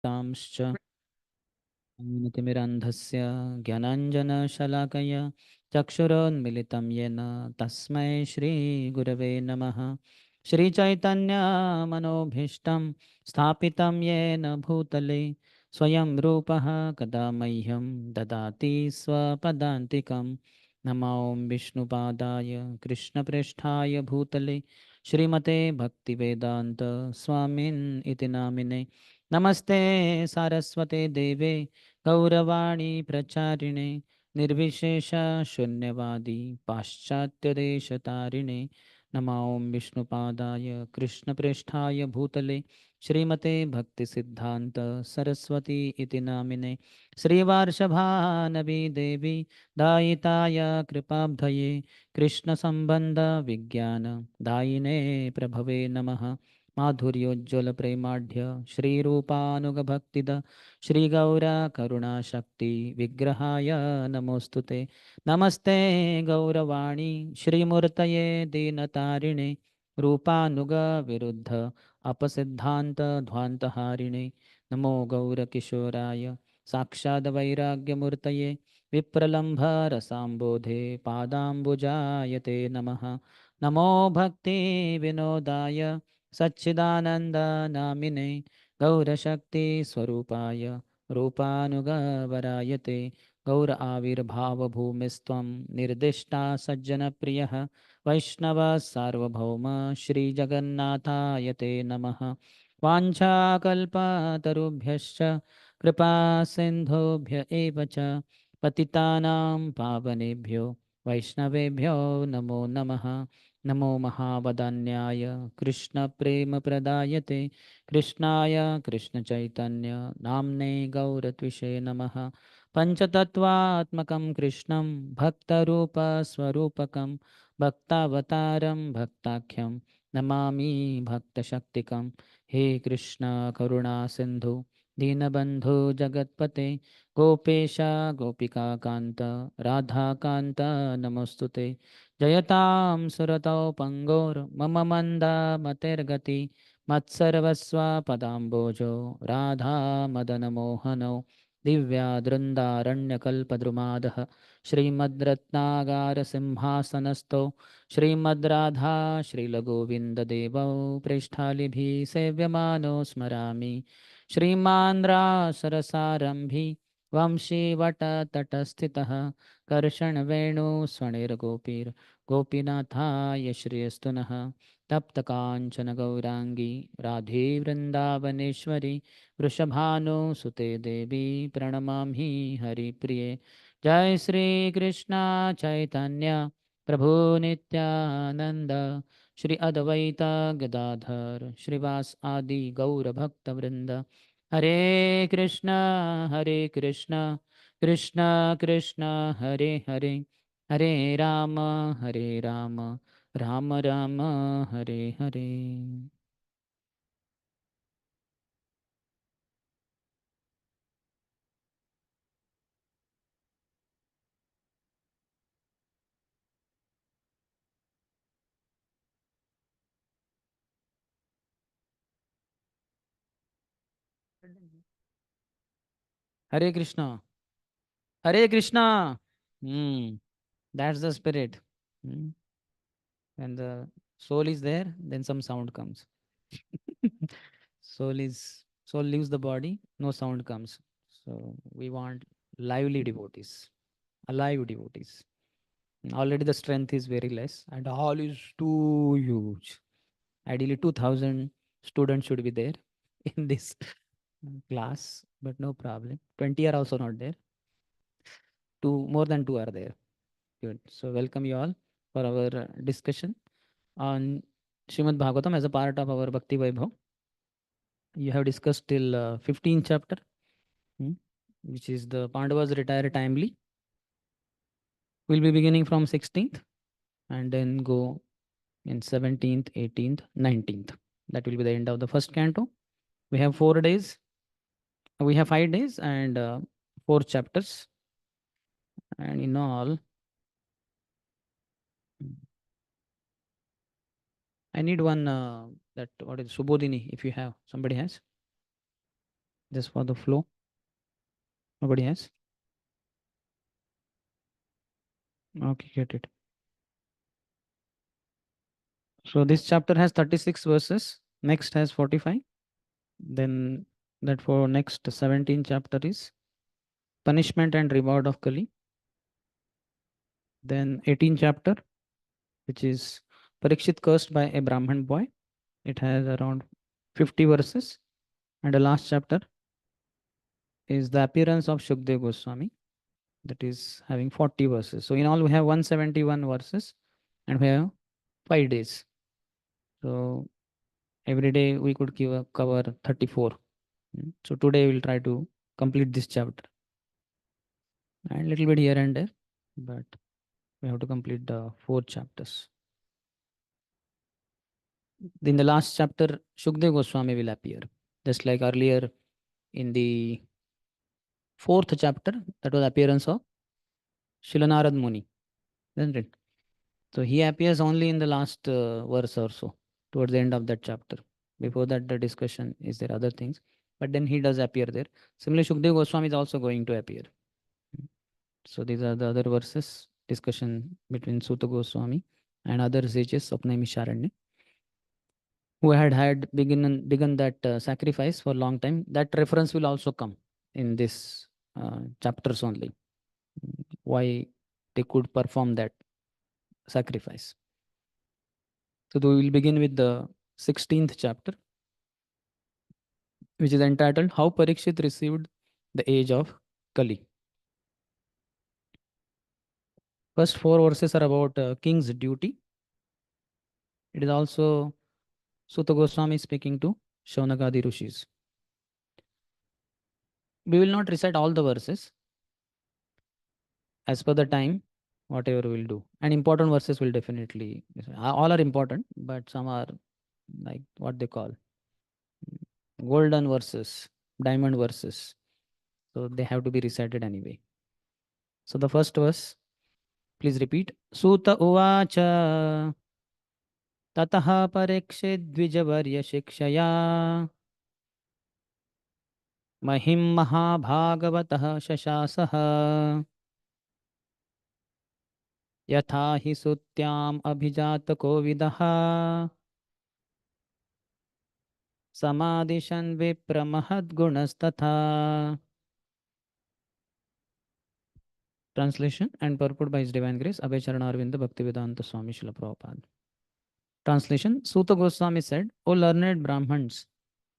तांश्च तिमिरन्धस्य ज्ञानाञ्जनशलाकया चक्षुरोन्मिलितं येन तस्मै श्रीगुरवे नमः। श्रीचैतन्यमनोभीष्टं स्थापितं येन भूतले स्वयं रूपः कदा मह्यं ददाति स्वपदान्तिकं। नमो विष्णुपादाय कृष्णप्रेष्ठाय भूतले श्रीमते भक्तिवेदान्त स्वामिन् इति नामिने। नमस्ते सारस्वते देवे गौरवाणी प्रचारिणे निर्विशेष शून्यवादी पाश्चात्यदेशतारिणे। नमो विष्णुपादाय कृष्णप्रेष्ठाय भूतले श्रीमते भक्तिसिद्धान्त सरस्वती इति नामिने। श्रीवार्षभानवी देवी दायिताय कृपाब्धये कृष्णसम्बन्ध विज्ञान दायिने प्रभवे नमः। माधुर्योज्ज्वल प्रेमाढ्य श्रीरूपानुगभक्तिद श्रीगौरा करुणाशक्ति विग्रहाय नमोस्तुते। नमस्ते गौरवाणी श्रीमूर्तये दीनतारिणे रूपानुग विरुद्ध अपसिद्धान्त ध्वान्तहारिणे। नमो गौरकिशोराय साक्षाद् वैराग्यमूर्तये विप्रलम्भ रसाम्बोधे पादाम्बुजायते नमः। नमो भक्ति विनोदाय सच्चिदानन्दनामिने गौरशक्तिस्वरूपाय रूपानुगवरायते। गौर आविर्भावभूमिस्त्वं निर्दिष्टा सज्जनप्रियः वैष्णवः सार्वभौम श्रीजगन्नाथाय ते नमः। वाञ्छाकल्पतरुभ्यश्च कृपासिन्धुभ्य एव च पतितानां पावनेभ्यो वैष्णवेभ्यो नमो नमः। नमो महावदान्याय कृष्णप्रेमप्रदायते कृष्णाय कृष्णचैतन्य नाम्ने गौरत्विषे नमः। पञ्चतत्त्वात्मकं कृष्णं भक्तरूपस्वरूपकं भक्तावतारं भक्ताख्यं नमामि भक्तशक्तिकं। हे कृष्ण करुणा सिन्धु दीनबन्धु जगत्पते गोपेश गोपिकान्त राधाकान्त नमोस्तुते। जयतां सुरतौ पङ्गोर्मम मन्दामतिर्गति मत्सर्वस्वपदाम्बोजो राधामदनमोहनौ दिव्यादृन्दारण्यकल्पद्रुमादः श्रीमद्रत्नागारसिंहासनस्थौ श्रीमद्राधा श्रीलगोविन्ददेवौ प्रेष्ठालिभिः सेव्यमानो स्मरामि। श्रीमान् रासरसारम्भि वंशीवटतटस्थितः कर्षणवेणुस्वणिर्गोपीर् गोपीनाथाय श्रेयस्तु नः। तप्तकाञ्चन गौराङ्गी राधे वृन्दावनेश्वरी वृषभानुसुते देवी प्रणमामि हरिप्रिये। जय श्रीकृष्ण चैतन्य प्रभु नित्यानन्द श्री अद्वैत गदाधर श्रीवास आदि गौरभक्तवृन्द। हरे कृष्ण कृष्ण कृष्ण हरे हरे हरे राम हरे राम राम राम हरे हरे। हरे कृष्णा हरे Krishna. Hmm, that's the spirit. Hmm. When the soul is there, then some sound comes. Soul leaves the body, no sound comes. So we want lively devotees, alive devotees. Already the strength is very less and hall is too huge. Ideally 2000 students should be there in this class, but no problem. 20 are also not there. Two more than two are there. Good. So welcome you all for our discussion on Srimad Bhagavatam as a part of our Bhakti Vaibhav. You have discussed till 15th chapter, hmm, which is the Pandavas retire timely. We'll be beginning from 16th and then go in 17th, 18th, 19th. That will be the end of the first canto. We have 4 days. We have 5 days and four chapters. And in all, I need one that what is Subodhini if you have somebody has. just for the flow. Nobody has? Okay, get it. So this chapter has 36 verses. Next has 45. Then that for next 17 chapter is punishment and reward of Kali. Then 18 chapter, which is Parikshit cursed by a Brahman boy. It has around 50 verses. And the last chapter is the appearance of Shukdev Goswami, that is having 40 verses. So in all, we have 171 verses and we have 5 days. So every day we could cover 34. So today we'll try to complete this chapter and little bit here and there, but we have to complete the 4 chapters. In the last chapter, Shukdev Goswami will appear, just like earlier in the 4th chapter, that was appearance of Shilanarad Muni, isn't it? So he appears only in the last verse or so, towards the end of that chapter. Before that, the discussion is there other things, but then he does appear there. Similarly, Shukdev Goswami is also going to appear. So these are the other verses, discussion between Suta Goswami and other sages of Naimisharanya, who had begun that sacrifice for a long time. That reference will also come in this chapters only. Why they could perform that sacrifice. So we will begin with the 16th chapter, which is entitled How Parikshit Received the Age of Kali. First 4 verses are about king's duty. It is also Sutta Goswami speaking to Shaunakadi Rishis. We will not recite all the verses as per the time, whatever we'll do. And important verses will definitely, all are important, but some are like what they call golden verses, diamond verses. So they have to be recited anyway. So the first verse, please repeat. Suta uvacha tatah parekshe dvijavarya shikshaya महिं महाभागवतः शशासः यथा हि सुत्याम् अभिजातकोविदः समादिशन् विप्रमहद्गुणस्तथा. Translation and purport by His Divine Grace, Abhay Charanarvinda Bhaktivedanta Swami Srila Prabhupada. Translation. Suta Goswami said, O learned Brahmins,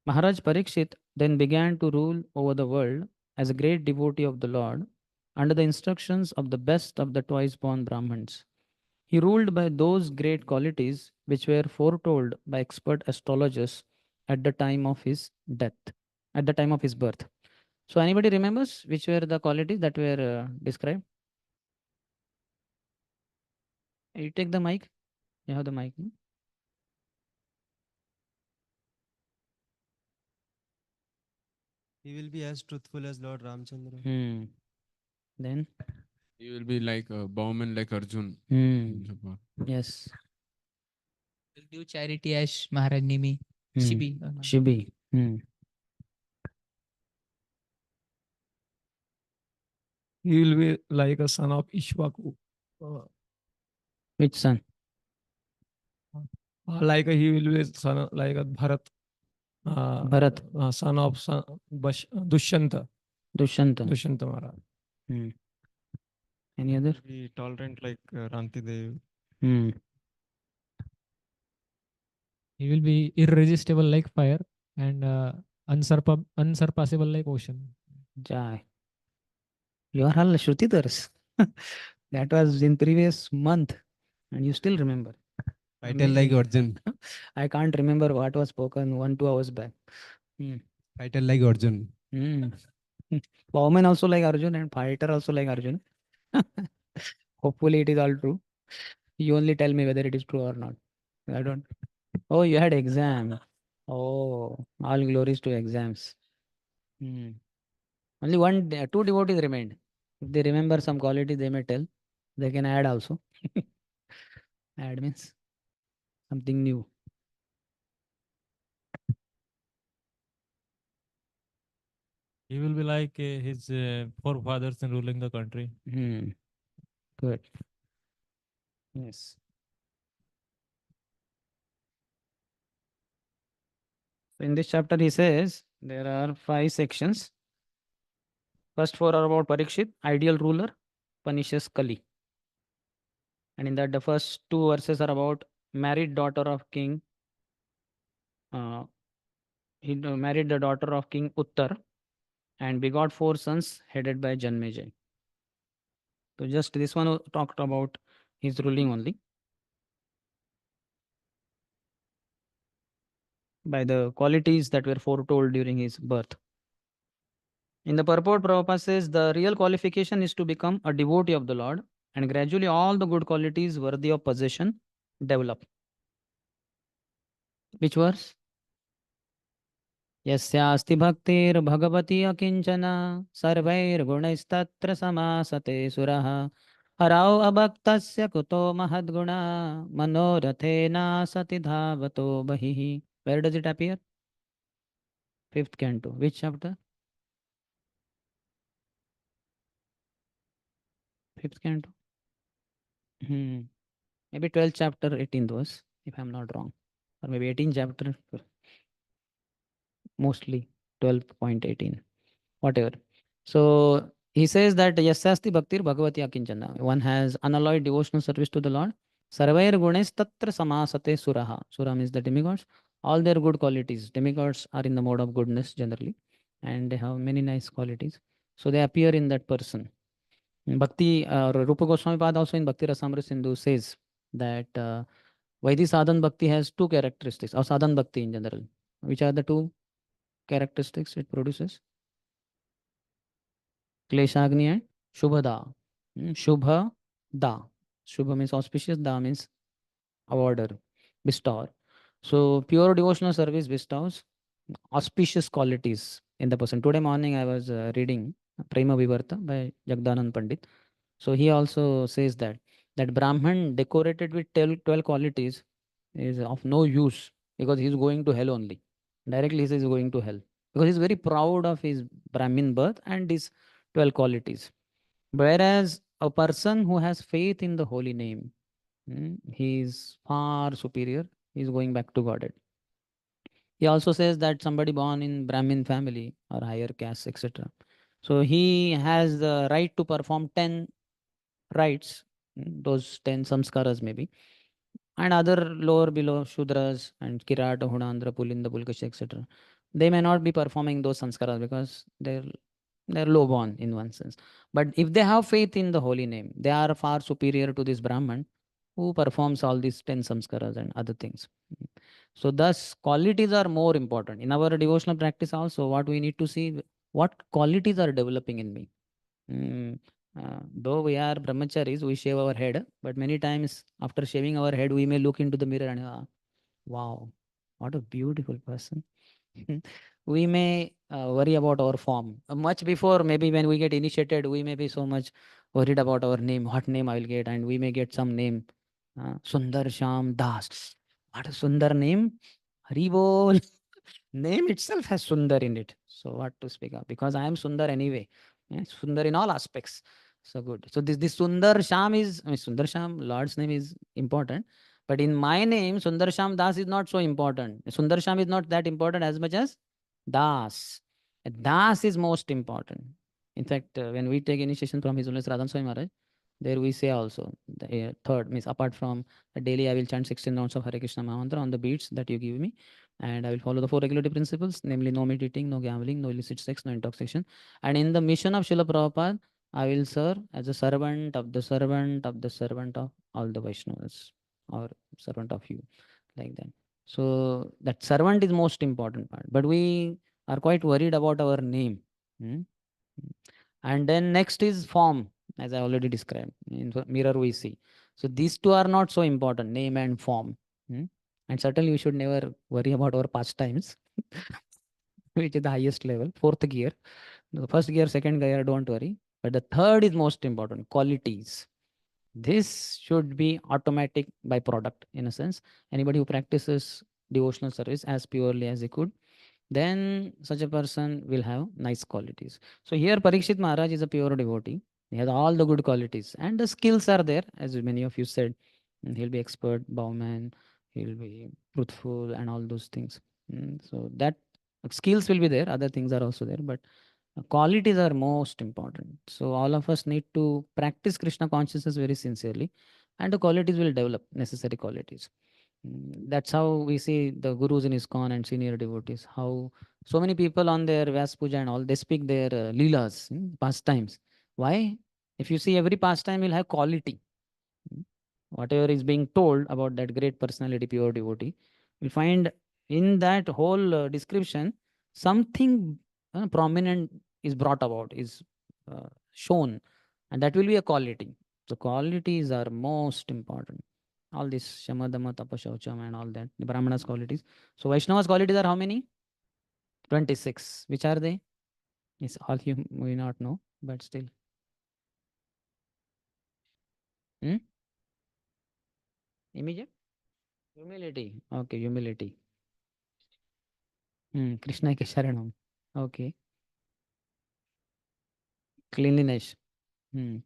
Maharaj Parikshit then began to rule over the world as a great devotee of the Lord under the instructions of the best of the twice born Brahmins. He ruled by those great qualities which were foretold by expert astrologers at the time of his death, at the time of his birth. So, anybody remembers which were the qualities that were described? You take the mic. You have the mic. No? He will be as truthful as Lord Ramchandra. Then? He will be like a bowman like Arjun. Yes. Will do charity as Maharaj Nimi. Shibi. Shibi. He will be like a son of Ishwaku. Which son? Like he will be son like a Bharat. Bharat. Son of Dushyanta. Dushyanta. Dushyanta Maharaj. Any other? Be tolerant like Rantidev. He will be irresistible like fire and unsurpassable like ocean. Jai. You are all Shrutidars. That was in previous month and you still remember. Title like Arjun. I can't remember what was spoken 1-2 hours back. Title like Arjun. Woman also like Arjun and fighter also like Arjun. Hopefully it is all true. You only tell me whether it is true or not. I don't. Oh, you had exam. Oh, all glories to exams. Only two devotees remained. If they remember some quality, they may tell. They can add also. Add means something new. He will be like his forefathers in ruling the country. Good. Yes. So in this chapter, he says there are 5 sections. First 4 are about Parikshit, ideal ruler, punishes Kali. And in that, the first 2 verses are about married daughter of king. He married the daughter of King Uttar and begot 4 sons headed by Janmejay. So just this one talked about his ruling only by the qualities that were foretold during his birth. In the purport, Prabhupada says the real qualification is to become a devotee of the Lord, and gradually all the good qualities worthy of possession develop. Which verse? यस्यास्ति भक्तिर्भगवती अकिञ्चना सर्वैर्गुणैस्तत्र समासते सुरः हरौ अभक्तस्य कुतो महद्गुणा मनोरथेना सति धावतो बहिः. Where does it appear? 5th canto. Which chapter? 5th canto. Maybe 12th chapter, 18th verse, if I'm not wrong. Or maybe 18th chapter, mostly 12.18. Whatever. So he says that Yasyasti Bhaktir Bhagavati Akinchana. One has unalloyed devotional service to the Lord. Sarvair gunes tatra samasate suraha. Sura means the demigods. All their good qualities. Demigods are in the mode of goodness generally. And they have many nice qualities. So they appear in that person. Bhakti, Rupa Goswami Pad also in Bhakti Rasamrita Sindhu says that Vaidhi Sadhan Bhakti has 2 characteristics, or Sadhan Bhakti in general. Which are the 2 characteristics it produces? Kleshagni and Shubhada. Shubha Da. Shubha means auspicious, Da means awarder, bestower. So pure devotional service bestows auspicious qualities in the person. Today morning I was reading Prema Vivarta by Jagdanand Pandit. So he also says that Brahman decorated with 12 qualities is of no use because he is going to hell only. Directly he says he's going to hell because he's very proud of his Brahmin birth and his 12 qualities. Whereas a person who has faith in the holy name, he is far superior. He is going back to Godhead. He also says that somebody born in Brahmin family or higher caste, etc. So he has the right to perform 10 rites, those 10 samskaras maybe, and other lower below Shudras and Kirata, Hunandra, Pulinda, Pulkashi, etc. They may not be performing those sanskaras because they're low born in one sense. But if they have faith in the holy name, they are far superior to this Brahman who performs all these 10 samskaras and other things. So thus qualities are more important. In our devotional practice also, what we need to see, what qualities are developing in me. Though we are brahmacharis, we shave our head, but many times after shaving our head, we may look into the mirror and wow, what a beautiful person. We may worry about our form. Much before, maybe when we get initiated, we may be so much worried about our name, what name I will get, and we may get some name. Sundarshyam Das. What a Sundar name. Haribol. Name itself has Sundar in it. So what to speak of? Because I am Sundar anyway. Sundar in all aspects. So good. So this Sundar Sham is, Sundar Sham, Lord's name is important. But in my name, Sundar Sham Das is not so important. Sundar Sham is not that important as much as Das. Das is most important. In fact, when we take initiation from His Holiness Radhan Swami Maharaj, there we say also, the third means apart from daily I will chant 16 rounds of Hare Krishna Mahamantra on the beats that you give me, and I will follow the 4 regulative principles, namely no meat eating, no gambling, no illicit sex, no intoxication. And in the mission of Srila Prabhupada, I will serve as a servant of the servant of the servant of all the Vaishnavas, or servant of you, like that. So that servant is most important part. But we are quite worried about our name. And then next is form, as I already described. In the mirror we see. So these two are not so important, name and form. And certainly we should never worry about our pastimes, which is the highest level, 4th gear. The first gear, second gear, don't worry. But the third is most important, qualities. This should be automatic byproduct in a sense. Anybody who practices devotional service as purely as he could, then such a person will have nice qualities. So here Parikshit Maharaj is a pure devotee. He has all the good qualities and the skills are there, as many of you said. He'll be expert bowman, he'll be truthful and all those things. So that skills will be there, other things are also there, but qualities are most important. So all of us need to practice Krishna consciousness very sincerely, and the qualities will develop, necessary qualities. That's how we see the gurus in ISKCON and senior devotees. How so many people on their Vyas Puja and all, they speak their leelas, pastimes. Why? If you see, every pastime will have quality. Mm. Whatever is being told about that great personality, pure devotee, we find in that whole description something prominent is brought about, is shown, and that will be a quality. So qualities are most important. All this Shamadama, Tapashaucham and all that, the Brahmana's qualities. So Vaishnava's qualities are how many? 26. Which are they? It's all you may not know, but still. Hmm? Immediate? Humility. Okay, humility. Krishna ke Sharanam. Okay. Cleanliness. Hmm.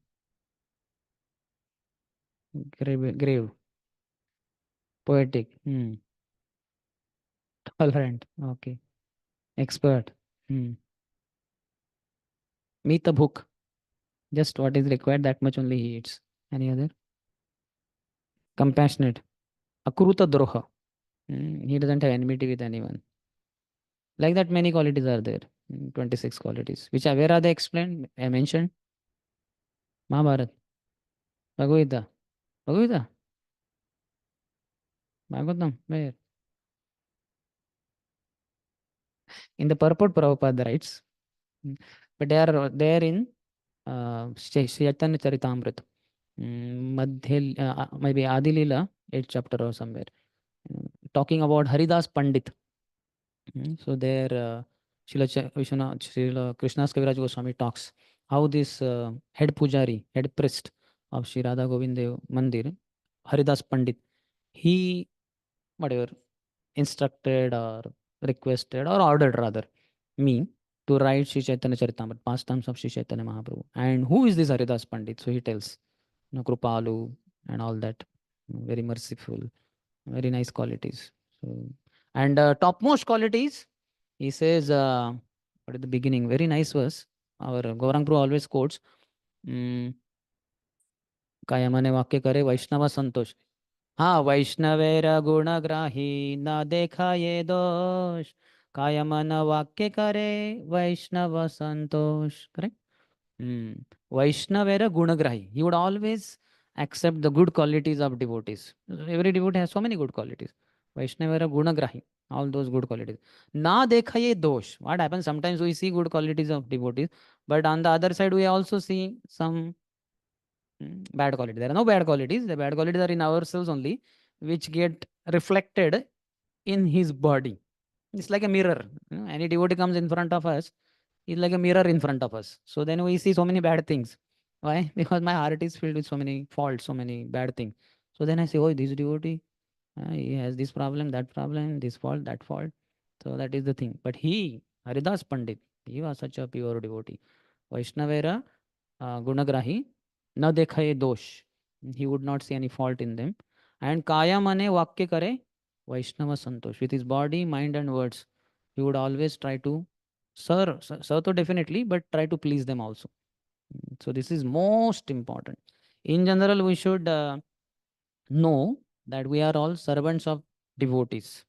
Grave. Poetic. Tolerant. Okay. Expert. Hmm. Meet the book. Just what is required, that much only he eats. Any other? Compassionate. Akruta droha. He doesn't have enmity with anyone. Like that, many qualities are there. 26 qualities. Which are, where are they explained? I mentioned Mahabharata, Bhagavad Gita, Bhagavad Gita, Bhagavatam. Where? In the purport, Prabhupada writes, but they are there in Chaitanya Charitamrita, maybe Adi Lila, 8th chapter or somewhere, talking about Haridas Pandit. So there, Srila Krishnas Kaviraj Goswami talks how this head pujari, head priest of Sri Radha Govind Dev Mandir, Haridas Pandit, he whatever instructed or requested or ordered rather me to write Sri Chaitanya Charitamrita, pastimes of Sri Chaitanya Mahaprabhu. And who is this Haridas Pandit? So he tells, Krupalu and all that, very merciful, very nice qualities. So, and topmost qualities, he says, what at the beginning, very nice verse. Our Gaurang Prabhu always quotes, काय मने वाक्य करे वैष्णव संतोष. हाँ, वैष्णवेर गुणग्राही न देखा ये दोष. काय मन वाक्य करे वैष्णव संतोष. Correct? Vaishnavera Gunagrahi. He would always accept the good qualities of devotees. Every devotee has so many good qualities. Vaishnavera Gunagrahi. All those good qualities. Na dekha ye dosh. What happens? Sometimes we see good qualities of devotees, but on the other side, we also see some bad qualities. There are no bad qualities. The bad qualities are in ourselves only, which get reflected in his body. It's like a mirror. Any devotee comes in front of us, is like a mirror in front of us. So then we see so many bad things. Why? Because my heart is filled with so many faults, so many bad things. So then I say, oh, this devotee, he has this problem, this fault, that fault. So that is the thing. But he, Haridas Pandit, he was such a pure devotee. Vaishnavera Gunagrahi, na dekhaye dosh. He would not see any fault in them. And Kaya Mane Vakya Kare, Vaishnava Santosh. With his body, mind, and words, he would always try to serve to definitely, but try to please them also. So this is most important. In general, we should know that we are all servants of devotees.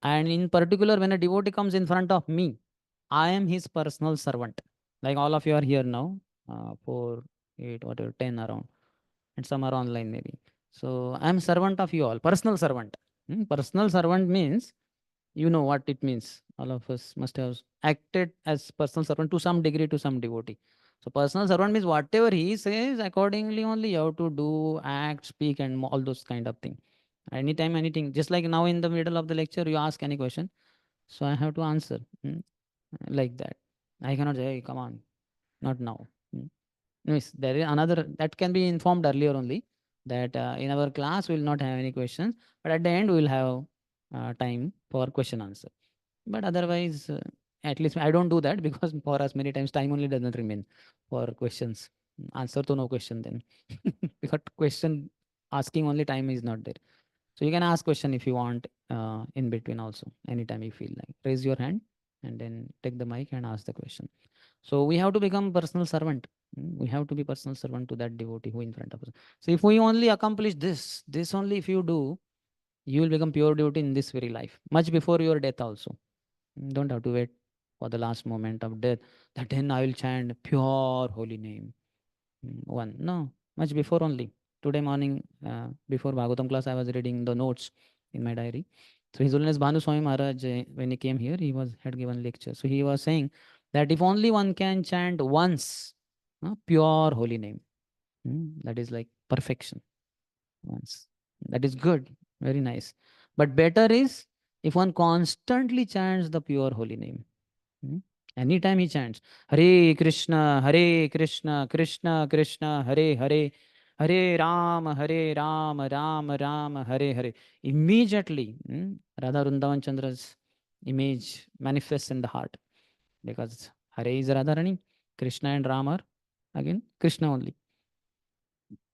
And in particular, when a devotee comes in front of me, I am his personal servant. Like all of you are here now, 4, 8, whatever, 10 around, and some are online maybe. So I am servant of you all, personal servant. Personal servant means, you know what it means. All of us must have acted as personal servant to some degree to some devotee. So personal servant means whatever he says, accordingly only you have to do, act, speak, and all those kind of things. Anytime, anything. Just like now in the middle of the lecture, you ask any question, so I have to answer like that. I cannot say, hey, come on, not now. Yes, there is another that can be informed earlier only, that in our class we will not have any questions, but at the end we will have time for question answer. But otherwise, at least I don't do that because for us many times time only doesn't remain for questions. Answer to no question then. Because question asking only time is not there. So you can ask question if you want in between also, anytime you feel like. Raise your hand and then take the mic and ask the question. So we have to become personal servant. We have to be personal servant to that devotee who in front of us. So if we only accomplish this only if you do, you will become pure devotee in this very life, much before your death also. Don't have to wait for the last moment of death. That then I will chant pure holy name. One. No, much before only. Today morning, before Bhagavatam class, I was reading the notes in my diary. So His Holiness Bhanu Swami Maharaj, when he came here, he had given lecture. So he was saying that if only one can chant once, pure holy name, that is like perfection. Once. That is good. Very nice. But better is if one constantly chants the pure holy name. Hmm? Anytime he chants, Hare Krishna, Krishna Krishna, Hare Hare, Hare Ram, Ram Ram, Hare Hare. Immediately, Radha Vrindavan Chandra's image manifests in the heart because Hare is Radharani, Krishna and Ram are again Krishna only.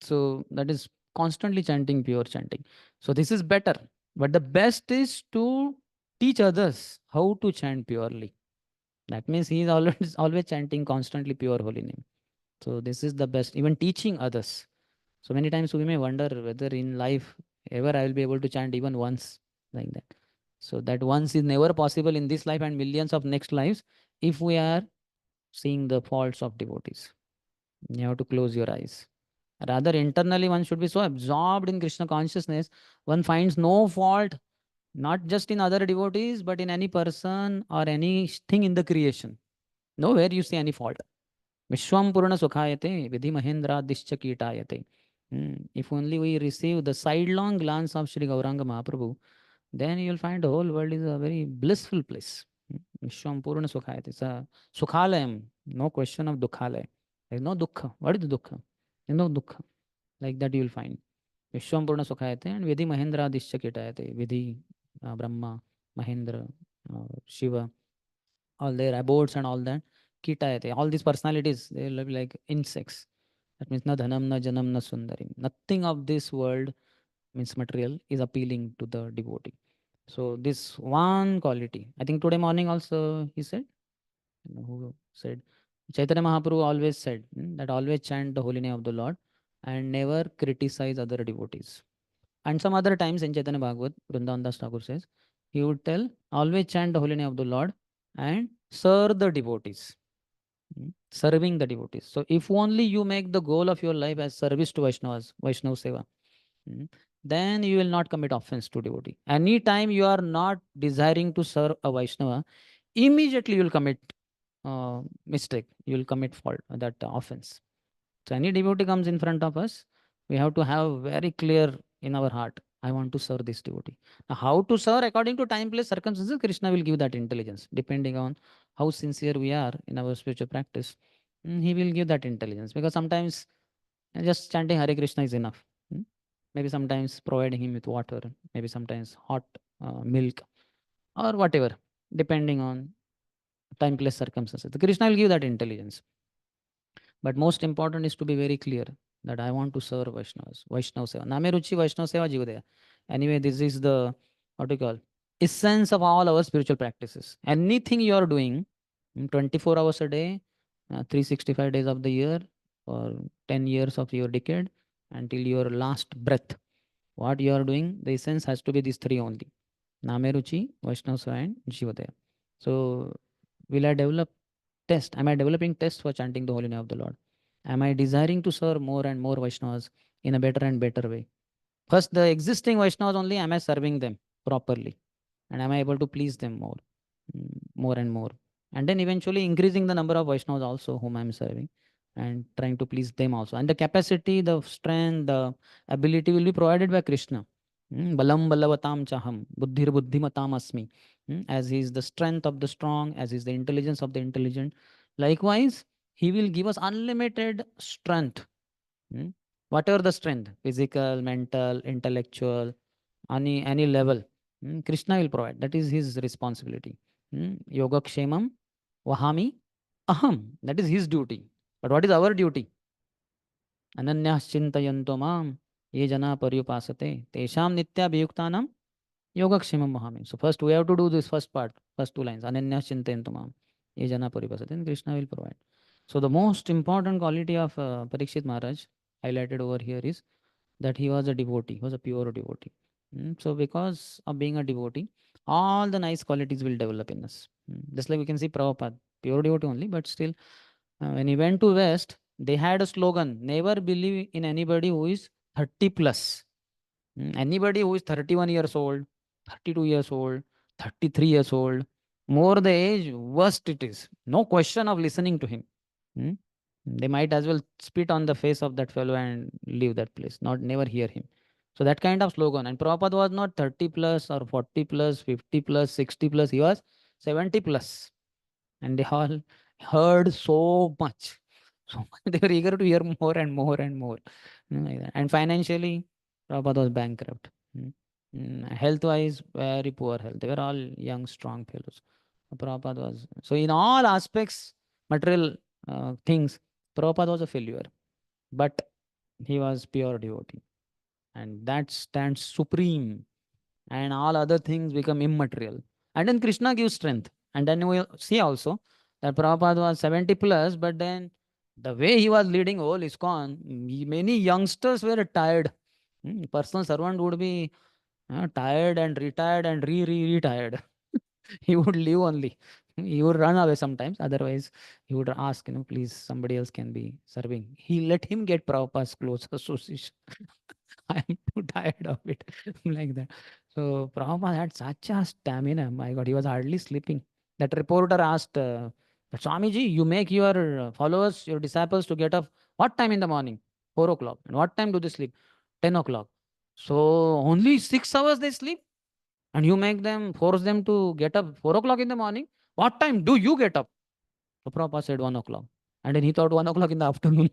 So that is constantly chanting, pure chanting. So this is better. But the best is to teach others how to chant purely. That means he is always chanting constantly pure holy name. So this is the best. Even teaching others. So many times we may wonder whether in life ever I will be able to chant even once like that. So that once is never possible in this life and millions of next lives if we are seeing the faults of devotees. You have to close your eyes. Rather, internally, one should be so absorbed in Krishna consciousness, one finds no fault, not just in other devotees, but in any person or anything in the creation. Nowhere you see any fault. Vishwam Purna Sukhayate, Vidhi Mahendra Dishcha Kitayate. If only we receive the sidelong glance of Sri Gauranga Mahaprabhu, then you'll find the whole world is a very blissful place. Vishwam Purna Sukhayate. It's a Sukhalayam, no question of Dukhalaya. There's no Dukha. What is the Dukha? There's no Dukha. Like that you will find. Vishwam Purna Sukhayate and Vidhi Mahendra Dishcha Kitayate. Vidhi, Brahma, Mahendra, Shiva, all their abodes and all that. Kitayate. All these personalities, they will be like insects. That means na dhanam, na janam, na sundarim. Nothing of this world means material is appealing to the devotee. So this one quality. I think today morning also he said, who said, Chaitanya Mahaprabhu always said that always chant the holy name of the Lord and never criticize other devotees. And some other times in Chaitanya Bhagavat, Vrindavan Das Thakur says, he would tell, always chant the holy name of the Lord and serve the devotees. Serving the devotees. So if only you make the goal of your life as service to Vaishnavas, Vaishnav Seva, then you will not commit offense to devotee. Anytime you are not desiring to serve a Vaishnava, immediately you will commit mistake. You will commit fault, that offense. So any devotee comes in front of us, we have to have very clear in our heart, I want to serve this devotee. Now, how to serve according to time, place, circumstances, Krishna will give that intelligence, depending on how sincere we are in our spiritual practice. He will give that intelligence because sometimes just chanting Hare Krishna is enough. Maybe sometimes providing him with water, maybe sometimes hot milk or whatever, depending on time, place, circumstances. The Krishna will give that intelligence. But most important is to be very clear that I want to serve Vaishnavas. Vaishnav Seva. Name Ruchi Vaishnav Seva Jivodaya. Anyway, this is the, what do you call, essence of all our spiritual practices. Anything you are doing 24 hours a day, 365 days of the year, or 10 years of your decade, until your last breath, what you are doing, the essence has to be these three only. Name Ruchi, Vaishnav Seva and Jivodaya. So, will I develop test? Am I developing test for chanting the holy name of the Lord? Am I desiring to serve more and more Vaishnavas in a better and better way? First, the existing Vaishnavas only, am I serving them properly? And am I able to please them more and more? And then eventually increasing the number of Vaishnavas also whom I am serving and trying to please them also. And the capacity, the strength, the ability will be provided by Krishna. Balam balavatam chaham, buddhir buddhimatam asmi. As he is the strength of the strong, as he is the intelligence of the intelligent. Likewise, he will give us unlimited strength. Whatever the strength, physical, mental, intellectual, any level, Krishna will provide. That is his responsibility. Yogakshemam vahami aham. That is his duty. But what is our duty? Ananyas chintayanto mam ye jana paryupasate tesham nityabhiyuktanam yogakshemam vahami. So first we have to do this first part, first two lines. Ananyas chintayanto mam ye jana paryupasate. Then Krishna will provide. So the most important quality of Parikshit Maharaj highlighted over here is that he was a devotee, he was a pure devotee. So because of being a devotee, all the nice qualities will develop in us. Just like we can see Prabhupada, pure devotee only, but still, when he went to West, they had a slogan: never believe in anybody who is 30 plus. Anybody who is 31 years old, 32 years old, 33 years old, more the age, worst it is. No question of listening to him. Hmm? They might as well spit on the face of that fellow and leave that place, not never hear him. So that kind of slogan. And Prabhupada was not 30 plus or 40 plus, 50 plus, 60 plus. He was 70 plus. And they all heard so much. So much. They were eager to hear more and more and more. Like that. And financially, Prabhupada was bankrupt. Health wise, very poor health. They were all young, strong fellows. Prabhupada was. So, in all aspects, material things, Prabhupada was a failure. But he was pure devotee. And that stands supreme. And all other things become immaterial. And then Krishna gives strength. And then we'll see also that Prabhupada was 70 plus, but then the way he was leading whole ISKCON, many youngsters were tired. Personal servant would be tired and retired and retired. He would leave only. He would run away sometimes. Otherwise, he would ask, please, somebody else can be serving. He let him get Prabhupada's close association. I am too tired of it. Like that. So Prabhupada had such a stamina. My God, he was hardly sleeping. That reporter asked, Swamiji, you make your followers, your disciples to get up what time in the morning? 4 o'clock. And what time do they sleep? 10 o'clock. So only 6 hours they sleep? And you make them, force them to get up 4 o'clock in the morning? What time do you get up? So Prabhupada said 1 o'clock. And then he thought 1 o'clock in the afternoon.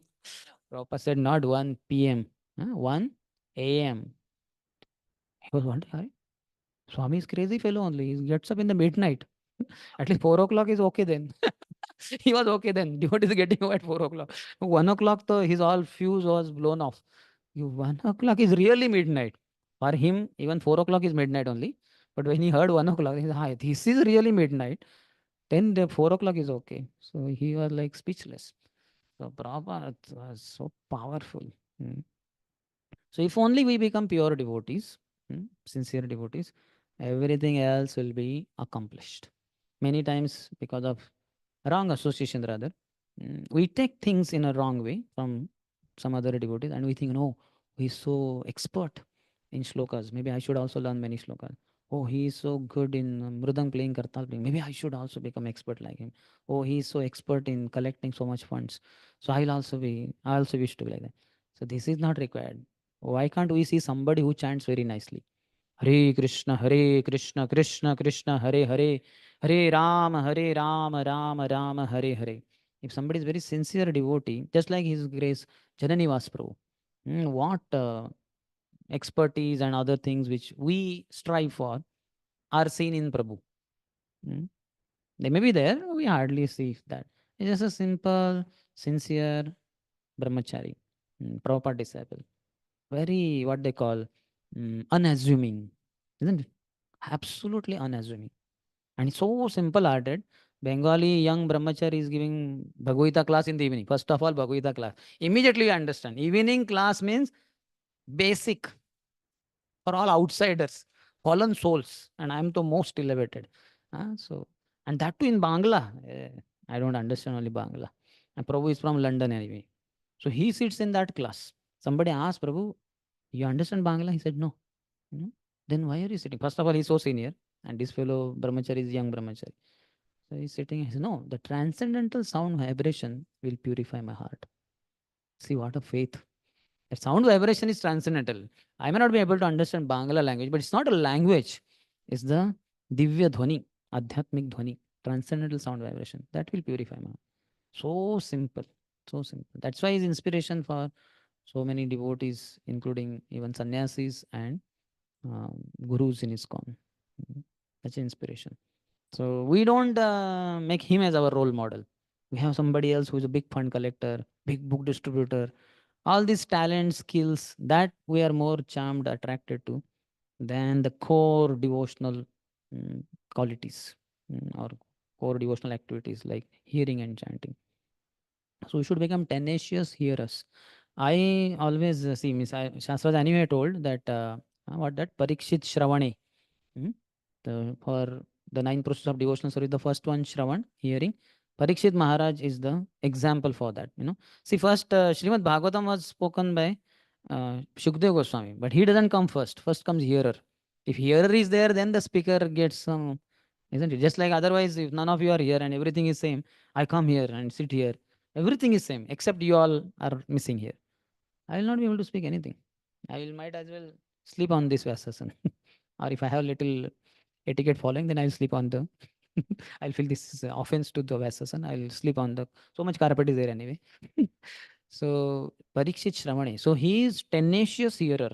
Prabhupada said not 1 p.m., 1 a.m. He was wondering, "Hey, Swami is crazy fellow only. He gets up in the midnight. At least 4 o'clock is okay then." He was okay then. Devotee is getting up at 4 o'clock. 1 o'clock, though, his all fuse was blown off. 1 o'clock is really midnight. For him, even 4 o'clock is midnight only. But when he heard 1 o'clock, he said, hi, this is really midnight. Then the 4 o'clock is okay. So he was like speechless. So Prabhupada was so powerful. So if only we become pure devotees, sincere devotees, everything else will be accomplished. Many times because of wrong association rather, we take things in a wrong way from some other devotees and we think, no, he's so expert in shlokas. Maybe I should also learn many shlokas. Oh, he is so good in mridang playing, kartal playing. Maybe I should also become expert like him. Oh, he is so expert in collecting so much funds. So I also wish to be like that. So this is not required. Why can't we see somebody who chants very nicely? Hare Krishna, Krishna Krishna, Hare Hare, Hare Ram, Rama Hare Hare. If somebody is very sincere devotee, just like His Grace Jananivas Prabhu, what expertise and other things which we strive for are seen in Prabhu. They may be there, we hardly see that. It's just a simple, sincere brahmachari, Prabhupada disciple. Very, what they call, unassuming, isn't it? Absolutely unassuming. And so simple hearted. Bengali young brahmachari is giving Bhagavad Gita class in the evening. First of all, Bhagavad Gita class. Immediately you understand. Evening class means basic for all outsiders, fallen souls. And I am the most elevated. And that too in Bangla. I don't understand only Bangla. And Prabhu is from London anyway. So he sits in that class. Somebody asked Prabhu, you understand Bangla? He said, no. Then why are you sitting? First of all, he's so senior. And this fellow brahmachari is young brahmachari. So he's sitting, he says, no, the transcendental sound vibration will purify my heart. See what a faith. That sound vibration is transcendental. I may not be able to understand Bangla language, but it's not a language. It's the Divya Dhwani, Adhyatmik Dhwani, transcendental sound vibration. That will purify my heart. So simple. So simple. That's why he's inspiration for so many devotees, including even sannyasis and gurus in ISKCON. That's an inspiration. So we don't make him as our role model. We have somebody else who is a big fund collector, big book distributor, all these talents, skills that we are more charmed, attracted to than the core devotional mm, qualities or core devotional activities like hearing and chanting. So we should become tenacious hearers. I always see, Miss Shastras anyway told that what that Parikshit Shravane. mm, for the 9 process of devotional service, the first one Shravan, hearing. Parikshit Maharaj is the example for that. See, first Srimad Bhagavatam was spoken by Shukdev Goswami, but he doesn't come first. First comes hearer. If hearer is there, then the speaker gets some, isn't it? Just like otherwise, if none of you are here and everything is same, I come here and sit here. Everything is same except you all are missing here. I will not be able to speak anything. I will might as well sleep on this Vyasasana. Or if I have little etiquette following, then I'll sleep on the I'll feel this is offense to the Vyasasana. I'll sleep on the so much carpet is there anyway. So Parikshit Shravane. So he is tenacious hearer.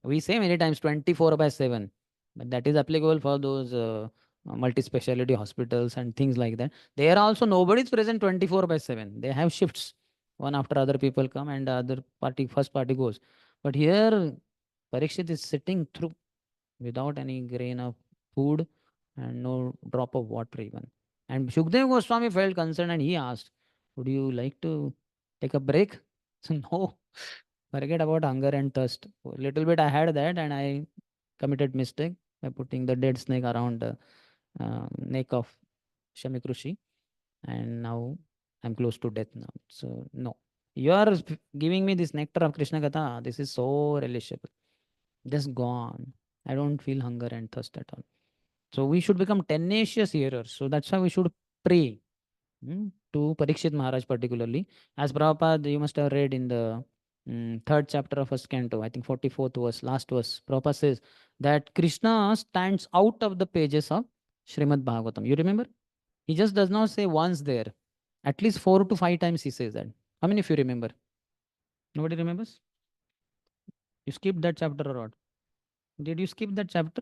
We say many times 24/7, but that is applicable for those multi-speciality hospitals and things like that. There also nobody is present 24/7. They have shifts. One after other people come and the other party, first party goes. But here Parikshit is sitting through without any grain of food and no drop of water even. And Shukdev Goswami felt concerned and he asked, would you like to take a break? So no, forget about hunger and thirst. A little bit I had that and I committed mistake by putting the dead snake around the neck of Shamik Rishi. And now I'm close to death now. So no, you are giving me this nectar of Krishna Katha. This is so relishable. Just gone. I don't feel hunger and thirst at all. So we should become tenacious hearers. So that's why we should pray to Parikshit Maharaj particularly. As Prabhupada, you must have read in the third chapter of first canto, I think 44th verse, last verse. Prabhupada says that Krishna stands out of the pages of Srimad Bhagavatam. You remember? He just does not say once there. At least 4 to 5 times he says that. How many if you remember? Nobody remembers? You skipped that chapter or what? Did you skip that chapter?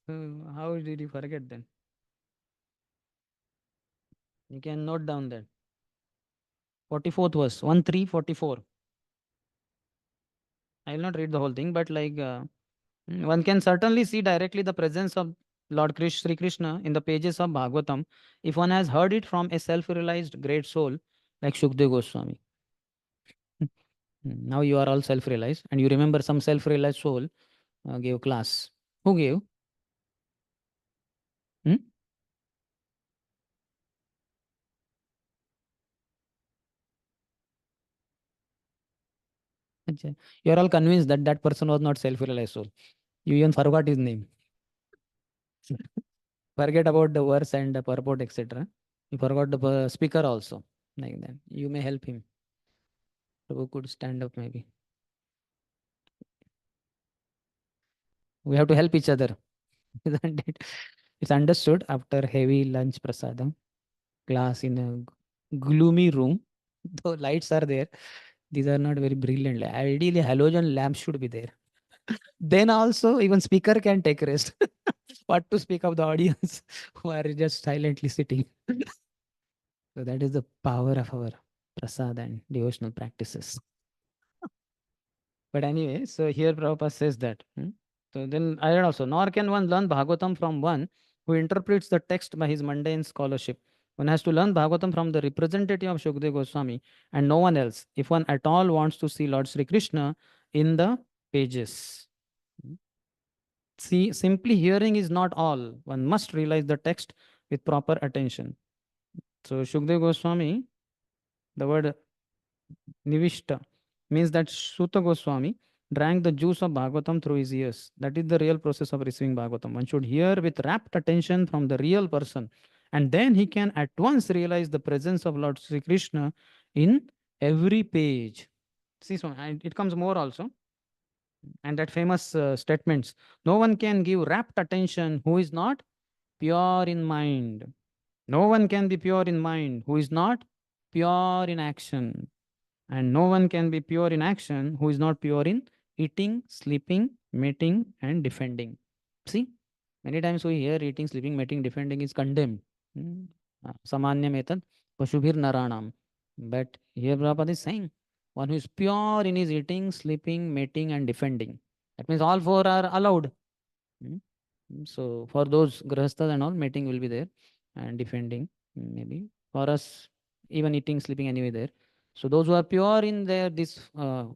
So how did you forget then? You can note down that. 44th verse, 1 3 44. I will not read the whole thing, but like one can certainly see directly the presence of Lord Sri Krishna in the pages of Bhagavatam if one has heard it from a self-realized great soul like Shukdev Goswami. Now you are all self-realized and you remember some self-realized soul gave class. Who gave? Hmm? Achha. You are all convinced that that person was not self-realized soul. You even forgot his name. Forget about the verse and the purport, etc. You forgot the speaker also. Like that. You may help him. Prabhu could stand up maybe. We have to help each other. Isn't it? It's understood after heavy lunch prasadam, class in a gloomy room. Though lights are there, these are not very brilliant. Ideally, halogen lamps should be there. Then also, even speaker can take rest. What to speak of the audience who are just silently sitting. So that is the power of our prasad and devotional practices. But anyway, so here Prabhupada says that. So then I read also, nor can one learn Bhagavatam from one who interprets the text by his mundane scholarship. One has to learn Bhagavatam from the representative of Shukdev Goswami and no one else, if one at all wants to see Lord Sri Krishna in the pages. See, simply hearing is not all. One must realize the text with proper attention. So Shukdev Goswami, the word Nivishta means that Suta Goswami drank the juice of Bhagavatam through his ears. That is the real process of receiving Bhagavatam. One should hear with rapt attention from the real person, and then he can at once realize the presence of Lord Sri Krishna in every page. See, so and it comes more also. And that famous statements, no one can give rapt attention who is not pure in mind. No one can be pure in mind who is not pure in action. And no one can be pure in action who is not pure in eating, sleeping, mating, and defending. See, Many times we hear eating, sleeping, mating, defending is condemned. Samanyam etad pashubhir naranam. But here Prabhupada is saying, one who is pure in his eating, sleeping, mating, and defending. That means all four are allowed. Mm. So for those grahasthas and all, mating will be there and defending maybe. For us, even eating, sleeping anyway there. So those who are pure in their this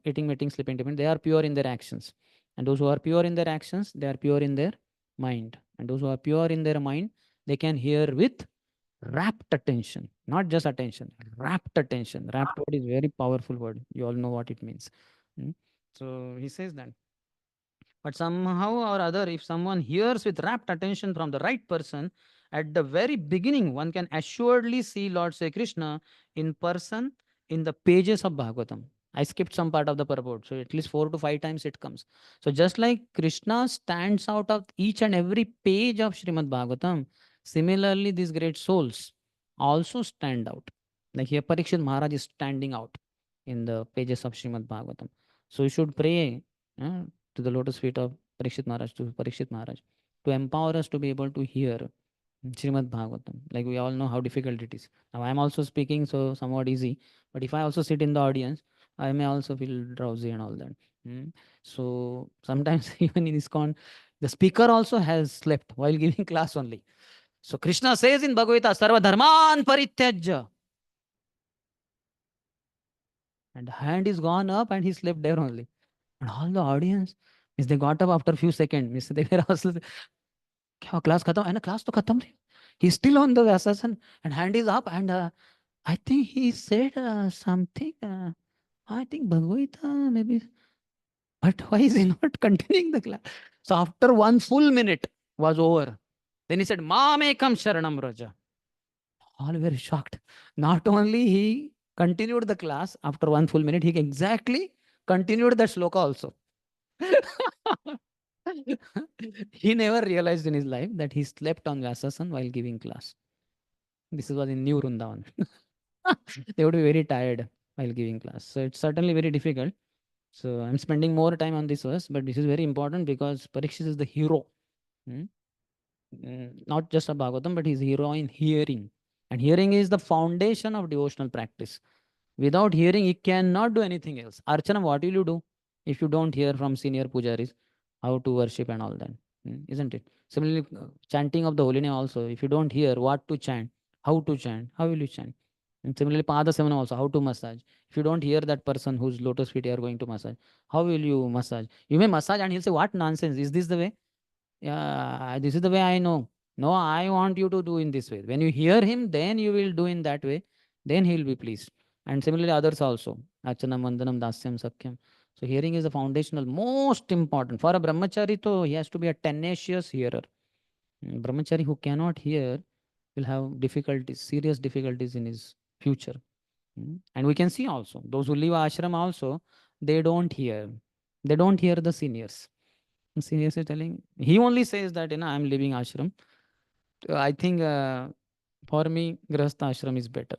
eating, mating, sleeping, defending, they are pure in their actions. And those who are pure in their actions, they are pure in their mind. And those who are pure in their mind, they can hear with rapt attention, not just attention, rapt attention. Rapt word is very powerful word. You all know what it means. Mm. So he says that. But somehow or other, if someone hears with rapt attention from the right person, at the very beginning, one can assuredly see Lord Sri Krishna in person in the pages of Bhagavatam. I skipped some part of the purport, so at least 4 to 5 times it comes. So just like Krishna stands out of each and every page of Srimad Bhagavatam, similarly these great souls also stand out. Like here, Parikshit Maharaj is standing out in the pages of Srimad Bhagavatam. So you should pray uh, to the lotus feet of Parikshit Maharaj, to empower us to be able to hear Srimad Bhagavatam. Like we all know how difficult it is. Now I am also speaking, so somewhat easy. But if I also sit in the audience, I may also feel drowsy and all that. So sometimes even in ISKCON, the speaker also has slept while giving class only. So Krishna says in Bhagavad Gita, Sarva Dharman Parityajya. And the hand is gone up and he slept there only. And all the audience, means they got up after a few seconds. Means they were also, क्या class खत्म है ना, class तो खत्म थी. He's still on the Vyasasana and hand is up and I think he said something. I think Bhagavad Gita maybe, but why is he not continuing the class? So after 1 full minute was over, then he said, Mamekam Sharanam Raja. All were shocked. Not only he continued the class after 1 full minute, he exactly continued that sloka also. He never realized in his life that he slept on Vyasasan while giving class. This was in New Vrindavan. They would be very tired while giving class. So it's certainly very difficult. So I'm spending more time on this verse, but this is very important because Parikshit is the hero. Not just a Bhagavatam, but he's hero in hearing. And hearing is the foundation of devotional practice. Without hearing, you cannot do anything else. Archana, what will you do if you don't hear from senior pujaris how to worship and all that? Isn't it? Similarly, chanting of the holy name also. If you don't hear what to chant, how will you chant? And similarly, Pada Sevana also, how to massage. If you don't hear that person whose lotus feet you are going to massage, how will you massage? You may massage and he'll say, what nonsense? Is this the way? Yeah, this is the way I know. No, I want you to do in this way. When you hear him, then you will do in that way. Then he will be pleased. And similarly, others also. Achanam, Vandanam, Dasyam, Sakyam. So hearing is the foundational, most important. For a brahmachari, though, he has to be a tenacious hearer. Brahmachari who cannot hear will have difficulties, serious difficulties in his future. And we can see also, those who leave ashram also, they don't hear. They don't hear the seniors. Seniors are telling, he only says that, I'm leaving ashram. I think for me, Grahastha ashram is better.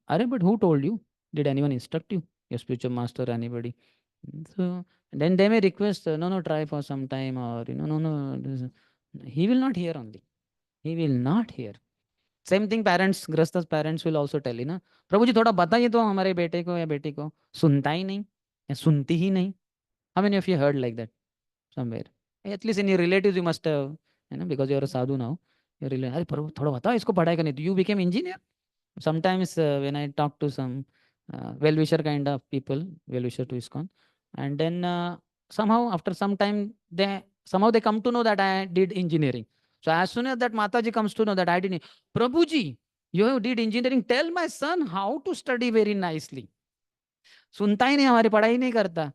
But who told you? Did anyone instruct you? Your spiritual master, anybody? So then they may request, no, try for some time, or no. He will not hear only. He will not hear. Same thing parents, Grahastha's parents will also tell, ना प्रभु जी थोड़ा बताइए तो हमारे बेटे को या बेटी को, सुनता ही नहीं या सुनती ही नहीं. How many of you heard like that somewhere? At least in your relatives you must have, because you are a sadhu now. You अरे प्रभु थोड़ा बताओ इसको पढ़ाई करनी. You became engineer. Sometimes when I talk to some well-wisher kind of people, well-wisher to ISKCON, and then somehow after some time they come to know that I did engineering. So as soon as that Mataji comes to know that I did, Prabhuji, you did engineering, tell my son how to study very nicely. सुनता ही नहीं, हमारी पढ़ाई नहीं करता.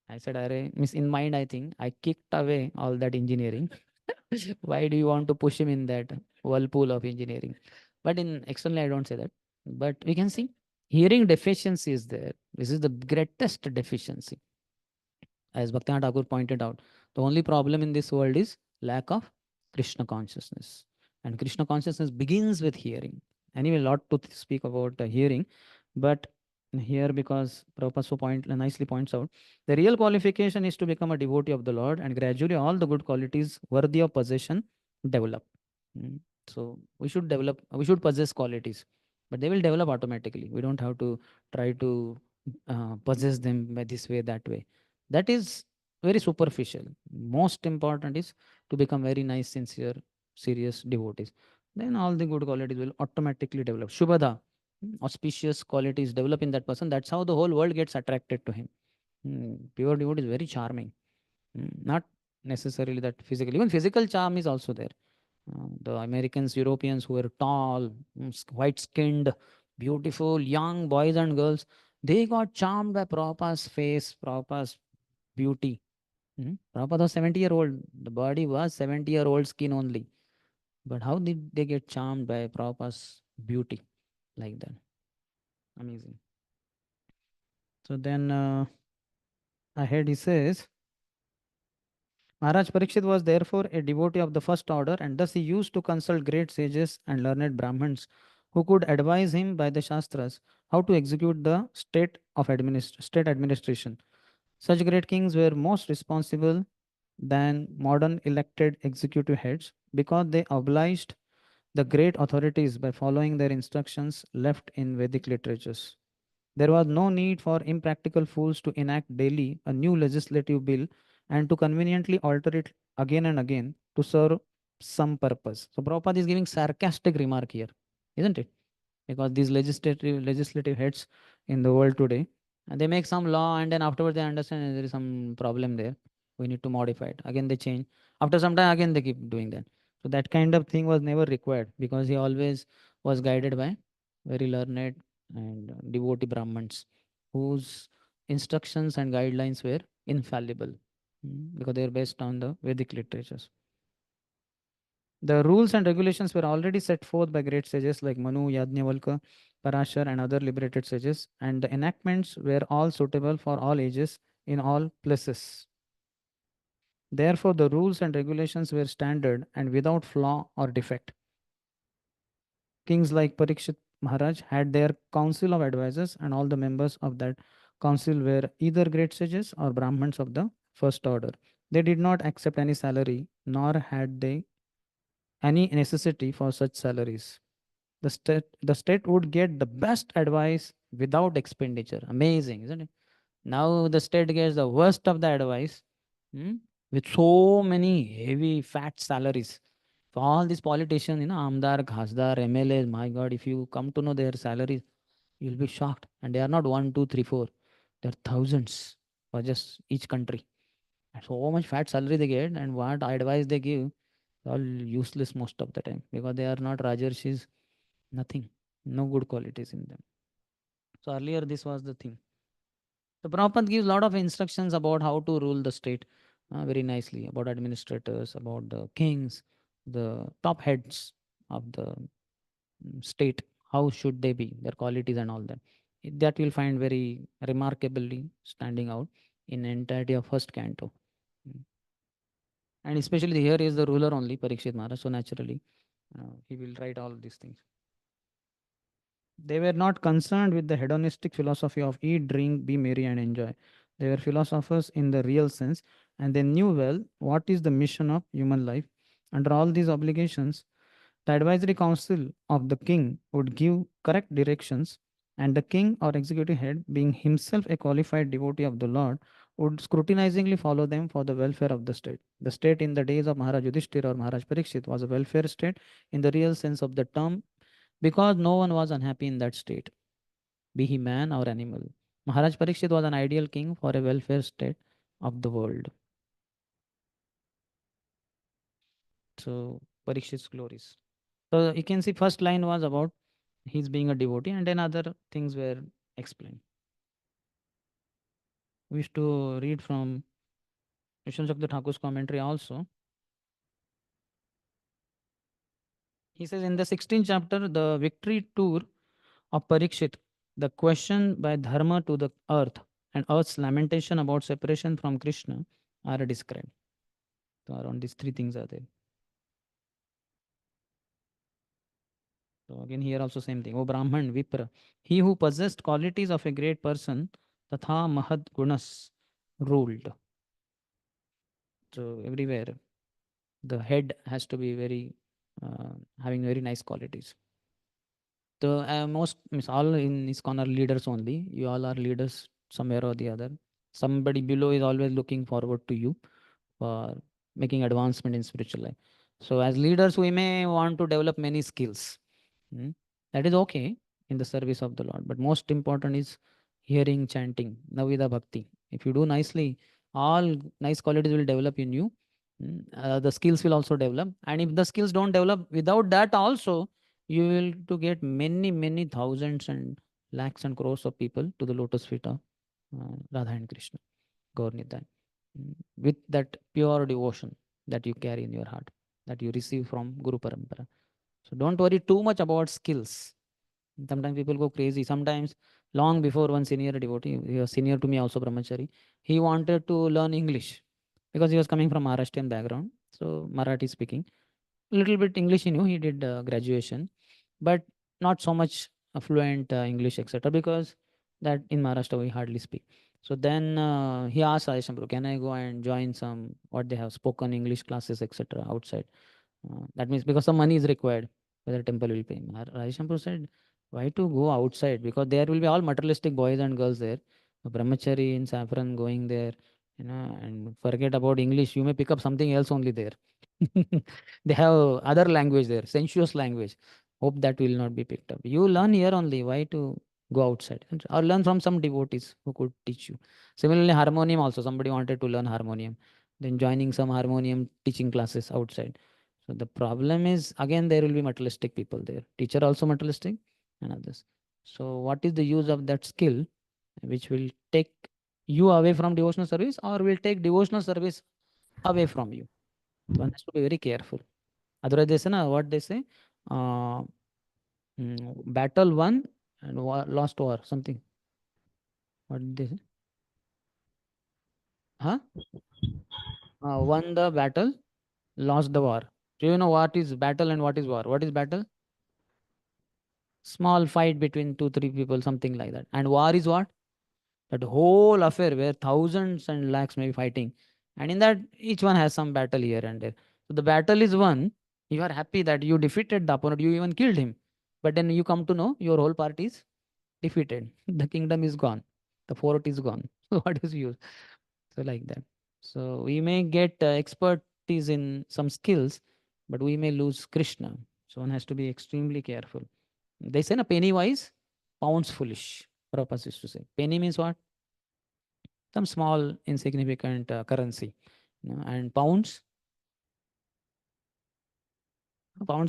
I said, Miss, in mind, I think I kicked away all that engineering. Why do you want to push him in that whirlpool of engineering? But in externally, I don't say that. But we can see hearing deficiency is there. This is the greatest deficiency. As Bhaktivinoda Thakur pointed out, the only problem in this world is lack of Krishna consciousness. And Krishna consciousness begins with hearing. Anyway, a lot to speak about hearing. But here, because Prabhupada so nicely points out, the real qualification is to become a devotee of the Lord, and gradually all the good qualities worthy of possession develop. So we should develop, we should possess qualities, but they will develop automatically. We don't have to try to possess them by this way, that way. That is very superficial. Most important is to become very nice, sincere, serious devotees. Then all the good qualities will automatically develop. Shubhada, auspicious qualities develop in that person. That's how the whole world gets attracted to him. Pure devotee is very charming. Not necessarily that physical, even physical charm is also there. The Americans, Europeans who were tall, white skinned, beautiful, young boys and girls, they got charmed by Prabhupada's face, Prabhupada's beauty. Prabhupada was 70-year-old. The body was 70-year-old skin only. But how did they get charmed by Prabhupada's beauty like that? Amazing. So then ahead he says, Maharaj Parikshit was therefore a devotee of the first order, and thus he used to consult great sages and learned Brahmins who could advise him by the Shastras how to execute the state administration. Such great kings were most responsible than modern elected executive heads because they obliged the great authorities by following their instructions left in Vedic literatures. There was no need for impractical fools to enact daily a new legislative bill and to conveniently alter it again and again to serve some purpose. So Prabhupada is giving sarcastic remark here, isn't it? Because these legislative heads in the world today, and they make some law and then afterwards they understand there is some problem there. We need to modify it. Again they change. After some time again they keep doing that. So that kind of thing was never required because he always was guided by very learned and devotee Brahmins whose instructions and guidelines were infallible because they are based on the Vedic literatures. The rules and regulations were already set forth by great sages like Manu, Yajnavalkya, Parashar, and other liberated sages, and the enactments were all suitable for all ages in all places. Therefore, the rules and regulations were standard and without flaw or defect. Kings like Parikshit Maharaj had their council of advisors, and all the members of that council were either great sages or Brahmins of the first order. They did not accept any salary, nor had they any necessity for such salaries. The state would get the best advice without expenditure. Amazing, isn't it? Now the state gets the worst of the advice hmm, with so many heavy fat salaries. For all these politicians, Amdar, Khasdar, MLAs, my God, if you come to know their salaries, you'll be shocked. And they are not one, two, three, four. They're thousands for just each country. And so much fat salary they get, and what advice they give, all useless most of the time because they are not Rajarshis, nothing, no good qualities in them. So earlier this was the thing. The Prabhupada gives a lot of instructions about how to rule the state very nicely, about administrators, about the kings, the top heads of the state, how should they be, their qualities and all that. That you'll find very remarkably standing out in entirety of first canto. Mm. And especially here is the ruler only, Parikshit Maharaj, so naturally he will write all these things. They were not concerned with the hedonistic philosophy of eat, drink, be merry, and enjoy. They were philosophers in the real sense, and they knew well what is the mission of human life. Under all these obligations, the advisory council of the king would give correct directions, and the king or executive head, being himself a qualified devotee of the Lord, would scrutinizingly follow them for the welfare of the state. The state in the days of Maharaj Yudhishthir or Maharaj Parikshit was a welfare state in the real sense of the term because no one was unhappy in that state, be he man or animal. Maharaj Parikshit was an ideal king for a welfare state of the world. So, Parikshit's glories. So, you can see first line was about his being a devotee, and then other things were explained. We used to read from Vishnu Shakti Thakur's commentary also. He says in the 16th chapter, the victory tour of Parikshit, the question by Dharma to the earth and earth's lamentation about separation from Krishna are described. So around these three things are there. So again here also same thing. O Brahman, Vipra, he who possessed qualities of a great person, Tatha Mahad Gunas, ruled. So everywhere The head has to be very having very nice qualities. So most means all in ISKCON are leaders only. You all are leaders somewhere or the other. Somebody below is always looking forward to you for making advancement in spiritual life. So as leaders, we may want to develop many skills. Mm. That is okay in the service of the Lord. But most important is hearing, chanting, Navida Bhakti. If you do nicely, all nice qualities will develop in you. The skills will also develop. And if the skills don't develop, without that also, you will to get many, many thousands and lakhs and crores of people to the lotus feet of Radha and Krishna, Gaur Nitai, with that pure devotion that you carry in your heart, that you receive from Guru Parampara. So don't worry too much about skills. Sometimes people go crazy. Sometimes long before one senior devotee, he was senior to me also, brahmachari, he wanted to learn English because he was coming from Maharashtrian background. So Marathi speaking. Little bit English he knew. He did graduation, but not so much fluent English, etc. Because that in Maharashtra we hardly speak. So then he asked Ayesham, can I go and join some what they have spoken English classes, etc. outside? That means because some money is required, whether temple will pay. Radhishampur said, why to go outside? Because there will be all materialistic boys and girls there. A brahmachari in saffron going there, and forget about English. You may pick up something else only there. They have other language there, sensuous language. Hope that will not be picked up. You learn here only. Why to go outside? Or learn from some devotees who could teach you. Similarly, harmonium also. Somebody wanted to learn harmonium. Then joining some harmonium teaching classes outside. So the problem is again there will be materialistic people there. Teacher also materialistic and others. So what is the use of that skill which will take you away from devotional service or will take devotional service away from you? One has to be very careful. Otherwise they say na, what they say, uh, battle won and lost war something. What did they say? Huh? Won the battle, lost the war. Do you know what is battle and what is war? What is battle? Small fight between two, three people, something like that. And war is what? That whole affair where thousands and lakhs may be fighting. And in that, each one has some battle here and there. So the battle is won. You are happy that you defeated the opponent, you even killed him. But then you come to know your whole party is defeated. The kingdom is gone. The fort is gone. So what is use? So like that. So we may get expertise in some skills, but we may lose Krishna. So one has to be extremely careful. They say a penny wise, pounds foolish. Prabhupada used to say. Penny means what? Some small insignificant currency. And pounds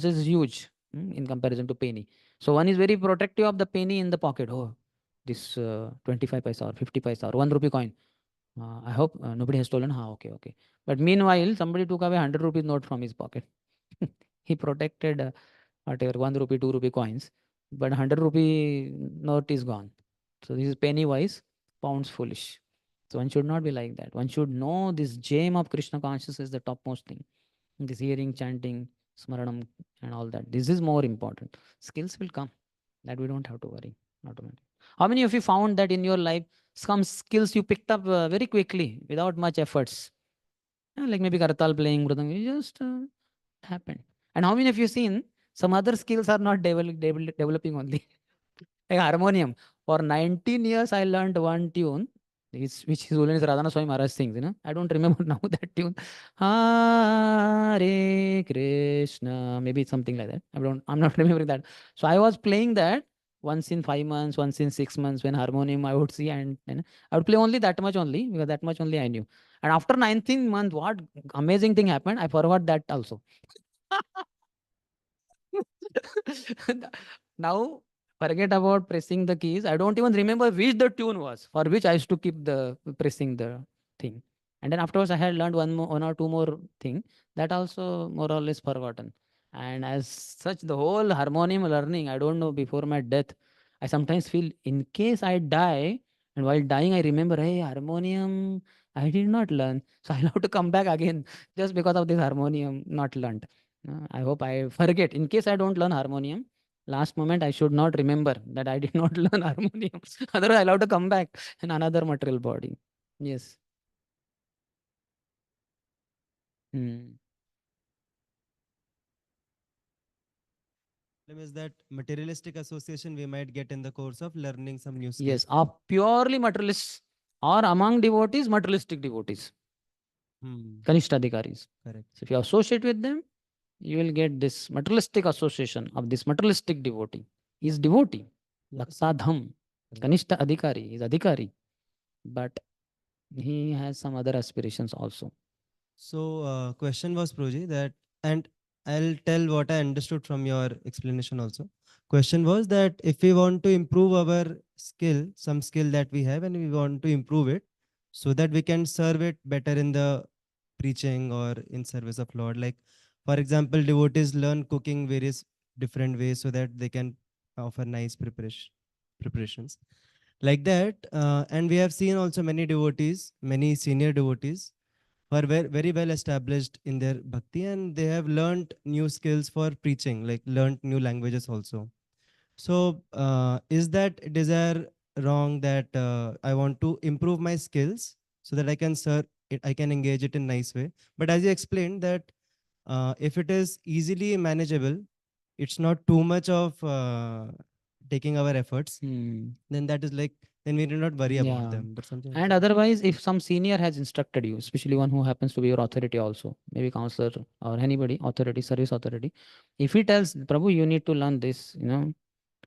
is huge in comparison to penny. So one is very protective of the penny in the pocket. Oh, this 25 paisa or 50 paisa or 1 rupee coin. I hope nobody has stolen. Okay, okay. But meanwhile, somebody took away 100 rupees note from his pocket. He protected whatever 1 rupee, 2 rupee coins, but 100 rupee note is gone. So this is penny wise, pounds foolish. So one should not be like that. One should know this gem of Krishna consciousness is the topmost thing. This hearing, chanting, smaranam, and all that. This is more important. Skills will come. That we don't have to worry. Automatic. How many of you found that in your life some skills you picked up very quickly without much efforts? Like maybe kartal playing, mridang, it just happened. And how many of you seen some other skills are not developing only? Like harmonium. For 19 years, I learned one tune, which is Ulan Radhana Swami Maharaj sings. I don't remember now that tune. Hare Krishna. Maybe it's something like that. I'm not remembering that. So I was playing that once in 5 months, once in 6 months when harmonium I would see and I would play only that much only because that much only I knew. And after 19th month, what amazing thing happened? I forgot that also. Now, forget about pressing the keys. I don't even remember which the tune was for which I used to keep the pressing the thing. And then afterwards, I had learned one or two more thing that also more or less forgotten. And as such, the whole harmonium learning, I don't know, before my death, I sometimes feel in case I die, and while dying, I remember, hey, harmonium, I did not learn. So I'll have to come back again just because of this harmonium not learned. I hope I forget. In case I don't learn harmonium, last moment I should not remember that I did not learn harmonium. Otherwise, I'll have to come back in another material body. Yes. Hmm. Problem is that materialistic association we might get in the course of learning some new skills. Yes, are purely materialists or among devotees, materialistic devotees, Hmm. Kanishtadhikaris. Correct. So if you associate with them, you will get this materialistic association of this materialistic devotee. He is devotee, Yeah. Laksadham, Correct. Kanishta Adhikari, he is Adhikari, but he has some other aspirations also. So, question was Proji that, and I'll tell what I understood from your explanation also. Question was that if we want to improve our skill, some skill that we have, and we want to improve it, so that we can serve it better in the preaching or in service of Lord. Like, for example, devotees learn cooking various different ways so that they can offer nice preparations like that. And we have seen also many devotees, many senior devotees who are very well established in their bhakti, and they have learned new skills for preaching, like learned new languages also. So is that desire wrong, that I want to improve my skills so that I can serve it, I can engage it in nice way? But as you explained that if it is easily manageable, it's not too much of taking our efforts, then that is like, then we do not worry about Yeah. them. But something And otherwise, if some senior has instructed you, especially one who happens to be your authority also, maybe counselor or anybody, authority, service authority, if he tells, Prabhu, you need to learn this,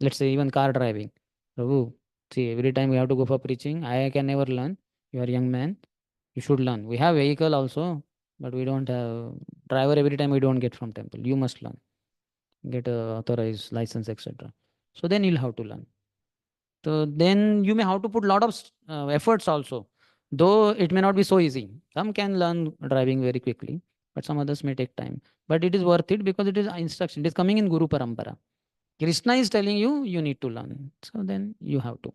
let's say even car driving. Prabhu, see, every time we have to go for preaching, I can never learn. You are a young man, you should learn. We have vehicle also, but we don't have driver every time we don't get from temple. You must learn, get a authorized license, etc. So then you'll have to learn. So then you may have to put lot of efforts also, though it may not be so easy. Some can learn driving very quickly, but some others may take time. But it is worth it because it is instruction. It is coming in Guru Parampara. Krishna is telling you, you need to learn. So then you have to.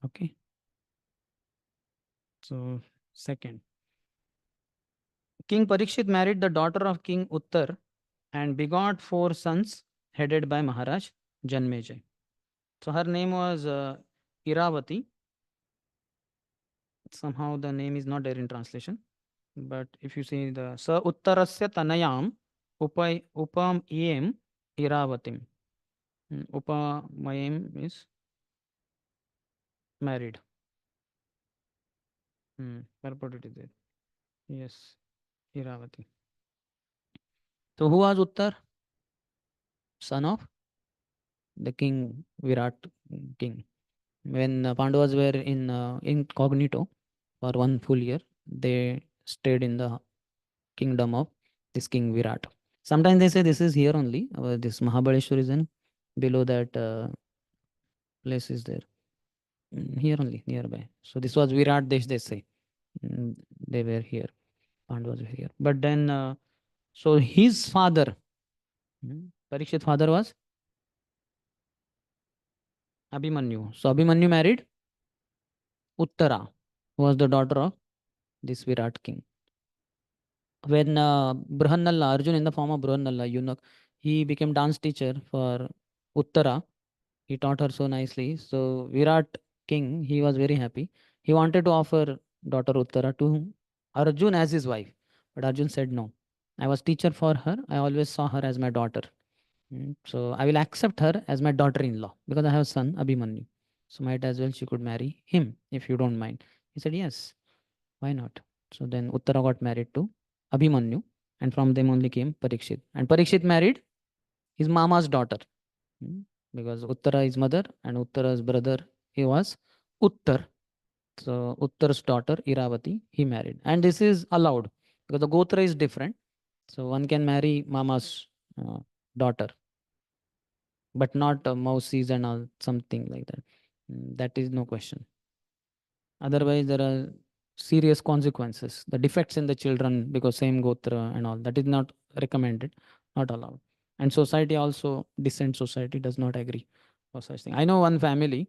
Okay. So second, King Parikshit married the daughter of King Uttar and begot 4 sons headed by Maharaj Janmejay. So her name was Iravati. Somehow the name is not there in translation. But if you see the Sa Uttarasya Tanayam Upam Iravatim. Upamayam is married. Purport it is there. Yes, Iravati. So who was Uttar? Son of the king, Virat king. When Pandavas were in incognito for 1 full year, they stayed in the kingdom of this king Virat. Sometimes they say this is here only. This Mahabaleshwar is in below that place is there. Here only, nearby. So this was Virat Desh, they say. They were here. Pandavas were here. But then, so his father, Parikshit father was Abhimanyu. So Abhimanyu married Uttara, who was the daughter of this Virat king. When Brahannalla, Arjun in the form of Brahannalla, eunuch, he became dance teacher for Uttara. He taught her so nicely. So Virat king, he was very happy. He wanted to offer daughter Uttara to Arjun as his wife. But Arjun said no. I was teacher for her. I always saw her as my daughter. So I will accept her as my daughter-in-law because I have a son, Abhimanyu. So might as well she could marry him if you don't mind. He said, yes, why not? So then Uttara got married to Abhimanyu, and from them only came Parikshit. And Parikshit married his mama's daughter. Because Uttara is mother and Uttara's brother, he was Uttar. So Uttar's daughter Iravati, he married. And this is allowed because the Gotra is different. So one can marry mama's daughter, but not Mausis and all, something like that. That is no question. Otherwise, there are serious consequences. The defects in the children because same Gotra and all, that is not recommended, not allowed. And society also, decent society does not agree for such thing. I know one family,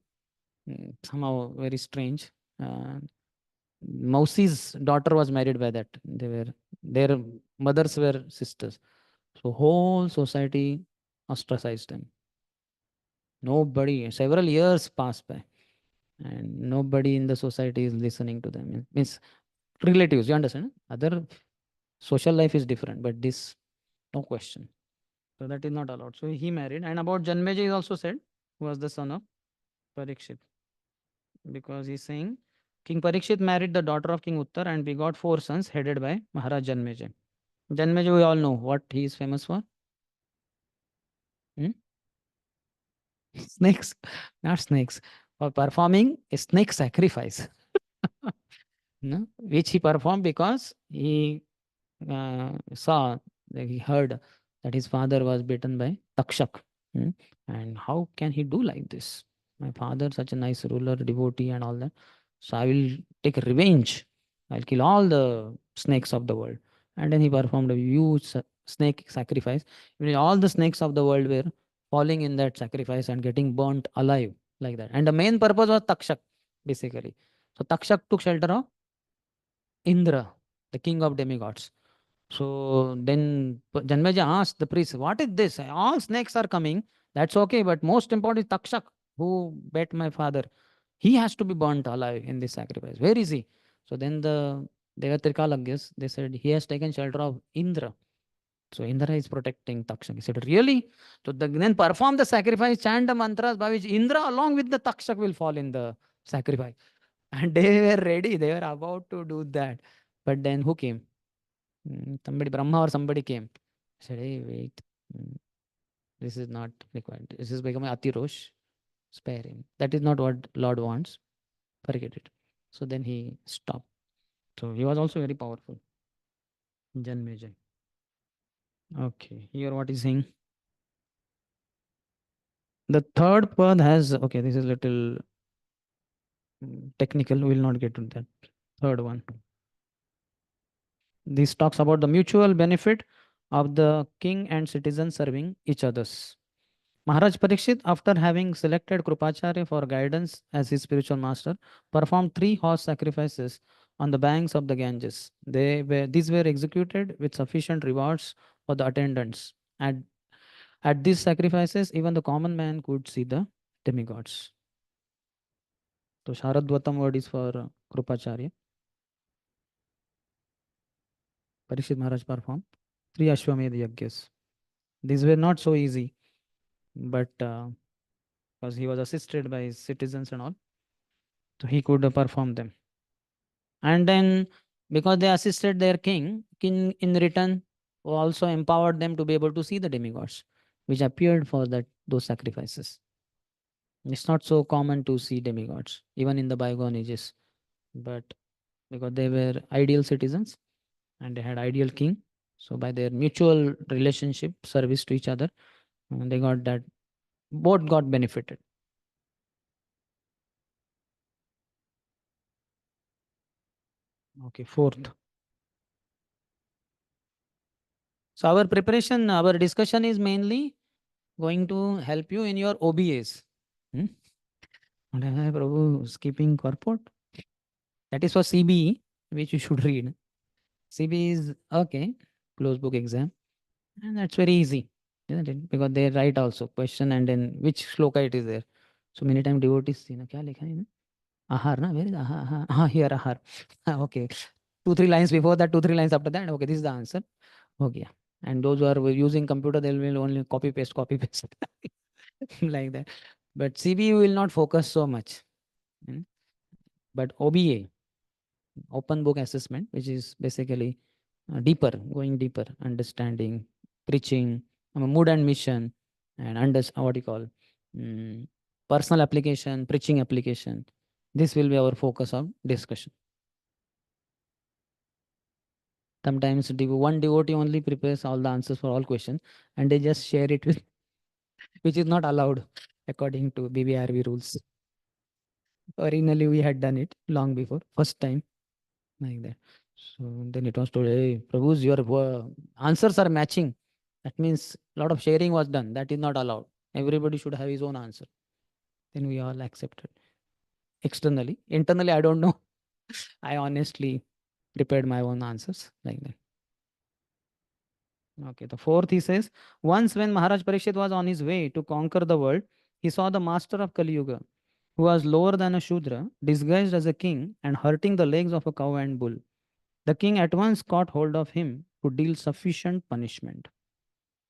somehow very strange. Mausi's daughter was married by that. Their mothers were sisters. So whole society ostracized them. Nobody, several years passed by, and nobody in the society is listening to them. Means relatives, you understand? Other social life is different, but this, no question. So that is not allowed. So he married. And about Janmeja is also said, who was the son of Parikshit. Because he's saying King Parikshit married the daughter of King Uttar and begot 4 sons headed by Maharaj Janmeja. Janmeja, we all know what he is famous for. Hmm? Snakes, not snakes, for performing a snake sacrifice. No? Which he performed because he saw, like he heard that his father was beaten by Takshak. Hmm? And how can he do like this? My father, such a nice ruler, devotee, and all that. So I will take revenge. I'll kill all the snakes of the world. And then he performed a huge snake sacrifice. All the snakes of the world were falling in that sacrifice and getting burnt alive like that. And the main purpose was Takshak, basically. So Takshak took shelter of Indra, the king of demigods. So then Janmeja asked the priest, "What is this? All snakes are coming. That's okay, but most important is Takshak, who bet my father. He has to be burnt alive in this sacrifice. Where is he?" So then they were Trikalagya's. They said, "He has taken shelter of Indra." So Indra is protecting Takshak. He said, "Really?" So then perform the sacrifice, chant the mantras by which Indra along with the Takshak will fall in the sacrifice. And they were ready. They were about to do that. But then who came? Somebody, Brahma or somebody came. Said, "Hey, wait. mm, This is not required. This is becoming Atirosh. Spare him. That is not what Lord wants. Forget it." So then he stopped. So he was also very powerful. Janmejai. Okay. Here what is saying? The third pad has, okay, this is little technical. We will not get to that. Third one. This talks about the mutual benefit of the king and citizen serving each others. Maharaj Parikshit, after having selected Krupacharya for guidance as his spiritual master, performed 3 horse sacrifices on the banks of the Ganges. These were executed with sufficient rewards for the attendants. At these sacrifices, even the common man could see the demigods. So Sharadvatam word is for Krupacharya. Parikshit Maharaj performed 3 Ashwamedh Yagyas. These were not so easy, but because he was assisted by his citizens and all, so he could perform them. And then because they assisted their king in return also empowered them to be able to see the demigods, which appeared for those sacrifices. It's not so common to see demigods, even in the bygone ages. But because they were ideal citizens and they had ideal king, so by their mutual relationship, service to each other, they got that, both got benefited. Okay, fourth. So our preparation, our discussion is mainly going to help you in your OBAs. Hmm? Prabhu, skipping corporate. That is for CBE, which you should read. CBE is okay, closed book exam. And that's very easy, isn't it? Because they write also question and then which shloka it is there. So many times devotees see, na, kya likha hai na? Ahar, na? Where is ahar? Ahar. Ah, here, ahar. Okay. 2-3 lines before that, 2-3 lines after that. Okay, this is the answer. Okay. And those who are using computer, they will only copy paste, like that. But CBE will not focus so much. But OBA, open book assessment, which is basically deeper, going deeper, understanding, preaching, mood and mission, and what you call personal application, preaching application. This will be our focus of discussion. Sometimes one devotee only prepares all the answers for all questions and they just share it with, which is not allowed according to BBRV rules. Originally, we had done it long before, first time, like that. So then it was told, "Hey, Prabhu's, your answers are matching." That means a lot of sharing was done. That is not allowed. Everybody should have his own answer. Then we all accepted. Externally, internally, I don't know. I honestly prepared my own answers like that. Okay, the fourth he says, once when Maharaj Parikshit was on his way to conquer the world, he saw the master of Kali Yuga, who was lower than a Shudra, disguised as a king and hurting the legs of a cow and bull. The king at once caught hold of him to deal sufficient punishment.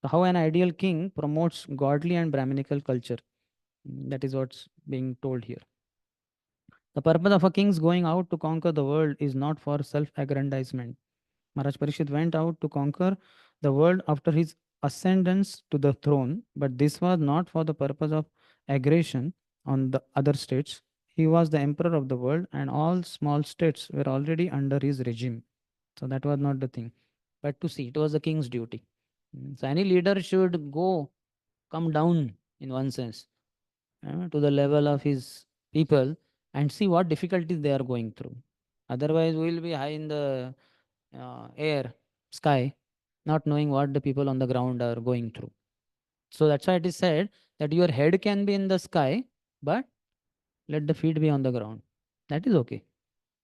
So how an ideal king promotes godly and Brahminical culture. That is what's being told here. The purpose of a king's going out to conquer the world is not for self-aggrandizement. Maharaj Parikshit went out to conquer the world after his ascendance to the throne, but this was not for the purpose of aggression on the other states. He was the emperor of the world, and all small states were already under his regime. So that was not the thing. But to see, it was the king's duty. So any leader should come down in one sense to the level of his people and see what difficulties they are going through. Otherwise, we will be high in the air, sky, not knowing what the people on the ground are going through. So that's why it is said that your head can be in the sky, but let the feet be on the ground. That is okay.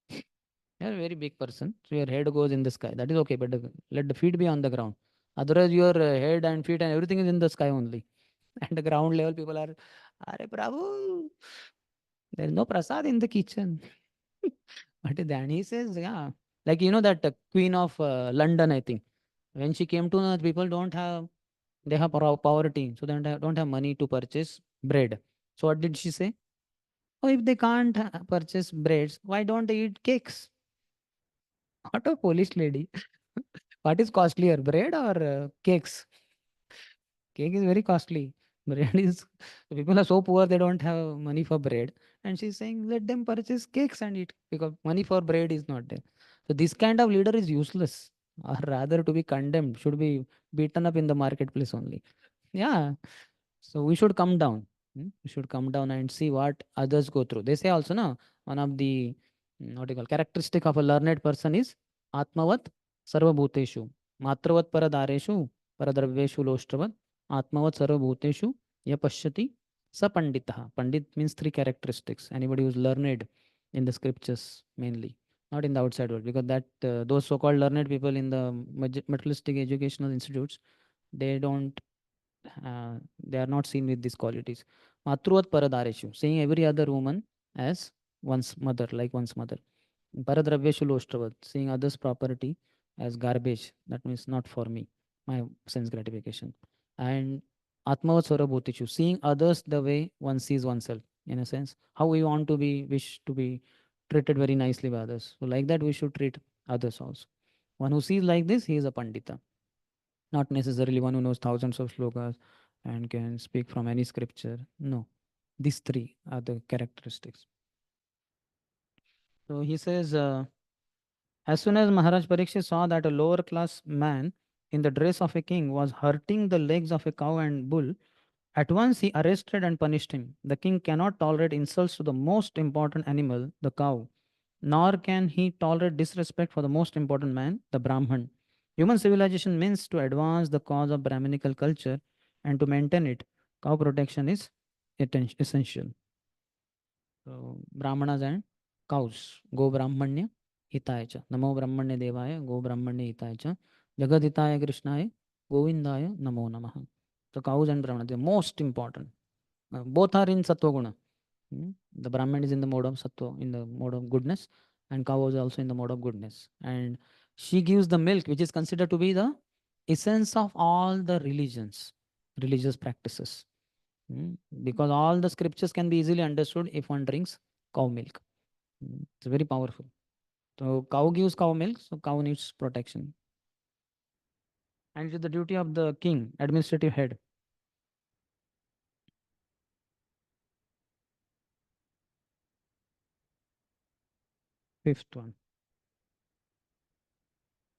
You're a very big person, so your head goes in the sky. That is okay, but let the feet be on the ground. Otherwise, your head and feet and everything is in the sky only. And the ground level people are, Are Prabhu, there is no prasad in the kitchen. But then he says, yeah, like that Queen of London, I think, when she came to know that people don't have, they have poverty, so they don't have money to purchase bread. So what did she say? Oh, if they can't purchase breads, why don't they eat cakes? What a Polish lady. What is costlier, bread or cakes? Cake is very costly. Bread is, the people are so poor they don't have money for bread. And she's saying, let them purchase cakes and eat because money for bread is not there. So this kind of leader is useless, or rather to be condemned, should be beaten up in the marketplace only. Yeah. So we should come down. We should come down and see what others go through. They say also, no, one of the what do you call characteristic of a learned person is Atmavat Sarvabhuteshu. Matravat Paradareshu Paradravyeshu Loshtravat Atmavat Sarvabhuteshu Yapashyati Sa Panditaha. Pandit means three characteristics. Anybody who's learned in the scriptures mainly, not in the outside world, because that those so-called learned people in the materialistic educational institutes, they don't they are not seen with these qualities. Matruvat Paradareshu, seeing every other woman as one's mother, like one's mother. Paradravyeshu Loshtravat, seeing others' property as garbage, that means not for me, my sense gratification. And Atmavat Swarabhutishu, seeing others the way one sees oneself, in a sense, how we want to be, wish to be treated very nicely by others. So, like that, we should treat others also. One who sees like this, he is a Pandita, not necessarily one who knows thousands of slokas and can speak from any scripture. No, these three are the characteristics. So he says, as soon as Maharaj Parikshit saw that a lower class man in the dress of a king was hurting the legs of a cow and bull, at once he arrested and punished him. The king cannot tolerate insults to the most important animal, the cow, nor can he tolerate disrespect for the most important man, the Brahman. Human civilization means to advance the cause of Brahminical culture and to maintain it. Cow protection is essential. So, Brahmanas and cows. Go Brahmanya Hitaya cha. Namo Brahmanya Devaya. Go Brahmanya Hitaya cha. Jagat Hitaya Krishnaya. Govindaya Namo Namaha. So, cows and Brahmanas, they are most important. Both are in Sattva Guna. The Brahman is in the mode of Sattva, in the mode of goodness, and cow is also in the mode of goodness. And she gives the milk, which is considered to be the essence of all the religious practices. Because all the scriptures can be easily understood if one drinks cow milk. It's very powerful. So cow gives cow milk, so cow needs protection. And it is the duty of the king, administrative head. Fifth one.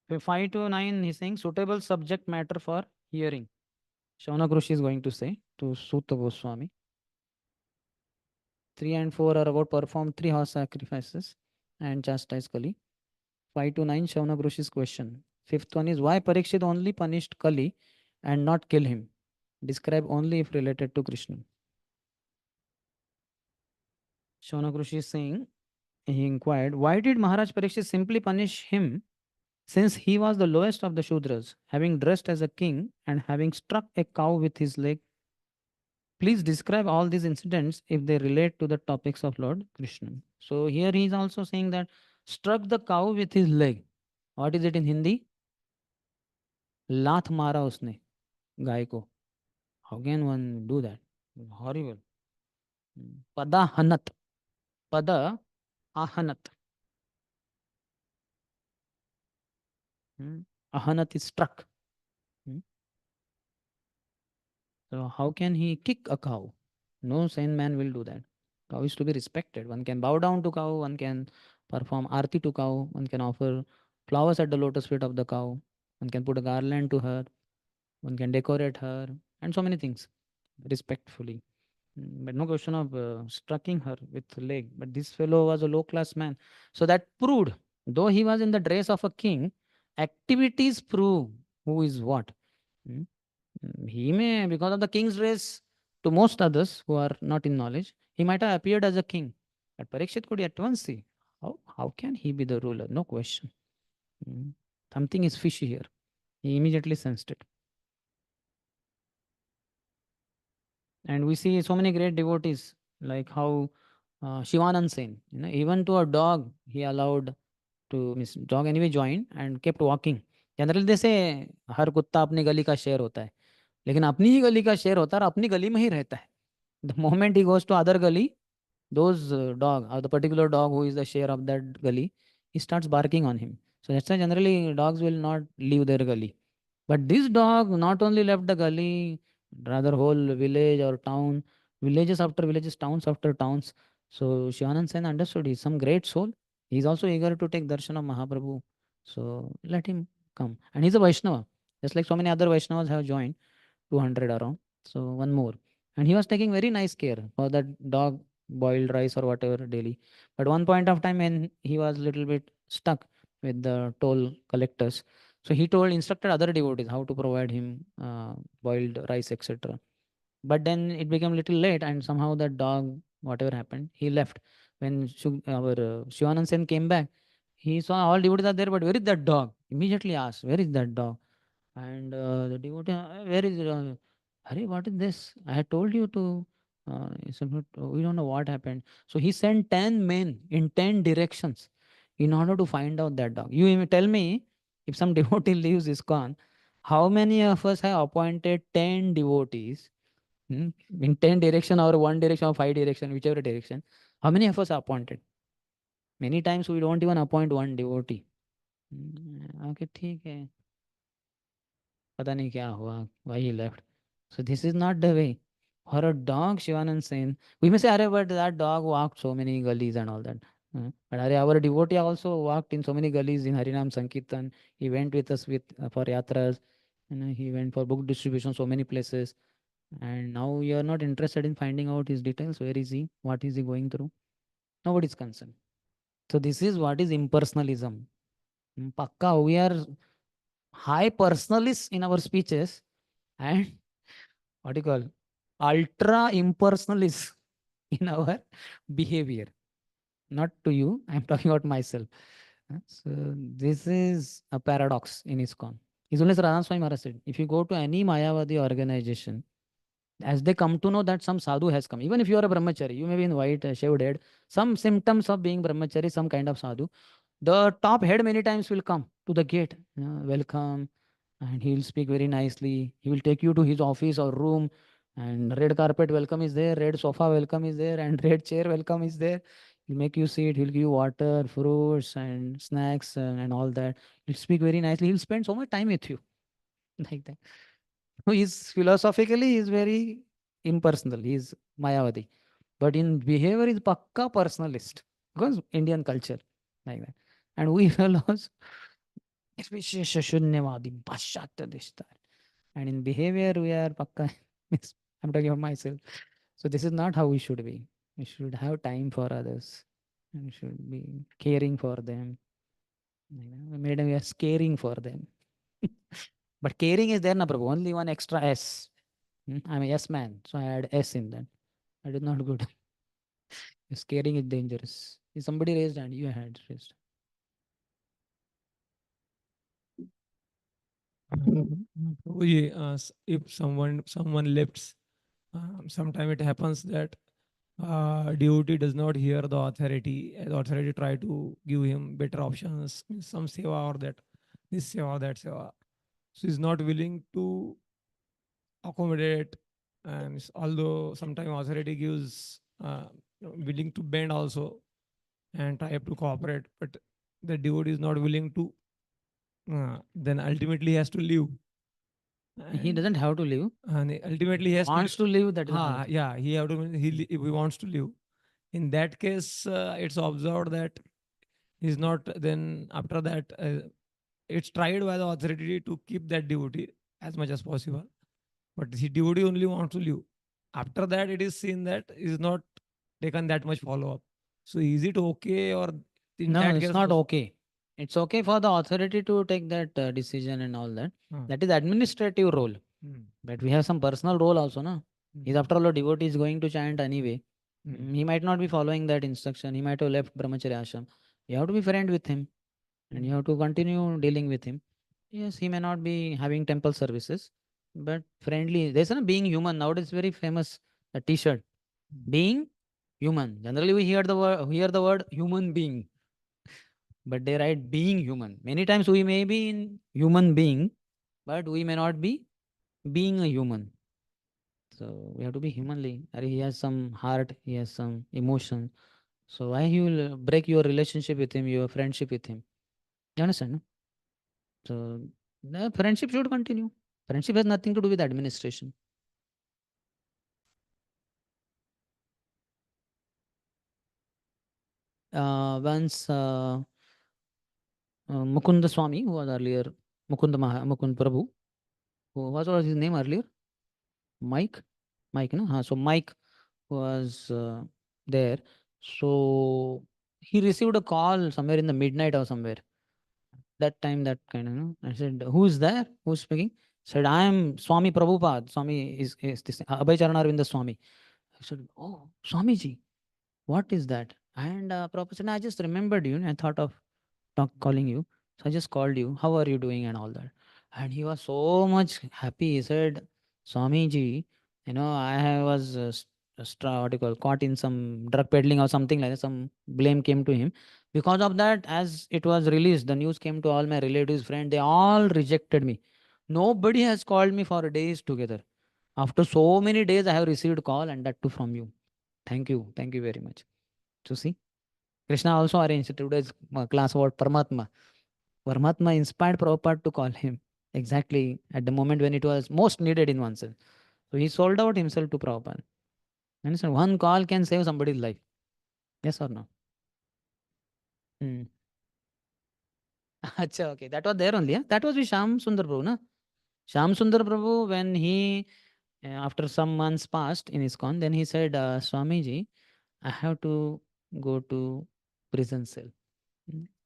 So 5 to 9, he's saying suitable subject matter for hearing. Shaunak Rishi is going to say to Sutta Goswami. 3 and 4 are about perform 3 horse sacrifices and chastise Kali. 5 to 9, Shaunak Rishi's question. Fifth one is why Parikshit only punished Kali and not kill him? Describe only if related to Krishna. Shaunak Rishi is saying, he inquired, why did Maharaj Parikshit simply punish him since he was the lowest of the Shudras, having dressed as a king and having struck a cow with his leg? Please describe all these incidents if they relate to the topics of Lord Krishna. So here he is also saying that struck the cow with his leg. What is it in Hindi? Lath mara usne. गाय को. How can one do that? Horrible. Pada hanat. Pada ahanat. Ahanat is struck. So how can he kick a cow? No sane man will do that. Cow is to be respected. One can bow down to cow, one can perform arti to cow, one can offer flowers at the lotus feet of the cow, one can put a garland to her, one can decorate her, and so many things respectfully. But no question of striking her with leg. But this fellow was a low class man. So that proved, though he was in the dress of a king, activities prove who is what. Hmm. He may, because of the king's dress, to most others who are not in knowledge, he might have appeared as a king. But Parikshit could at once see, how can he be the ruler? No question. Something is fishy here. He immediately sensed it. And we see so many great devotees, like how Shivanand Sen, even to a dog, he allowed to, miss dog anyway joined and kept walking. Generally they say हर कुत्ता अपनी गली का शेर होता है, लेकिन अपनी ही गली का शेर होता है और अपनी गली में ही रहता है. The moment he goes to other gully, those dog or the particular dog who is the share of that gully, he starts barking on him. So that's why generally dogs will not leave their gully. But this dog not only left the gully, rather whole village or town, villages after villages, towns after towns. So Shivanand Sen understood he's some great soul. He's also eager to take darshan of Mahaprabhu. So let him come. And he's a Vaishnava. Just like so many other Vaishnavas have joined, 200 around. So one more. And he was taking very nice care for that dog, boiled rice or whatever daily. But one point of time when he was a little bit stuck with the toll collectors, so he instructed other devotees how to provide him boiled rice, etc. But then it became a little late, and somehow that dog, whatever happened, he left. When our Shivanand Sen came back, he saw all devotees are there, but where is that dog? Immediately asked, where is that dog? And the devotee, where is it? Hare, what is this? I had told you to. He said, "But, we don't know what happened." So he sent 10 men in 10 directions in order to find out that dog. You even tell me, if some devotee leaves ISKCON, how many of us have appointed 10 devotees in 10 direction or one direction or 5 direction, whichever direction? How many of us are appointed? Many times we don't even appoint one devotee. Okay, ठीक है. पता नहीं क्या हुआ, why he left. So this is not the way. For a dog, Shivanand Sen, we may say, Arey, but that dog walked so many gullies and all that. But Arey, our devotee also walked in so many gullies in Harinam Sankirtan. He went with us for yatras. He went for book distribution, so many places. And now you are not interested in finding out his details. Where is he? What is he going through? Nobody is concerned. So this is what is impersonalism. Pakka, we are high personalists in our speeches and what do you call ultra impersonalists in our behavior. Not to you, I'm talking about myself. So this is a paradox in ISKCON. It's only Radha Swami Maharaj said, if you go to any Mayavadi organization, as they come to know that some sadhu has come, even if you are a brahmachari, you may be in white, shaved head, some symptoms of being brahmachari, some kind of sadhu, the top head many times will come to the gate, welcome, and he will speak very nicely. He will take you to his office or room, and red carpet welcome is there, red sofa welcome is there, and red chair welcome is there. He'll make you sit, he'll give you water, fruits, and snacks, and all that. He'll speak very nicely. He'll spend so much time with you, like that. He's philosophically he's very impersonal. He's Mayavadi, but in behavior is pakka personalist because Indian culture, like that. And we fellows, विशेष शून्यवादी पाश्चात्य दिशता. And in behavior, we are pakka. I'm talking about myself. So this is not how we should be. We should have time for others. We should be caring for them. Madam, we are caring for them. But caring is there, na Prabhu. Only one extra S. I'm a yes man, so I add S in that. That is not good. Yes, caring is dangerous. If somebody raised hand, you had raised. If someone lifts, sometimes it happens that devotee does not hear the authority. The authority try to give him better options, some seva or that, this seva, that seva. So he's not willing to accommodate, and although sometimes authority gives willing to bend also and try to cooperate, but the devotee is not willing to, then ultimately he has to leave. He And, doesn't have to leave. ultimately he has Wants to leave, that is another thing. yeah, he have to, he wants to leave. In that case, it's observed that he's not, then after that, it's tried by the authority to keep that devotee as much as possible, but the devotee only wants to leave. After that, it is seen that is not taken that much follow up. So is it okay, or in No, that it's case not also? okay. It's okay for the authority to take that decision and all that. Hmm. That is administrative role. Hmm. But we have some personal role also, no? He's after all a devotee is going to chant anyway. Hmm. He might not be following that instruction. He might have left brahmacharya ashram. You have to be friend with him, and you have to continue dealing with him. Yes, he may not be having temple services, but friendly. There's a being human. Nowadays, very famous a T-shirt. Being human. Generally, we hear the word human being, but they write being human. Many times we may be in human being, but we may not be being a human. So we have to be humanly. He has some heart, he has some emotion. So why you will break your relationship with him, your friendship with him? You understand? No? So the friendship should continue. Friendship has nothing to do with administration. Once Mukunda Swami, who was earlier Mukund Prabhu, what was his name earlier? Mike? Mike, no? So Mike was there. So he received a call somewhere in the midnight or somewhere. That time, that kind of, I said, who's there? Who's speaking? Said, I am Swami Prabhupada. Swami is this Abhay Charanarvinda Swami. I said, oh, Swamiji, what is that? And Prabhupada said, I just remembered you. And I thought of calling you. So I just called you. How are you doing and all that? And he was so much happy. He said, Swamiji, I was what do you call, caught in some drug peddling or something like that. Some blame came to him. Because of that, as it was released, the news came to all my relatives, friends. They all rejected me. Nobody has called me for days together. After so many days, I have received call, and that too from you. Thank you. Thank you very much. So see, Krishna also arranged today's class about Paramatma. Paramatma inspired Prabhupada to call him exactly at the moment when it was most needed in oneself. So he sold out himself to Prabhupada. Understand? One call can save somebody's life. Yes or no? Hmm. Acha, okay. That was there only. Yeah? That was with Sham Sundar Prabhu. Na? Sham Sundar Prabhu, when he, after some months passed in ISKCON, then he said, Swamiji, I have to go to prison cell.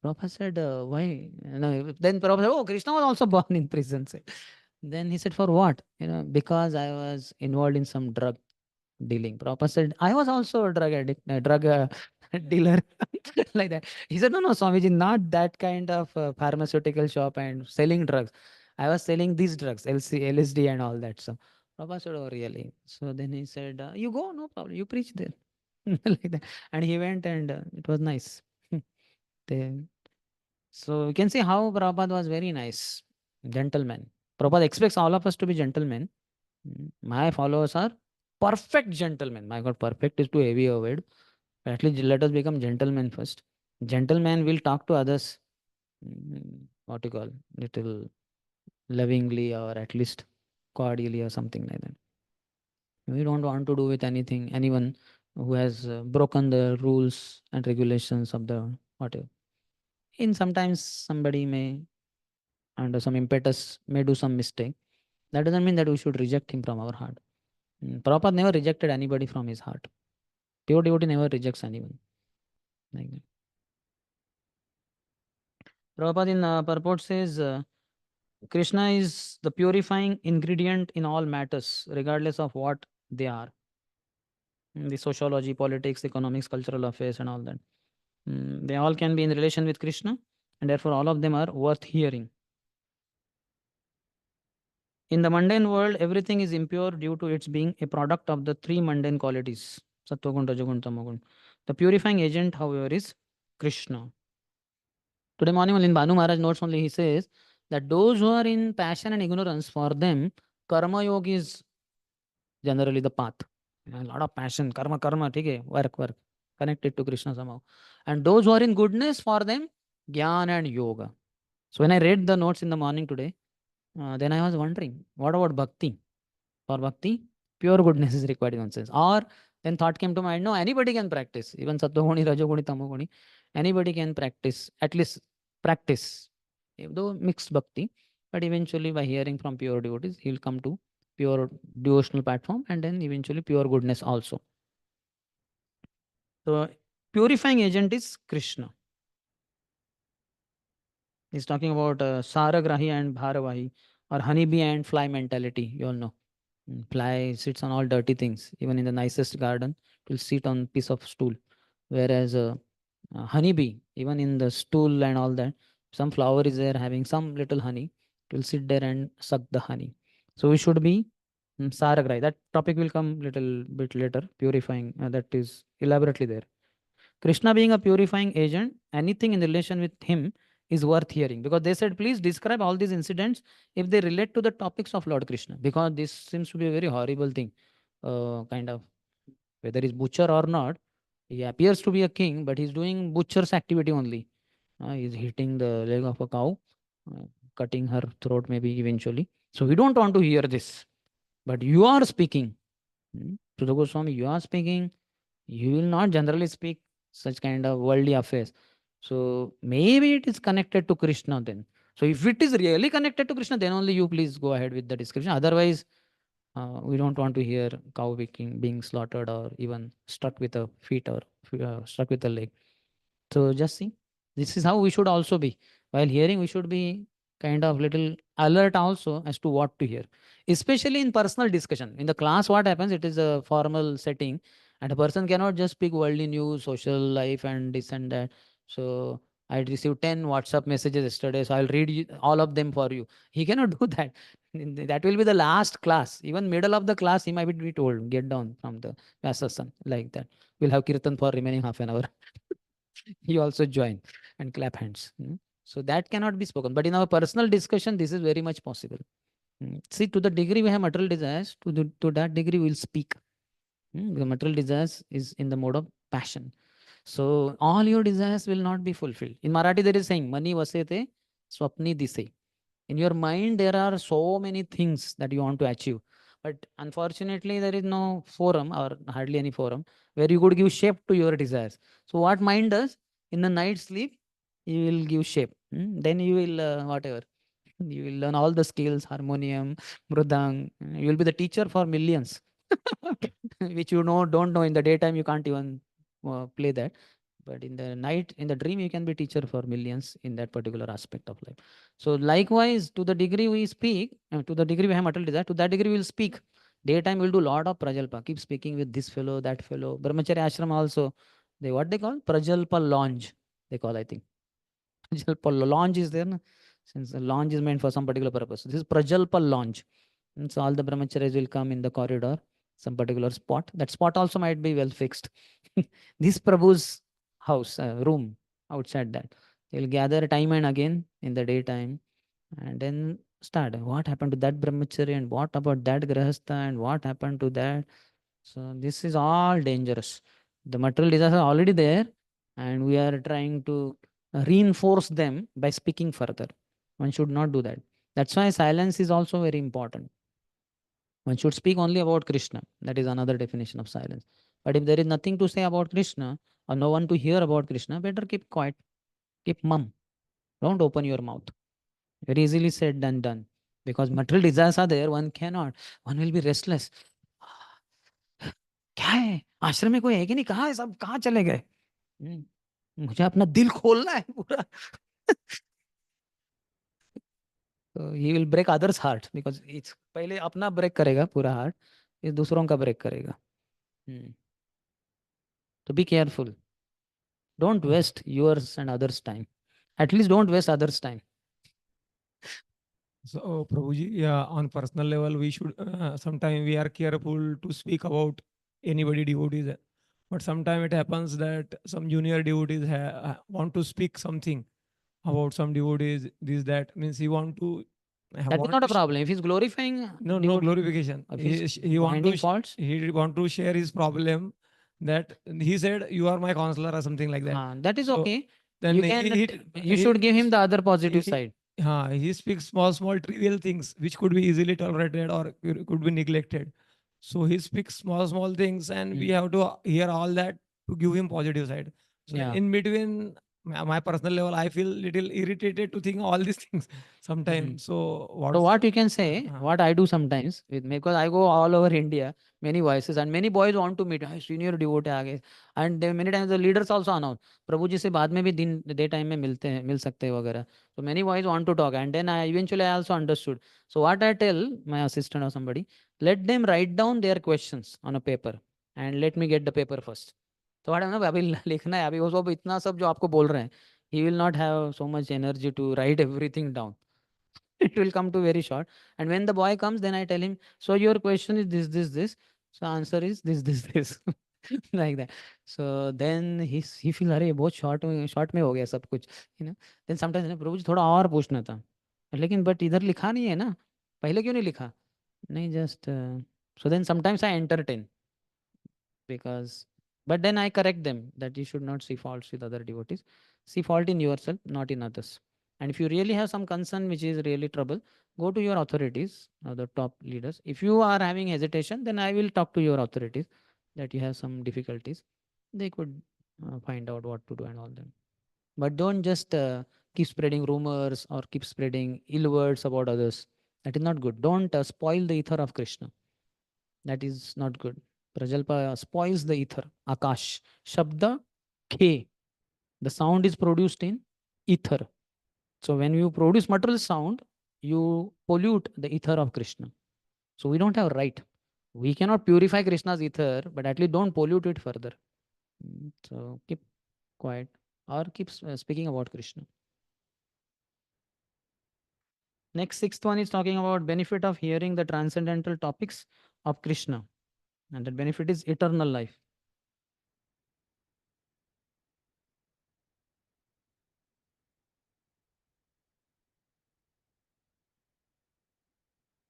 Prabhupada said, why? Then Prabhupada said, oh, Krishna was also born in prison cell. Then he said, for what? Because I was involved in some drug dealing. Prabhupada said, I was also a drug addict, a drug dealer, like that. He said, no, no, Swamiji, not that kind of pharmaceutical shop and selling drugs. I was selling these drugs, LSD and all that. So Prabhupada said, oh, really? So then he said, you go, no problem, you preach there. Like that. And he went, and it was nice. They, so you can see how Prabhupada was very nice, gentleman. Prabhupada expects all of us to be gentlemen. My followers are perfect gentlemen. My God, perfect is too heavy a word. But at least let us become gentlemen first. Gentleman will talk to others, what you call, little lovingly or at least cordially or something like that. We don't want to do with anyone who has broken the rules and regulations of the whatever. In sometimes somebody may, under some impetus, may do some mistake. That doesn't mean that we should reject him from our heart. Prabhupada never rejected anybody from his heart. Pure devotee never rejects anyone. Like that. Prabhupada in purport says, Krishna is the purifying ingredient in all matters, regardless of what they are. The sociology, politics, economics, cultural affairs, and all that. They all can be in relation with Krishna, and therefore all of them are worth hearing. In the mundane world, everything is impure due to its being a product of the three mundane qualities, Sattvagun, Rajagun, Tamagun. The purifying agent, however, is Krishna. Today morning, in Banu Maharaj notes only, he says that those who are in passion and ignorance, for them, karma yoga is generally the path. A lot of passion, karma, okay, work, connected to Krishna somehow. And those who are in goodness, for them, Gyan and Yoga. So when I read the notes in the morning today, then I was wondering, what about Bhakti? For Bhakti, pure goodness is required in one sense. Or then thought came to mind, no, anybody can practice. Even Sattva-guni, Rajoguni, Tamoguni, anybody can practice, at least practice. Though mixed Bhakti, but eventually by hearing from pure devotees, he'll come to pure devotional platform and then eventually pure goodness also. So purifying agent is Krishna. He's talking about Saragrahi and Bharavahi, or honeybee and fly mentality. You all know. Fly sits on all dirty things. Even in the nicest garden, it will sit on piece of stool. Whereas honeybee, even in the stool and all that, some flower is there having some little honey. It will sit there and suck the honey. So we should be Saragrai. That topic will come little bit later. Purifying, that is elaborately there. Krishna being a purifying agent, anything in relation with him is worth hearing, because they said, please describe all these incidents if they relate to the topics of Lord Krishna, because this seems to be a very horrible thing. Kind of, whether he's butcher or not, he appears to be a king, but he's doing butcher's activity only. He's hitting the leg of a cow, uh, cutting her throat maybe eventually. So we don't want to hear this. But you are speaking. Sudha Goswami, you are speaking. You will not generally speak such kind of worldly affairs. So maybe it is connected to Krishna then. So if it is really connected to Krishna, then only you please go ahead with the description. Otherwise, we don't want to hear cow being slaughtered or even stuck with a feet or stuck with a leg. So just see, this is how we should also be. While hearing, we should be kind of little alert also as to what to hear, especially in personal discussion. In the class, what happens? It is a formal setting, and a person cannot just speak worldly news, social life, and this and that. So I received 10 WhatsApp messages yesterday, so I'll read all of them for you. He cannot do that. That will be the last class. Even middle of the class, he might be told, get down from the Vyasasan, like that. We'll have kirtan for remaining half an hour. You also join and clap hands. So that cannot be spoken. But in our personal discussion, this is very much possible. See, to the degree we have material desires, to that degree we will speak. The material desires is in the mode of passion. So all your desires will not be fulfilled. In Marathi, there is saying, Mani vasete swapni dise. In your mind, there are so many things that you want to achieve. But unfortunately, there is no forum or hardly any forum where you could give shape to your desires. So what mind does? In the night sleep, you will give shape. Then you will, whatever. You will learn all the skills, harmonium, mridang. You will be the teacher for millions, which you don't know in the daytime. You can't even play that. But in the night, in the dream, you can be teacher for millions in that particular aspect of life. So likewise, to the degree we speak, to the degree we have material desire, to that degree we will speak. Daytime we'll do lot of prajalpa, keep speaking with this fellow, that fellow. Brahmacharya ashram also, they what they call prajalpa launch. They call, I think. Prajalpa launch is there, na? Since the launch is meant for some particular purpose. This is prajalpa launch. And so all the brahmacharis will come in the corridor, some particular spot. That spot also might be well fixed. This Prabhu's house, room outside that. They'll gather time and again in the daytime and then start. What happened to that brahmachari and what about that grahastha and what happened to that? So this is all dangerous. The material desires are already there and we are trying to reinforce them by speaking further. One should not do that. That's why silence is also very important. One should speak only about Krishna. That is another definition of silence. But if there is nothing to say about Krishna or no one to hear about Krishna, better keep quiet, keep mum. Don't open your mouth. Very easily said than done. Because material desires are there, one cannot. One will be restless. क्या है आश्रम में कोई है कि नहीं कहाँ है सब कहाँ चले गए मुझे अपना दिल खोलना है पूरा तो he will break others heart because it's पहले अपना ब्रेक करेगा पूरा हार्ट फिर दूसरों का ब्रेक करेगा तो be careful. Don't waste yours and others' time. At least don't waste others' time. So, Prabhuji, yeah, on personal level, we should sometimes we are careful to speak about anybody devotees, but sometimes it happens that some junior devotees want to speak something about some devotees. This that means he want to I That is want not to a problem. If he's glorifying no devotee, glorification. if he's He want to finding faults, he want to share his problem, that he said you are my counselor or something like that. that is So okay. then You can, you should give him the other positive he, side. he speaks small trivial things which could be easily tolerated or could be neglected. So he speaks small things, and we Mm. have to hear all that to give him positive side. So Yeah. in between, my personal level, I feel little irritated to think all these things sometimes. So So what's what you can say, uh, what I do sometimes with me, because I go all over India, many voices, and many boys want to meet. "Hey, senior devotee आ गए." And they, many times the leaders also announce, प्रभु जी से बाद में भी दिन day time में मिलते हैं, मिल सकते हैं वगैरह. So many boys want to talk, and then I eventually I also understood. So what I tell my assistant or somebody, let them write down their questions on a paper and let me get the paper first. तो what ना अभी लिखना है, अभी वो सब इतना सब जो आपको बोल रहे हैं, he will not have so much energy to write everything down. It will come to very short. And when the boy comes, then I tell him, so your question is this. So answer is this. Like that. So then he feel अरे बहुत short में हो गया सब कुछ, you know. Then sometimes प्रभु जी थोड़ा और पूछना था, लेकिन but इधर लिखा नहीं है ना, पहले क्यों नहीं लिखा? नहीं just so then sometimes I entertain, because but then I correct them that you should not see faults with other devotees. See fault in yourself, not in others. And if you really have some concern which is really trouble, go to your authorities, the top leaders. If you are having hesitation, then I will talk to your authorities that you have some difficulties. They could find out what to do and all that. But don't just keep spreading rumors or keep spreading ill words about others. That is not good. Don't spoil the ether of Krishna. That is not good. Prajalpa spoils the ether. Akash. Shabda K. The sound is produced in ether. So when you produce material sound, you pollute the ether of Krishna. So we don't have right. We cannot purify Krishna's ether, but at least don't pollute it further. So keep quiet or keep speaking about Krishna. Next, sixth one is talking about benefit of hearing the transcendental topics of Krishna. And that benefit is eternal life.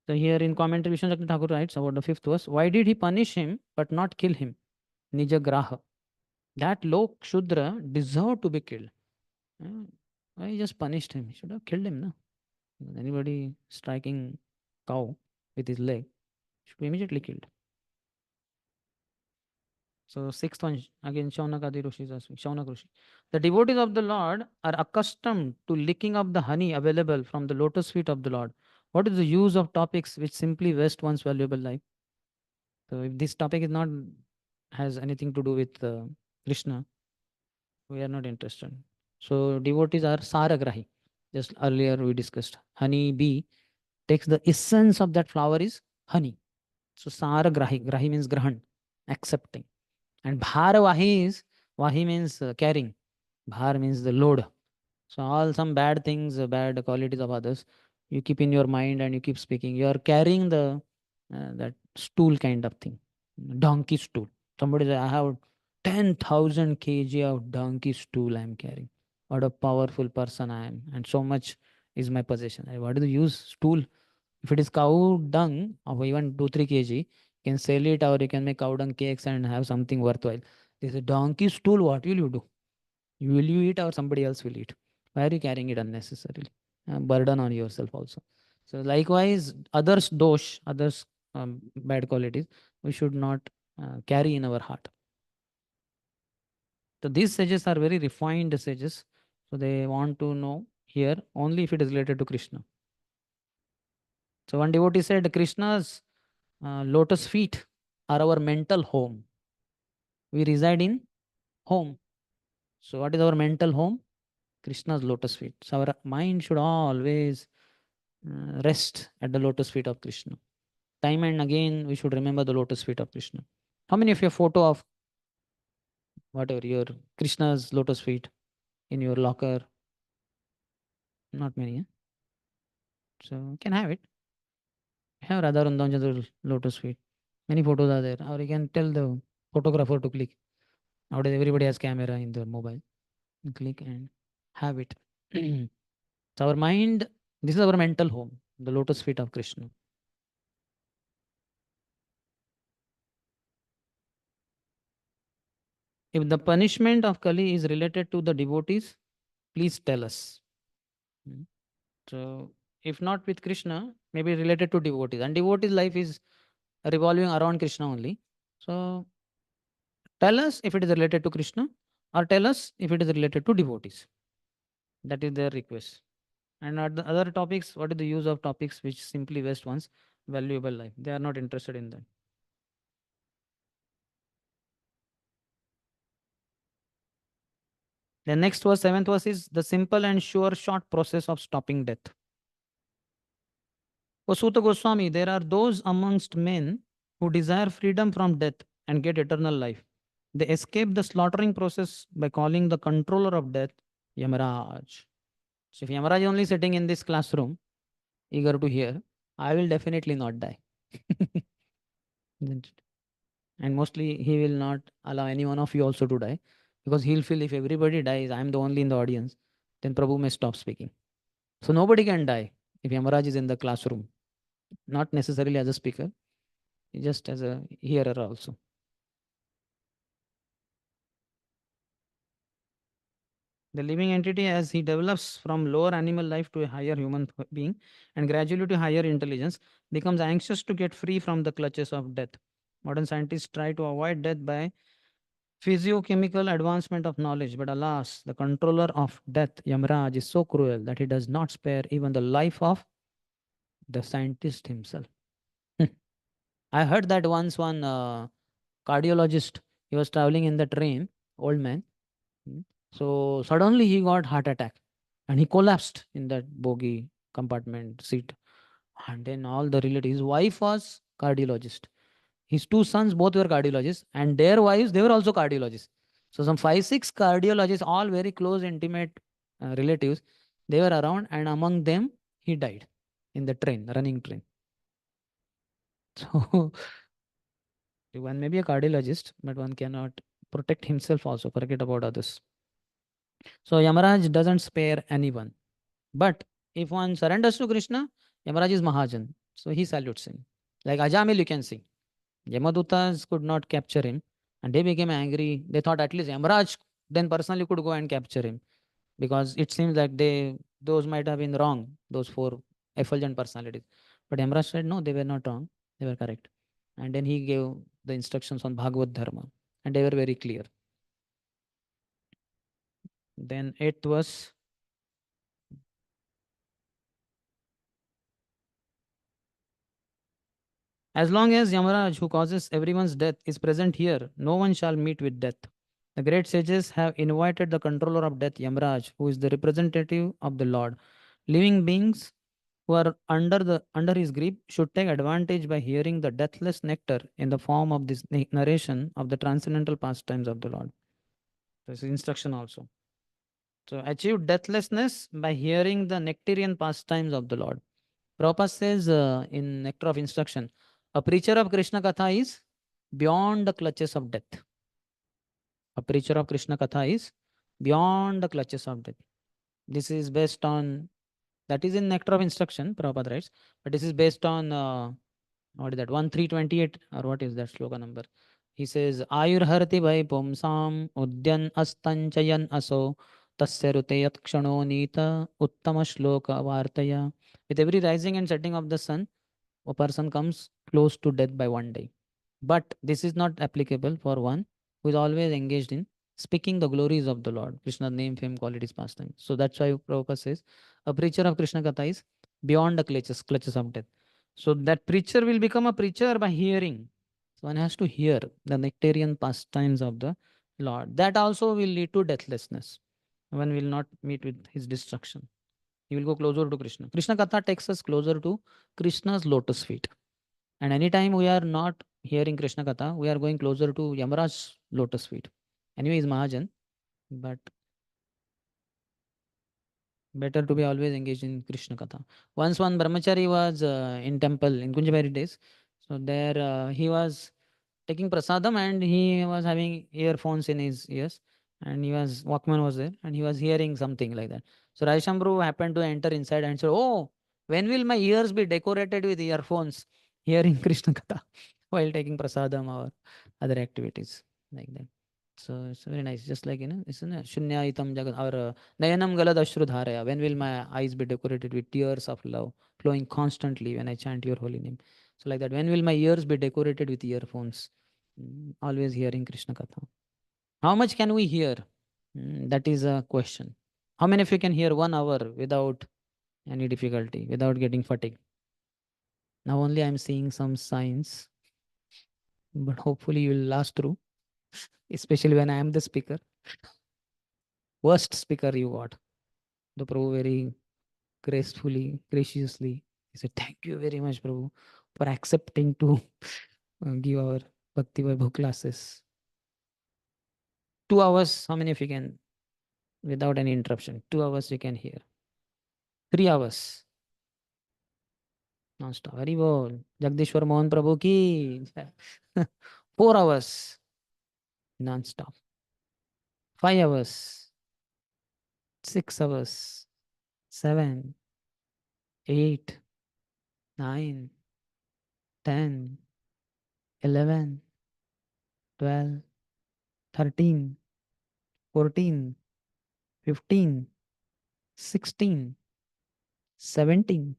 So here in commentary, Vishnu Chakra Thakur writes about the fifth verse. Why did he punish him but not kill him? Nijagraha. That low Shudra deserved to be killed. Why he just punished him? He should have killed him, no? Anybody striking cow with his leg should be immediately killed. So sixth one, again Shaunakadi Rishi is asking, Shaunak Rishi. The devotees of the Lord are accustomed to licking up the honey available from the lotus feet of the Lord. What is the use of topics which simply waste one's valuable life? So if this topic is not has anything to do with Krishna, we are not interested. So devotees are Saragrahi. Just earlier we discussed. Honey bee takes the essence of that flower is honey. So Saragrahi. Grahi means grahan, accepting. And Bharavahi is, Vahi means carrying. Bhar means the load. So all some bad things, bad qualities of others, you keep in your mind and you keep speaking. You are carrying the that stool kind of thing, donkey stool. Somebody say, I have 10,000 kg of donkey stool I am carrying. What a powerful person I am, and so much is my possession. What is the use stool? If it is cow dung of even 2-3 kg, you can sell it or you can make cow dung cakes and have something worthwhile. This is a donkey stool. What will you do? Will you eat or somebody else will eat? Why are you carrying it unnecessarily? Burden on yourself also. So likewise, others dosh, others bad qualities, we should not carry in our heart. So these sages are very refined sages. So they want to know here only if it is related to Krishna. So one devotee said, Krishna's lotus feet are our mental home. We reside in home. So what is our mental home? Krishna's lotus feet. So our mind should always rest at the lotus feet of Krishna. Time and again, we should remember the lotus feet of Krishna. How many of your photo of whatever your Krishna's lotus feet in your locker? Not many. Eh? So you can have it. Have Radha Randanjan's lotus feet. Many photos are there. Or you can tell the photographer to click. Nowadays, everybody has camera in their mobile. You click and have it. So our mind, this is our mental home. the lotus feet of Krishna. If the punishment of Kali is related to the devotees, please tell us. Hmm. So, if not with Krishna, maybe related to devotees. And devotees' life is revolving around Krishna only. So, tell us if it is related to Krishna, or tell us if it is related to devotees. That is their request. And at the other topics, what is the use of topics which simply waste one's valuable life? They are not interested in that. The next verse, seventh verse, is the simple and sure short process of stopping death. O Suta Goswami, there are those amongst men who desire freedom from death and get eternal life. They escape the slaughtering process by calling the controller of death Yamaraj. So if Yamaraj is only sitting in this classroom, eager to hear, I will definitely not die. Isn't it? And mostly he will not allow any one of you also to die, because he'll feel if everybody dies, I'm the only in the audience, then Prabhu may stop speaking. So nobody can die if Yamaraj is in the classroom, not necessarily as a speaker, just as a hearer also. The living entity, as he develops from lower animal life to a higher human being and gradually to higher intelligence, becomes anxious to get free from the clutches of death. Modern scientists try to avoid death by physiochemical advancement of knowledge, but alas, the controller of death, Yamraj, is so cruel that he does not spare even the life of the scientist himself. I heard that once one cardiologist, he was traveling in the train, old man. Mm. So suddenly he got heart attack and he collapsed in that bogie compartment seat. And then all the relatives, his wife was cardiologist. His two sons both were cardiologists, and their wives, they were also cardiologists. So some 5, 6 cardiologists, all very close, intimate relatives, they were around, and among them he died in the train, running train. So one may be a cardiologist, but one cannot protect himself also, forget about others. So Yamaraj doesn't spare anyone. But if one surrenders to Krishna, Yamaraj is Mahajan. So he salutes him. Like Ajamil, you can see. Yamadutas could not capture him and they became angry. They thought at least Yamaraj then personally could go and capture him, because it seems that those might have been wrong, those 4 effulgent personalities. But Yamaraj said, no, they were not wrong. They were correct. And then he gave the instructions on Bhagavad Dharma and they were very clear. Then 8th verse. As long as Yamaraj, who causes everyone's death, is present here, no one shall meet with death. The great sages have invited the controller of death, Yamaraj, who is the representative of the Lord. Living beings who are under his grip should take advantage by hearing the deathless nectar in the form of this narration of the transcendental pastimes of the Lord. This is instruction also. So achieve deathlessness by hearing the nectarian pastimes of the Lord. Prabhupada says in Nectar of Instruction, a preacher of Krishna Katha is beyond the clutches of death. A preacher of Krishna Katha is beyond the clutches of death. This is based on, that is in Nectar of Instruction, Prabhupada writes, but this is based on, what is that, 1328, or what is that sloka number? He says, Ayurharti vai pumsam udyan astanchayan aso tasya ruteyat kshano nita uttama shloka vartaya. With every rising and setting of the sun, a person comes close to death by one day. But this is not applicable for one who is always engaged in speaking the glories of the Lord, Krishna's name, fame, qualities, pastime. So that's why Prabhupada says a preacher of Krishna Katha is beyond the clutches of death. So that preacher will become a preacher by hearing. So one has to hear the nectarian pastimes of the Lord. That also will lead to deathlessness. One will not meet with his destruction. He will go closer to Krishna. Krishna Katha takes us closer to Krishna's lotus feet. And anytime we are not hearing Krishna Katha, we are going closer to Yamaraj's lotus feet. Anyway, he's Mahajan, but better to be always engaged in Krishna Katha. Once one brahmachari was in temple in Kunjabari days. So there he was taking prasadam and he was having earphones in his ears, and Walkman was there and he was hearing something like that. So Raishambru happened to enter inside and said, oh, When will my ears be decorated with earphones hearing Krishna Katha while taking prasadam or other activities like that? So it's very nice. Just like, isn't it? Shunyaitam jagat or Nayanam galad ashru dharaya. When will my eyes be decorated with tears of love flowing constantly when I chant your holy name? So like that. When will my ears be decorated with earphones? Always hearing Krishna Katha. How much can we hear? That is a question. How many of you can hear 1 hour without any difficulty, without getting fatigued? Now only I'm seeing some signs, but hopefully you will last through, especially when I am the speaker. Worst speaker you got. The Prabhu very gracefully, graciously, he said, "Thank you very much, Prabhu, for accepting to give our Bhakti Vaibhav classes." 2 hours, how many of you can, without any interruption? 2 hours you can hear. 3 hours, non-stop. Hari bol. Jagdishwar Mohan Prabhu ki. Jai. 4 hours, non-stop. 5 hours, 6 hours, 7, 8, 9, 10, 11, 12, 13, 14, 15, 16, 17.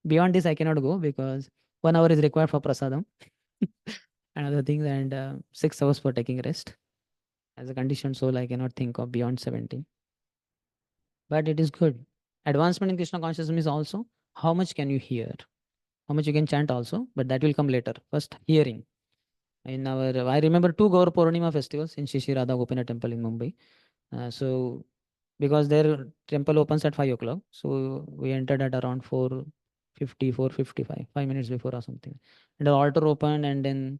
Beyond this, I cannot go because 1 hour is required for prasadam and other things, and 6 hours for taking rest. As a conditioned soul, I cannot think of beyond 17. But it is good. Advancement in Krishna consciousness is also how much can you hear, how much you can chant also, but that will come later. First, hearing. In our, I remember 2 Gaur Purnima festivals in Shri Shri Radha Gopinath temple in Mumbai. So because their temple opens at 5 o'clock, so we entered at around 4:50, 4:55, 5 minutes before or something. And the altar opened, and then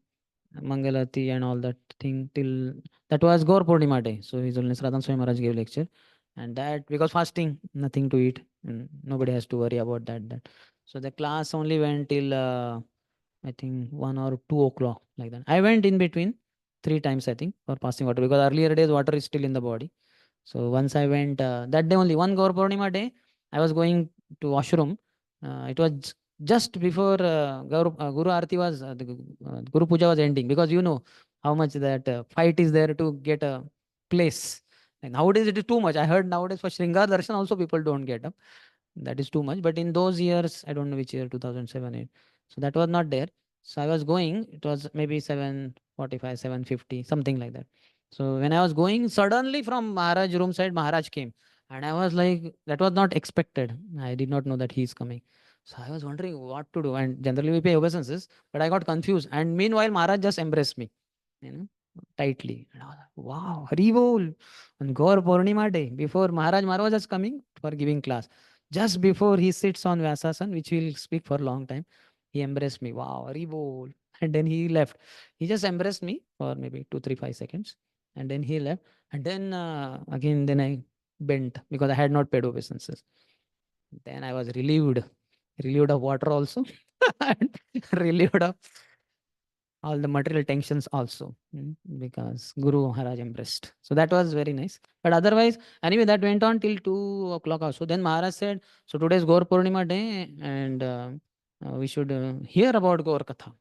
Mangalati and all that thing till that was Gaur Purnima day. So His Holiness Radhan Swami Maharaj gave lecture, and that because fasting, nothing to eat, and nobody has to worry about that. So the class only went till I think 1 or 2 o'clock like that. I went in between 3 times I think for passing water because earlier days water is still in the body. So once I went that day only, one Gaur Purnima day, I was going to washroom. It was just before Guru Aarti was, Guru Puja was ending, because you know how much that fight is there to get a place. And nowadays it is too much. I heard nowadays for Shringar Darshan also people don't get up. That is too much. But in those years, I don't know which year, 2007, 8. So that was not there. So I was going, it was maybe 7:45, 7:50, something like that. So when I was going, suddenly from Maharaj room side, Maharaj came. And I was like, that was not expected. I did not know that he is coming. So I was wondering what to do. And generally we pay obeisances, but I got confused. And meanwhile, Maharaj just embraced me, you know, tightly. And I was like, wow, Hari Bol. On Gaur Purnima day, before Maharaj was just coming for giving class. Just before he sits on Vyasasan, which we'll speak for a long time, he embraced me. Wow, Hari Bol. And then he left. He just embraced me for maybe 2, 3, 5 seconds. And then he left. And then again, then I bent because I had not paid obeisances. Then I was relieved of water also, and relieved of all the material tensions also, because Guru Maharaj embraced. So that was very nice. But otherwise, anyway, that went on till 2 o'clock also. Then Maharaj said, so today is Gaur Purnima day, and we should hear about Gaur Katha.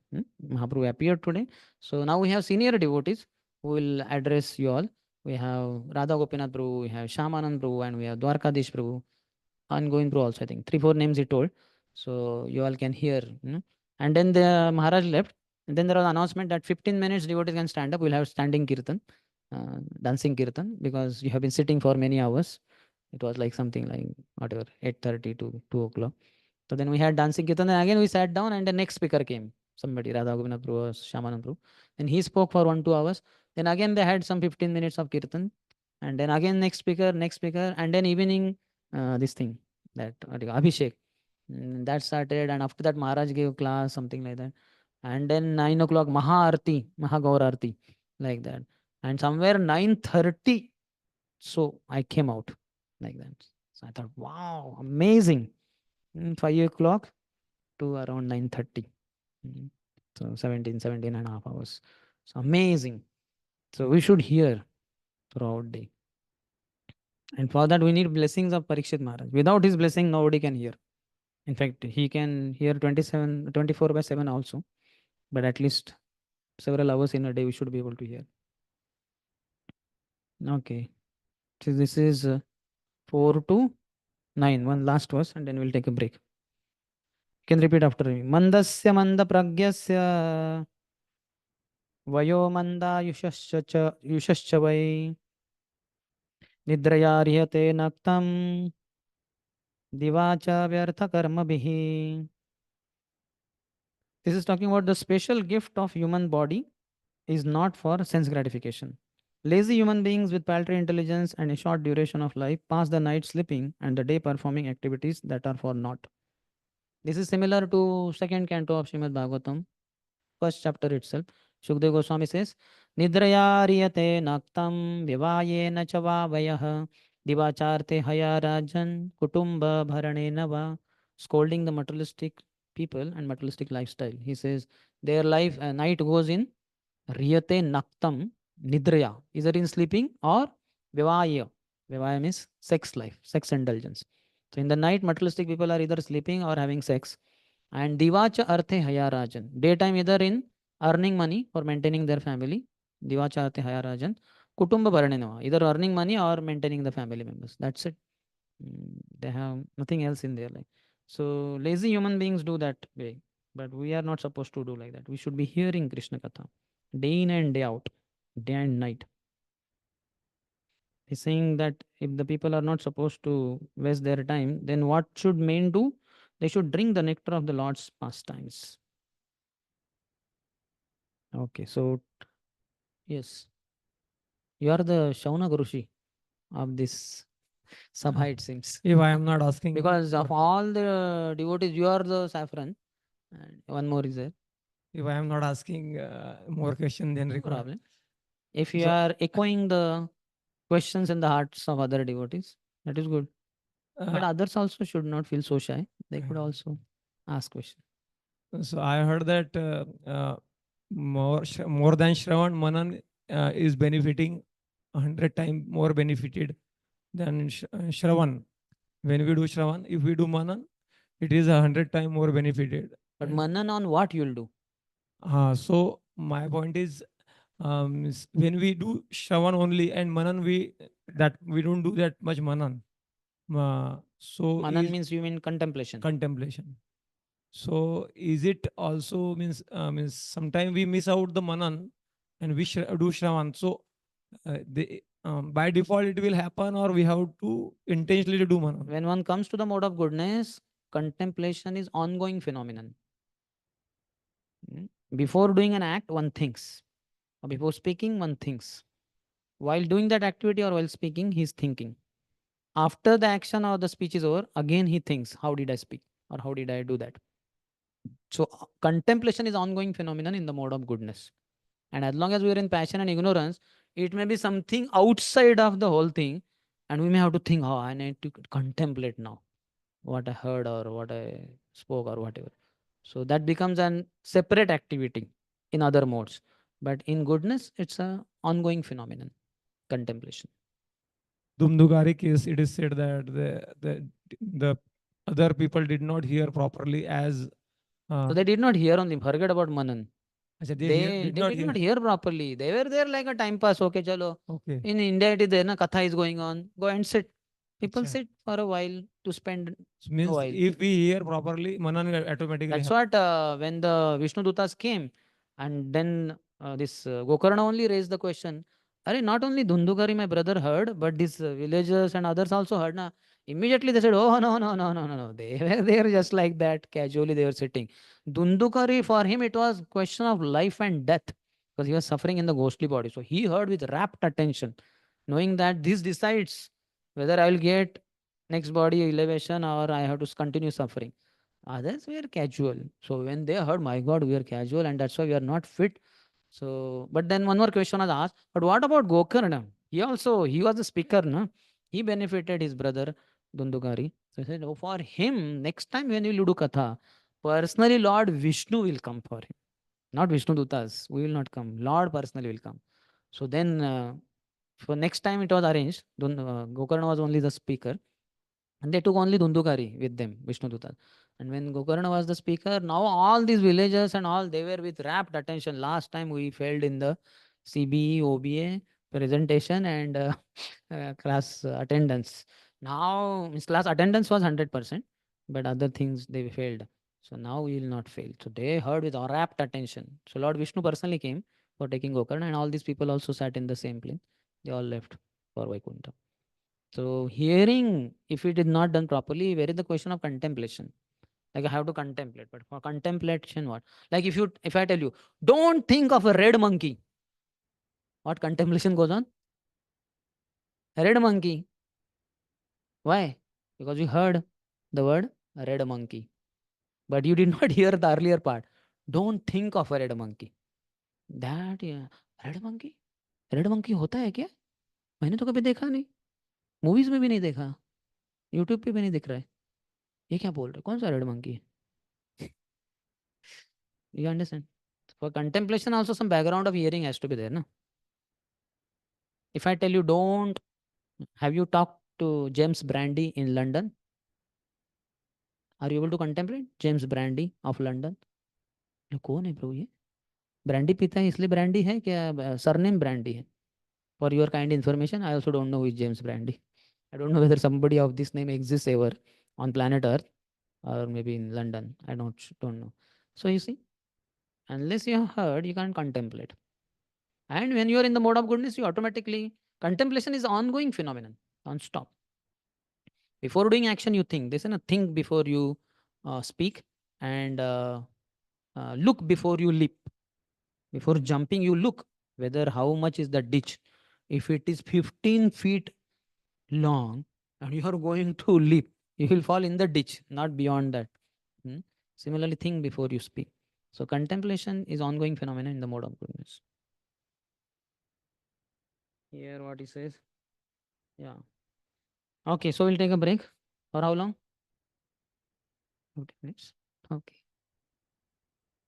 Mahaprabhu appeared today. So now we have senior devotees who will address you all. We have Radha Gopinath Prabhu, we have Shamanand Prabhu, and we have Dwarkadish Prabhu, ongoing Prabhu also, I think. 3, 4 names he told. So you all can hear. And then the Maharaj left. And then there was an announcement that 15 minutes devotees can stand up. We'll have standing kirtan, dancing kirtan, because you have been sitting for many hours. It was like something like whatever, 8:30 to 2 o'clock. So then we had dancing kirtan. And again we sat down, and the next speaker came. Somebody, Radha Gopinath Prabhu or Shamanand Prabhu. And he spoke for 1, 2 hours. Then again they had some 15 minutes of kirtan. And then again next speaker. And then evening, this thing, that Abhishek. That started, and after that Maharaj gave class, something like that. And then 9 o'clock Maha Arti, Maha Gaur Arti, like that. And somewhere 9:30, so I came out like that. So I thought, wow, amazing. 5 o'clock to around 9:30. So 17 and a half hours. So amazing. So we should hear throughout day. And for that we need blessings of Parikshit Maharaj. Without his blessing, nobody can hear. In fact, he can hear 27, 24/7 also, but at least several hours in a day we should be able to hear. Okay. So this is 4 to 9. One last verse and then we'll take a break. You can repeat after me. Mandasya manda pragyasya vayo manda yushascha vai nidraya rihate naktam divacha vyartha karma bihi. This is talking about the special gift of human body is not for sense gratification. Lazy human beings with paltry intelligence and a short duration of life pass the night sleeping and the day performing activities that are for naught. This is similar to second canto of Srimad Bhagavatam, first chapter itself. Shukdev Goswami says, Nidraya riyate naktam vivayena chava vayah divacharte haya rajan kutumba bharane nava, scolding the materialistic people and materialistic lifestyle. He says, their life, night goes in Riyate naktam nidraya, either in sleeping or vivaya. Vivaya means sex life, sex indulgence. So in the night, materialistic people are either sleeping or having sex. And divacha arthe haya rajan. Daytime either in earning money for maintaining their family. Divacha arthe haya rajan. Kutumba bharanenava. Either earning money or maintaining the family members. That's it. They have nothing else in their life. So lazy human beings do that way. But we are not supposed to do like that. We should be hearing Krishna Katha day in and day out, day and night. He's saying that if the people are not supposed to waste their time, then what should men do? They should drink the nectar of the Lord's pastimes. Okay, so yes, you are the Shauna Gurushi of this Sabha, it seems. If I am not asking, Because of all the devotees, you are the saffron. And one more is there. if I am not asking more question than No required. problem. If you So- are echoing the questions in the hearts of other devotees, that is good. But Uh, others also should not feel so shy. They could Right. also ask questions. so I heard that more than Shravan, Manan is benefiting 100 times more benefited than Shravan. When we do Shravan, if we do Manan, it is 100 times more benefited. But And, manan on what you'll do? so my point is, when we do Shravan only and Manan, we don't do that much Manan. So Manan is means you mean contemplation. contemplation. So is it also means sometimes we miss out the Manan and we do Shravan. So by default it will happen, or we have to intentionally do Manan. When one comes to the mode of goodness, contemplation is ongoing phenomenon. Before doing an act, one thinks. Or before speaking, one thinks. While doing that activity or while speaking, he's thinking. After the action or the speech is over, again he thinks, how did I speak? Or how did I do that? So contemplation is ongoing phenomenon in the mode of goodness. And as long as we are in passion and ignorance, it may be something outside of the whole thing. And we may have to think, oh, I need to contemplate now what I heard or what I spoke or whatever. So that becomes an separate activity in other modes. But in goodness, it's a ongoing phenomenon, contemplation. Dumdugari case, it is said that the other people did not hear properly as So they did not hear only, forget about Manan. they They did not hear properly. They were there like a time pass. Okay, chalo. Okay. In India, it is there, na, Katha is going on. Go and sit. People Acha. sit for a while to spend So means while. if we hear properly, Manan will automatically That's happen. what when the Vishnu Dutas came, and then this Gokarna only raised the question. Are not only Dhundukari, my brother heard, but these villagers and others also heard. Na? Immediately they said, oh, no, no, no, no, no, no. They were there just like that. Casually they were sitting. Dhundukari, for him, it was question of life and death because he was suffering in the ghostly body. So he heard with rapt attention, knowing that this decides whether I will get next body elevation or I have to continue suffering. Others were casual. So when they heard, my God, we are casual and that's why we are not fit. So, but then one more question was asked, but what about Gokarna? He was a speaker, no? He benefited his brother Dundugari. So he said, oh, for him, next time when we will do Katha, personally Lord Vishnu will come for him. Not Vishnu Dutas. We will not come. Lord personally will come. So then, for next time it was arranged. Gokarna was only the speaker. And they took only Dundukari with them, Vishnu Dutas. And when Gokarna was the speaker, now all these villagers and all, they were with rapt attention. Last time we failed in the CBE, OBA presentation and class attendance. Now, his class attendance was 100%, but other things they failed. So now we will not fail. So they heard with rapt attention. So Lord Vishnu personally came for taking Gokarna, and all these people also sat in the same plane. They all left for Vaikuntha. So hearing, if it is not done properly, where is the question of contemplation? Like I have to contemplate, but for contemplation, what? Like if I tell you, don't think of a red monkey, what contemplation goes on? A red monkey. Why? Because you heard the word red monkey, but you did not hear the earlier part. Don't think of a red monkey. That yeah, red monkey. Red monkey होता है क्या? मैंने तो कभी देखा नहीं, movies में भी नहीं देखा, यूट्यूब पे भी नहीं दिख रहा है. ये क्या बोल रहे, कौन सा रेड मंकी है? You understand? For contemplation, also some background of hearing has to be there, no? If I tell you, don't, have you talked to James Brandy in London? Are you able to contemplate James Brandy of London? कौन है प्रभु ये? Brandy पीता है इसलिए brandy है क्या? Surname brandy है. For your kind information, I also don't know who is James Brandy. I don't know whether somebody of this name exists ever on planet Earth or maybe in London. I don't know. So you see, unless you have heard, you can't contemplate. And when you are in the mode of goodness, you automatically, contemplation is ongoing phenomenon, non-stop. Before doing action, you think. They say, no, think before you speak, and look before you leap. Before jumping, you look whether how much is the ditch. If it is 15 feet long and you are going to leap, you will fall in the ditch, not beyond that. Similarly, think before you speak. So contemplation is ongoing phenomenon in the mode of goodness. Here what he says. Yeah. Okay, so we'll take a break. For how long? 40 minutes. Okay.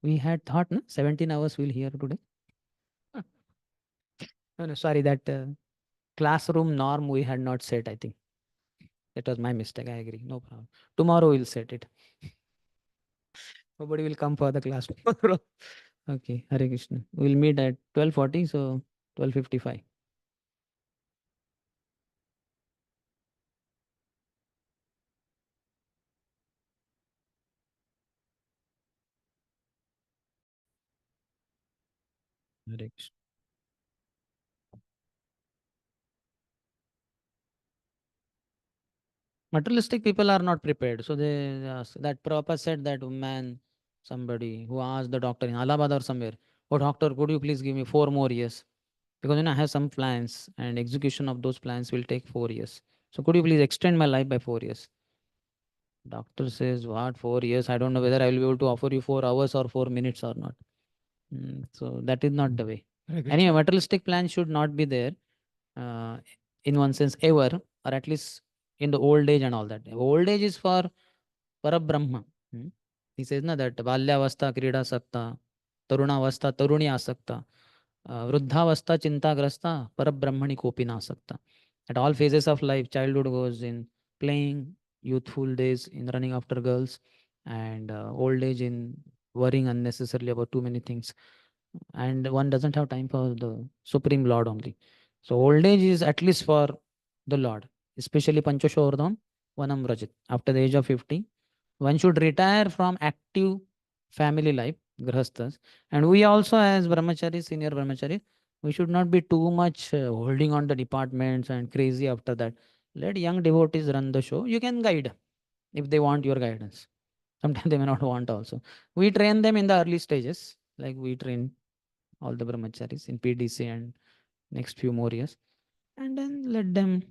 We had thought, no? 17 hours we'll hear today. No, sorry, that classroom norm we had not set, I think. That was my mistake, I agree. No problem. Tomorrow we'll set it. Nobody will come for the class tomorrow. Okay, Hare Krishna. We'll meet at 12:40, so 12:55. Hare Krishna. Materialistic people are not prepared. So they ask, that Prabhupada said that man, somebody who asked the doctor in Allahabad or somewhere, oh doctor, could you please give me 4 more years? Because I have some plans and execution of those plans will take 4 years. So could you please extend my life by 4 years? Doctor says, what, 4 years? I don't know whether I will be able to offer you 4 hours or 4 minutes or not. So that is not the way. Anyway, materialistic plan should not be there in one sense ever, or at least in the old age and all that. Old age is for Parabrahma. He says na that Balyavastha Krida Sakta, Tarunavastha Taruni Asakta, Vruddhavastha Chintagrasta, Parabrahmani Kopina Asakta. At all phases of life, childhood goes in playing, youthful days in running after girls, and old age in worrying unnecessarily about too many things. And one doesn't have time for the Supreme Lord only. So old age is at least for the Lord, especially Panchashordham, Vanam Rajit. After the age of 50, one should retire from active family life, grahasthas. And we also, as brahmacharis, senior brahmacharis, we should not be too much holding on the departments and crazy after that. Let young devotees run the show. You can guide if they want your guidance. Sometimes they may not want also. We train them in the early stages, like we train all the brahmacharis in PDC and next few more years. And then let them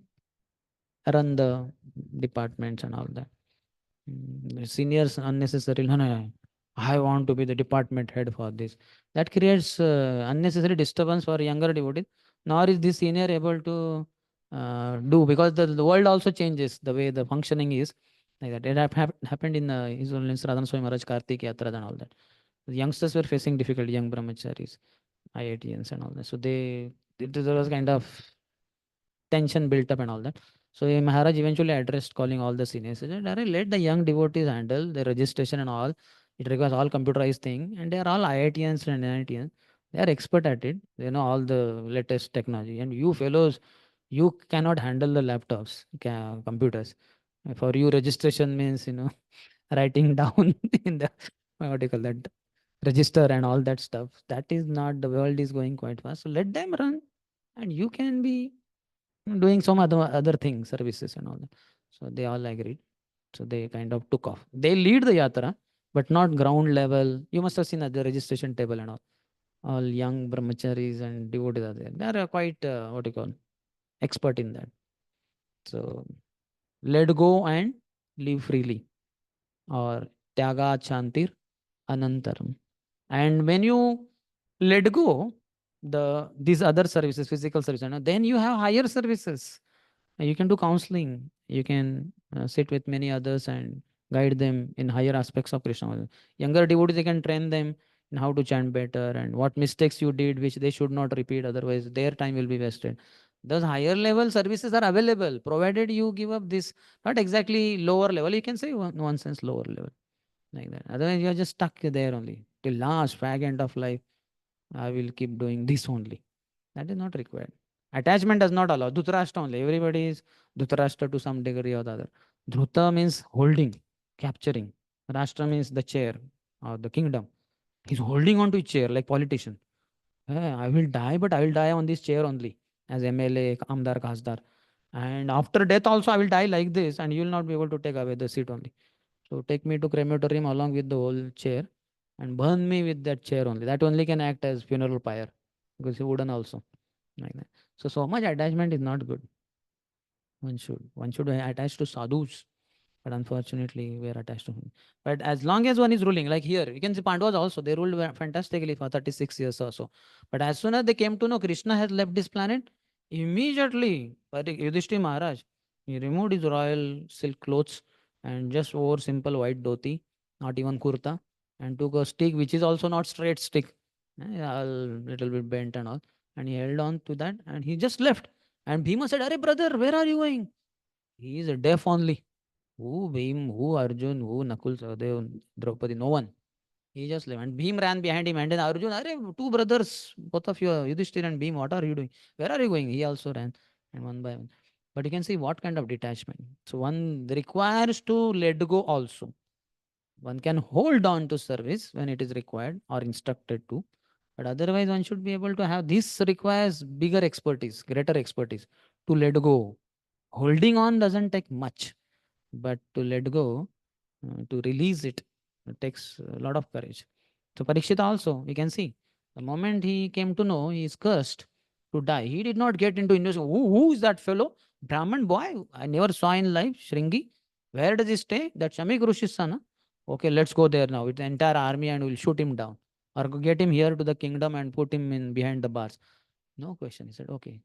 run the departments and all that. The seniors unnecessarily, no, no, no, I want to be the department head for this. That creates unnecessary disturbance for younger devotees. Nor is this senior able to do, because the world also changes the way the functioning is. Like that. It happened in His Holiness Radhana Swami Maharaj Kartik Yatra and all that. The youngsters were facing difficulty, young brahmacharis, IITians and all that. So there was kind of tension built up and all that. So Maharaj eventually addressed calling all the seniors. He said, "Arey, let the young devotees handle the registration and all. It requires all computerized thing, and they are all IITians and NITians. They are expert at it. They know all the latest technology. And you fellows, you cannot handle the laptops, computers. For you, registration means writing down in the what do you call that register and all that stuff. That is not, the world is going quite fast. So let them run, and you can be doing some other things, services and all that." So they all agreed. So they kind of took off. They lead the yatra, but not ground level. You must have seen at the registration table and all. All young brahmacharis and devotees are there. They are quite what do you call expert in that. So let go and live freely, or tyaga chantir anantaram. And when you let go these other services, physical services, then you have higher services. You can do counseling. You can sit with many others and guide them in higher aspects of Krishna consciousness. Younger devotees, they can train them in how to chant better and what mistakes you did, which they should not repeat. Otherwise, their time will be wasted. Those higher level services are available, provided you give up this, not exactly lower level. You can say one sense lower level like that. Otherwise, you are just stuck there only till last fag end of life. I will keep doing this only. That is not required. Attachment does not allow. Dhritarashtra only. Everybody is Dhritarashtra to some degree or the other. Dhruta means holding, capturing. Rashtra means the chair or the kingdom. He's holding on to his chair like politician. I will die, but I will die on this chair only as MLA, Amdar, Khasdar. And after death also I will die like this, and you will not be able to take away the seat only. So take me to crematorium along with the whole chair and burn me with that chair only. That only can act as funeral pyre because it's wooden also. Like that. So much attachment is not good. One should attach to sadhus, but unfortunately we are attached to him. But as long as one is ruling, like here, you can see Pandavas also, they ruled fantastically for 36 years or so. But as soon as they came to know Krishna has left this planet, immediately Yudhishthira Maharaj, he removed his royal silk clothes and just wore simple white dhoti, not even kurta, and took a stick which is also not straight stick, a little bit bent and all, and he held on to that and he just left. And Bhima said, "Arey brother, where are you going?" He is deaf only. Who Bhim, who Arjun, who Nakul, Sahadev, Draupadi, no one. He just left. And Bhim ran behind him, and then Arjun, "Arey, two brothers, both of you, Yudhishthir and Bhim, what are you doing? Where are you going?" He also ran, and one by one. But you can see what kind of detachment. So one requires to let go also. One can hold on to service when it is required or instructed to. But otherwise, one should be able to have this requires bigger expertise, greater expertise to let go. Holding on doesn't take much, but to let go, to release it, it takes a lot of courage. So Parikshit also, we can see, the moment he came to know he is cursed to die, he did not get into investigation. Who is that fellow? Brahman boy, I never saw in life. Shringi. Where does he stay? That Shamik Rishi's son. Huh? Okay, let's go there now with the entire army and we'll shoot him down. Or get him here to the kingdom and put him in behind the bars. No question. He said, okay,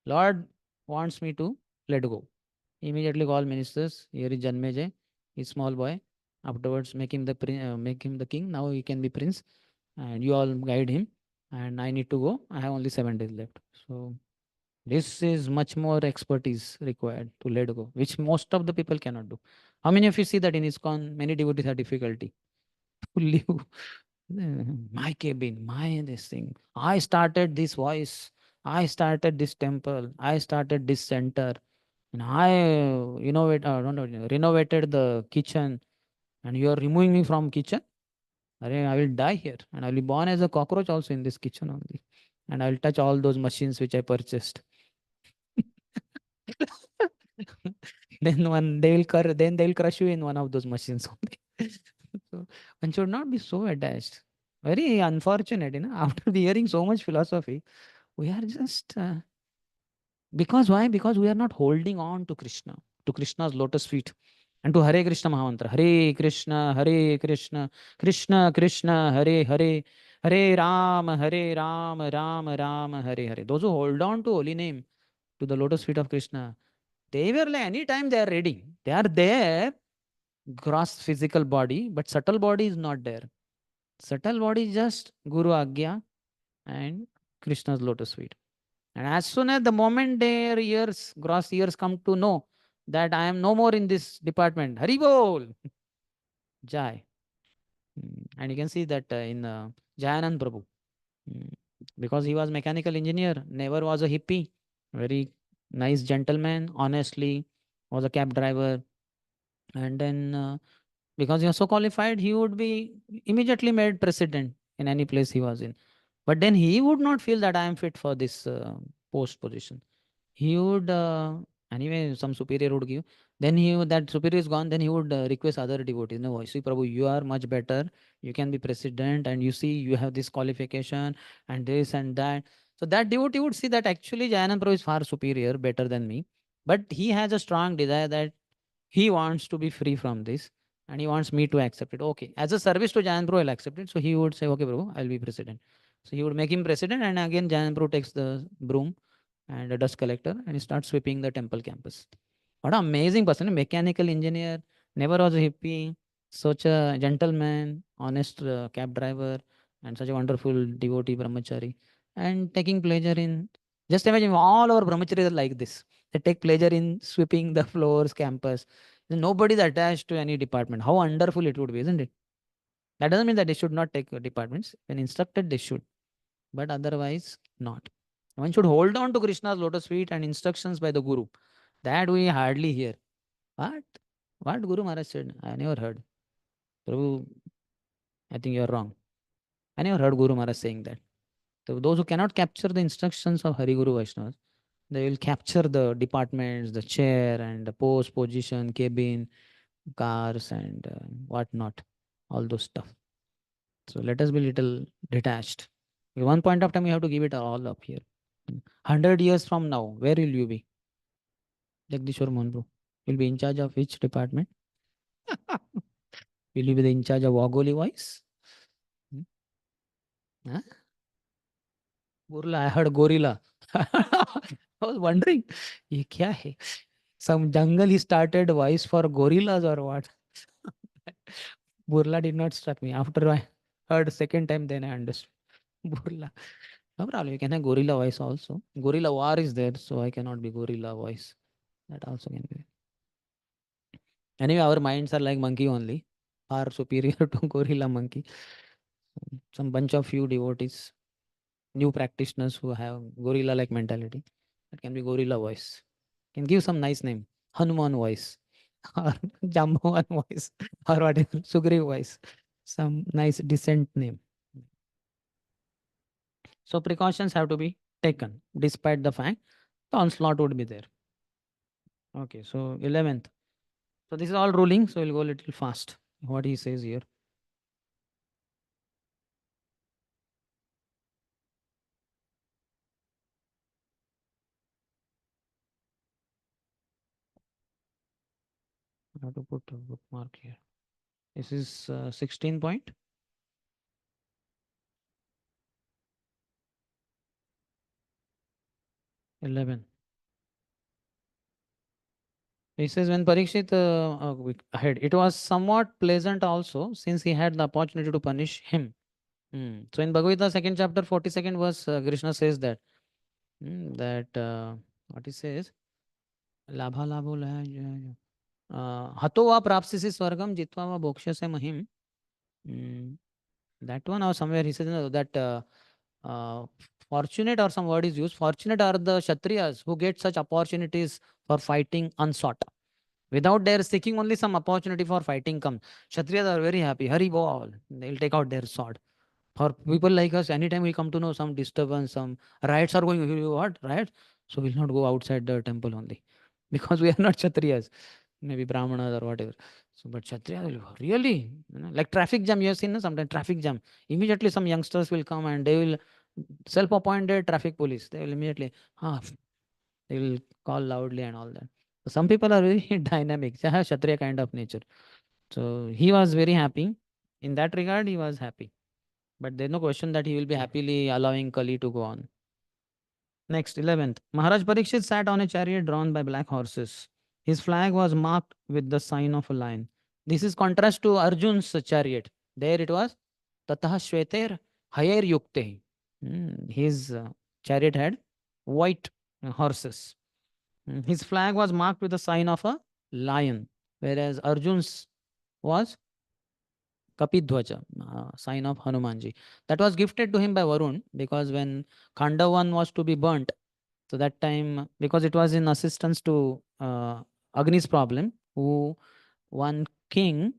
Lord wants me to let go. Immediately call ministers. Here is Janmejay, he's small boy. Afterwards, make him the king. Now he can be prince, and you all guide him. And I need to go. I have only 7 days left. So this is much more expertise required to let go, which most of the people cannot do. How many of you see that in ISKCON, many devotees have difficulty to leave my cabin, my this thing. I started this voice. I started this temple. I started this center. And I don't know, renovated the kitchen, and you are removing me from kitchen. I will die here, and I will be born as a cockroach also in this kitchen only, and I will touch all those machines which I purchased. Then then they will crush you in one of those machines only. So one should not be so attached. Very unfortunate, After hearing so much philosophy, we are just because why? Because we are not holding on to Krishna, to Krishna's lotus feet, and to Hare Krishna Mahamantra. Hare Krishna, Krishna Krishna, Hare Hare, Hare Ram, Ram Ram, Hare Hare. Those who hold on to holy name, to the lotus feet of Krishna, they were like anytime they are ready. They are there, gross physical body, but subtle body is not there. Subtle body is just Guru Agya and Krishna's lotus feet. And as soon as the moment their ears, gross ears come to know that I am no more in this department, Hari Bol, Jai. And you can see that in Jayanand Prabhu. Mm. Because he was mechanical engineer, never was a hippie, very nice gentleman, honestly, was a cab driver. And then because he was so qualified, he would be immediately made president in any place he was in. But then he would not feel that I am fit for this post position. He would anyway some superior would give. Then that superior is gone. Then he would request other devotees. No, see, Prabhu, you are much better. You can be president, and you see you have this qualification and this and that. So that devotee would see that actually Jayanand Prabhu is far superior, better than me. But he has a strong desire that he wants to be free from this and he wants me to accept it. Okay. As a service to Jayan Prabhu, I'll accept it. So he would say, okay, Prabhu, I'll be president. So he would make him president, and again Jayan Prabhu takes the broom and a dust collector and he starts sweeping the temple campus. What an amazing person, a mechanical engineer, never was a hippie, such a gentleman, honest cab driver, and such a wonderful devotee brahmachari. And taking pleasure in, just imagine all our brahmacharis are like this. They take pleasure in sweeping the floors, campus. Nobody is attached to any department. How wonderful it would be, isn't it? That doesn't mean that they should not take departments. When instructed, they should, but otherwise, not. One should hold on to Krishna's lotus feet and instructions by the Guru. That we hardly hear. What? What Guru Maharaj said? I never heard. Prabhu, I think you are wrong. I never heard Guru Maharaj saying that. So those who cannot capture the instructions of Hari Guru Vaishnavas, they will capture the departments, the chair and the post, position, cabin, cars and what not, all those stuff. So let us be little detached. At one point of time, you have to give it all up here. 100 years from now, where will you be? Jagdishwar Mohan, you'll be in charge of which department? Will you be in charge of Wagoli voice? Huh? Burla, I heard gorilla. I was wondering, ye kya hai? Some jungle he started voice for gorillas or what? Burla did not struck me. After I heard second time, then I understood. Burla. No problem. You can have gorilla voice also. Gorilla war is there, so I cannot be gorilla voice. That also can be. Anyway, our minds are like monkey only, far superior to gorilla monkey. Some bunch of few devotees, new practitioners who have gorilla-like mentality. That can be gorilla voice. Can give some nice name. Hanuman voice or Jambavan voice or whatever, Sugriv voice. Some nice decent name. So precautions have to be taken despite the fact the onslaught would be there. Okay, so 11th. So this is all ruling, so we'll go a little fast. What he says here. I have to put a bookmark here. This is 16 point. 11. He says when Parikshit ahead, it was somewhat pleasant also since he had the opportunity to punish him. So in Bhagavad Gita, second chapter, 42nd verse, Krishna says that, what he says, labha labho laya hato va prapsisi swargam jitva va bhokshase mahim. That one or somewhere he says that fortunate or some word is used. Fortunate are the Kshatriyas who get such opportunities for fighting unsought. Without their seeking, only some opportunity for fighting comes. Kshatriyas are very happy. Hari bol. They'll take out their sword. For people like us, anytime we come to know some disturbance, some riots are going, what? Riots? So we'll not go outside the temple only. Because we are not Kshatriyas. Maybe Brahmanas or whatever. So, but Kshatriya, really? Like traffic jam, you have seen sometimes traffic jam. Immediately some youngsters will come and they will self-appointed traffic police. They will immediately, they will call loudly and all that. So some people are very dynamic. They have Kshatriya kind of nature. So he was very happy. In that regard, he was happy. But there's no question that he will be happily allowing Kali to go on. Next, 11th. Maharaj Parikshit sat on a chariot drawn by black horses. His flag was marked with the sign of a lion. This is contrast to Arjun's chariot. There it was Tatah Shveter Hayer Yukte. His chariot had white horses. His flag was marked with the sign of a lion, whereas Arjun's was Kapidhwaja, sign of Hanumanji. That was gifted to him by Varun, because when Khandavan was to be burnt, so that time, because it was in assistance to Agni's problem, who one king,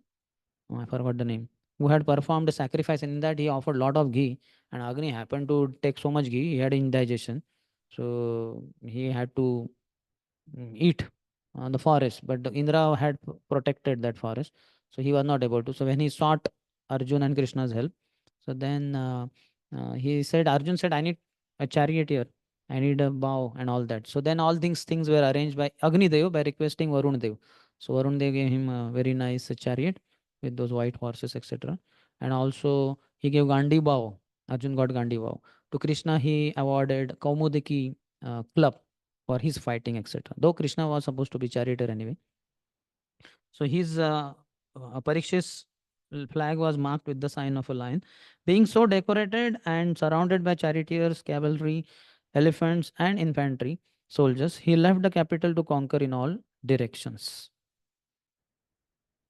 I forgot the name, who had performed a sacrifice, and in that he offered lot of ghee, and Agni happened to take so much ghee, he had indigestion. So he had to eat the forest, but Indra had protected that forest, so he was not able to. So when he sought Arjun and Krishna's help, so then he said, Arjun said, I need a charioteer, I need a bow and all that. So then all things were arranged by Agni Dev by requesting Varun Dev. So Varun Dev gave him a very nice chariot with those white horses, etc. And also he gave Gandhi bow. Arjun got Gandhi bow. To Krishna he awarded Kaumudiki club for his fighting, etc. Though Krishna was supposed to be charioteer anyway. So his Parikshit's flag was marked with the sign of a lion. Being so decorated and surrounded by charioteers, cavalry, elephants, and infantry soldiers, he left the capital to conquer in all directions.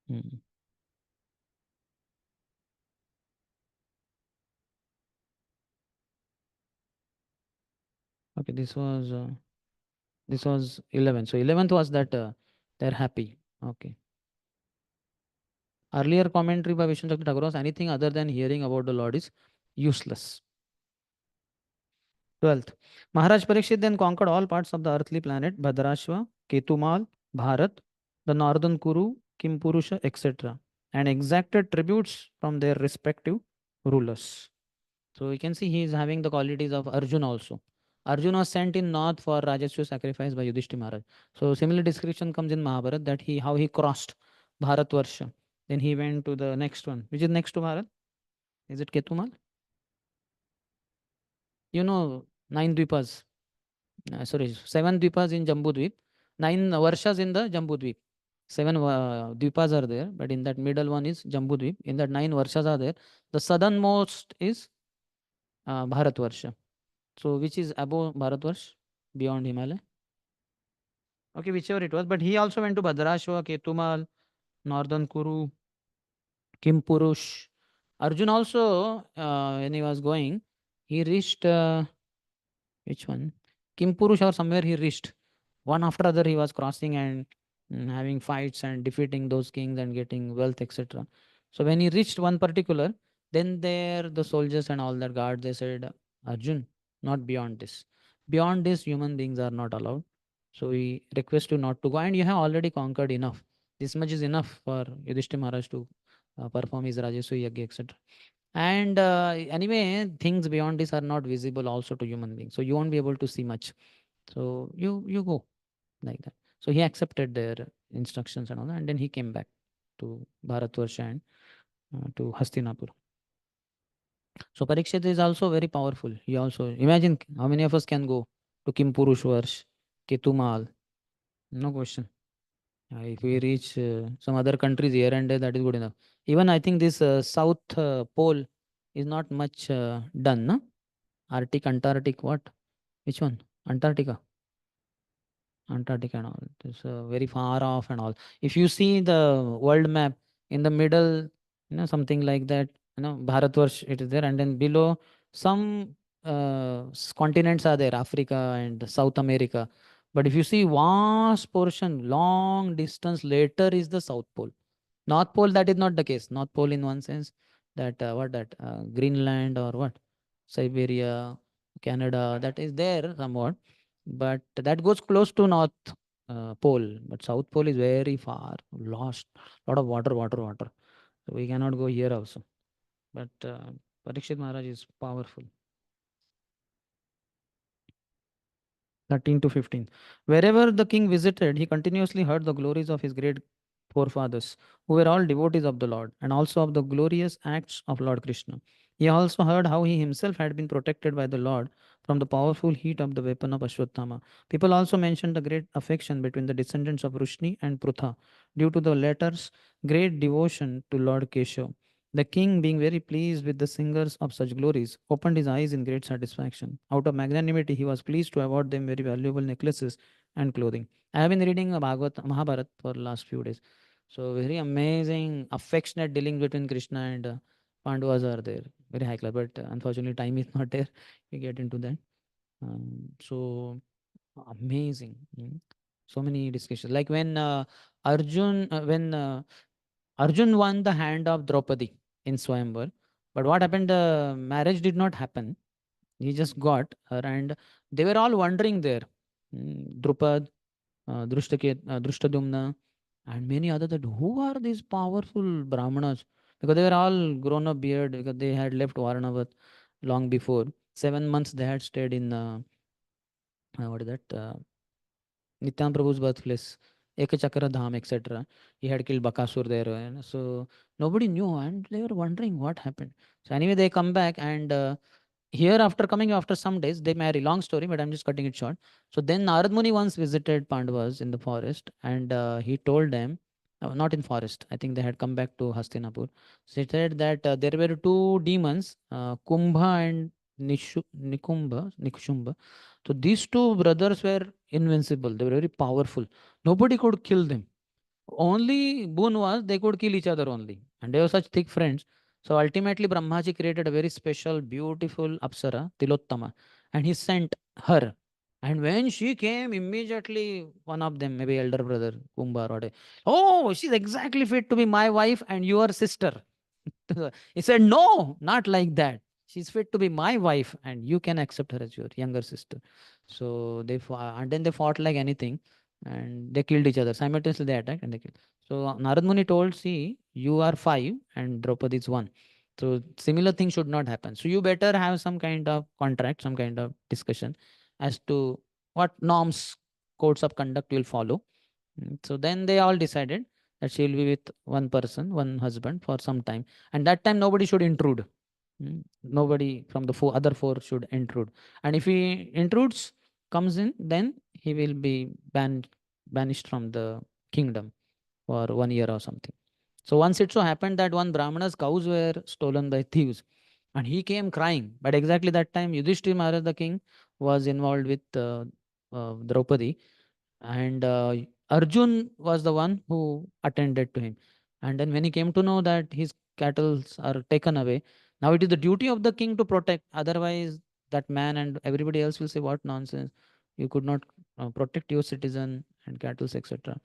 Hmm. Okay, this was 11. So 11th was that they're happy. Okay. Earlier commentary by Vishnu Shakti Thakur was anything other than hearing about the Lord is useless. 12th. Maharaj Parikshit then conquered all parts of the earthly planet, Bhadrashva, Ketumal, Bharat, the northern Kuru, Kimpurusha, etc., and exacted tributes from their respective rulers. So we can see he is having the qualities of Arjuna also. Arjuna was sent in north for Rajaswa sacrifice by Yudhishthira Maharaj. So similar description comes in Mahabharat, that how he crossed Bharatvarsha. Then he went to the next one. Which is next to Bharat? Is it Ketumal? You know, 9 Dvipas. Sorry, 7 Dvipas in Jambudvip, 9 Varshas in the Jambudvip. 7 Dvipas are there, but in that middle one is Jambudvip. In that 9 Varshas are there. The southernmost is Bharatvarsha. So which is above Bharatvarsh, beyond Himalaya? Okay, whichever it was. But he also went to Bhadrashva, Ketumal, Northern Kuru, Kimpurush. Arjun also, when he was going, he reached, which one? Kimpurush or somewhere he reached. One after other he was crossing and having fights and defeating those kings and getting wealth, etc. So when he reached one particular, then there the soldiers and all that guards, they said, Arjun, not beyond this. Beyond this, human beings are not allowed. So we request you not to go, and you have already conquered enough. This much is enough for Yudhishthira Maharaj to perform his Rajaswa Yagya, etc. And anyway, things beyond this are not visible also to human beings. So you won't be able to see much. So you go like that. So he accepted their instructions and all that, and then he came back to Bharatvarsha and to Hastinapur. So Parikshit is also very powerful. He also, imagine how many of us can go to Kimpurushvarsh, Ketumal. No question. If we reach some other countries here and there, that is good enough. Even I think this South Pole is not much done, no? Arctic, Antarctic, what? Which one? Antarctica. Antarctica and all. It's very far off and all. If you see the world map in the middle, something like that, Bharatvarsh, it is there, and then below some continents are there, Africa and South America. But if you see vast portion, long distance later is the South Pole. North Pole, that is not the case. North Pole in one sense, that Greenland or what? Siberia, Canada, that is there somewhat, but that goes close to North Pole. But South Pole is very far, lost, lot of water. So we cannot go here also. But Parikshit Maharaj is powerful. 13 to 15. Wherever the king visited, he continuously heard the glories of his great forefathers, who were all devotees of the Lord, and also of the glorious acts of Lord Krishna. He also heard how he himself had been protected by the Lord from the powerful heat of the weapon of Ashwatthama. People also mentioned the great affection between the descendants of Rushni and Prutha, due to the latter's great devotion to Lord Keshav. The king, being very pleased with the singers of such glories, opened his eyes in great satisfaction. Out of magnanimity, he was pleased to award them very valuable necklaces and clothing. I have been reading Bhagavad Mahabharat for the last few days. So very amazing, affectionate dealing between Krishna and Pandavas are there. Very high class, but unfortunately time is not there. We get into that. So amazing. So many discussions. Like when Arjun won the hand of Draupadi in Swayamvar. But what happened? The marriage did not happen. He just got her, and they were all wondering there. Drupad, Drushtadumna, and many other. That who are these powerful Brahmanas? Because they were all grown up beard because they had left Varnavath long before. 7 months they had stayed in what is that? Nityan Prabhu's birthplace, Ekachakra Dham, etc. He had killed Bakasur there. So nobody knew, and they were wondering what happened. So anyway, they come back, and here after coming after some days, they marry. Long story, but I'm just cutting it short. So then Narad Muni once visited Pandavas in the forest, and he told them, not in forest, I think they had come back to Hastinapur. So he said that there were two demons, Kumbha and Nikumbha. So these two brothers were invincible. They were very powerful. Nobody could kill them. Only boon was they could kill each other only. And they were such thick friends. So ultimately, Brahmaji created a very special, beautiful Apsara, Tilottama, and he sent her. And when she came, immediately one of them, maybe elder brother, Kumbha or whatever, oh, she's exactly fit to be my wife and your sister. He said, no, not like that. She's fit to be my wife, and you can accept her as your younger sister. So they fought, and then they fought like anything, and they killed each other. Simultaneously, they attacked and they killed. So Narad Muni told, see, you are 5 and Draupadi is 1. So similar thing should not happen. So you better have some kind of contract, some kind of discussion as to what norms, codes of conduct you'll follow. So then they all decided that she'll be with one person, one husband for some time. And that time nobody should intrude. Nobody from the other four should intrude. And if he intrudes, comes in, then he will be banished from the kingdom for 1 year or something. So once it so happened that one Brahmana's cows were stolen by thieves, and he came crying. But exactly that time, Yudhishthira Maharaj, the king, was involved with Draupadi, and Arjun was the one who attended to him. And then when he came to know that his cattle are taken away, now it is the duty of the king to protect. Otherwise, that man and everybody else will say, "What nonsense! You could not protect your citizen and cattle, etc."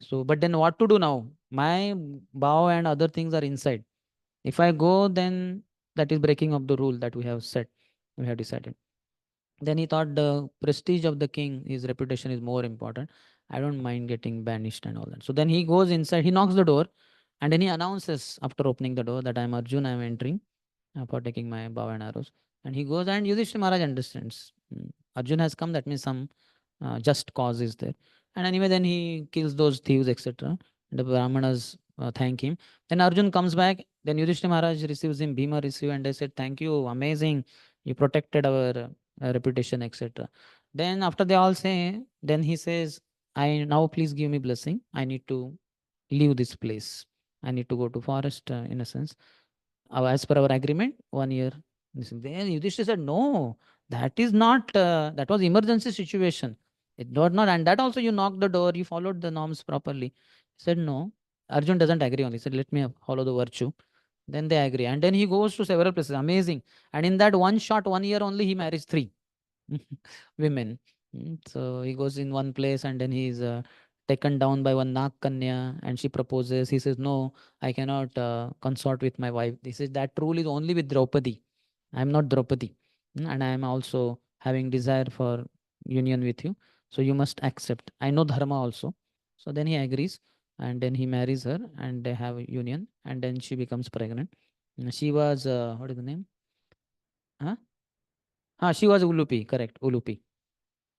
So, but then what to do now? My bow and other things are inside. If I go, then that is breaking of the rule that we have set, we have decided. Then he thought the prestige of the king, his reputation is more important. I don't mind getting banished and all that. So then he goes inside, he knocks the door, and then he announces after opening the door that I'm Arjun, I'm entering for taking my bow and arrows. And he goes, and Yudhishthira Maharaj understands. Arjun has come, that means some just cause is there. And anyway, then he kills those thieves, etc. The Brahmanas thank him. Then Arjun comes back. Then Yudhishthira Maharaj receives him. Bhima receives, and they said, "Thank you, amazing. You protected our reputation, etc." Then after they all say, then he says, "I now please give me blessing. I need to leave this place. I need to go to forest, in a sense. As per our agreement, 1 year." Then Yudhishthira said, "No, that is not. That was emergency situation. It was not, and that also you knocked the door. You followed the norms properly." He said, "No." Arjun doesn't agree on this. He said, "Let me follow the virtue." Then they agree, and then he goes to several places. Amazing. And in that one shot, 1 year only, he marries 3 women. So he goes in one place, and then he's taken down by one Nag Kanya, and she proposes. He says, "No, I cannot consort with my wife." He says, "That rule is only with Draupadi. I am not Draupadi, and I am also having desire for union with you. So you must accept. I know dharma also." So then he agrees, and then he marries her, and they have a union, and then she becomes pregnant. She was what is the name? Huh? She was Ulupi, correct, Ulupi.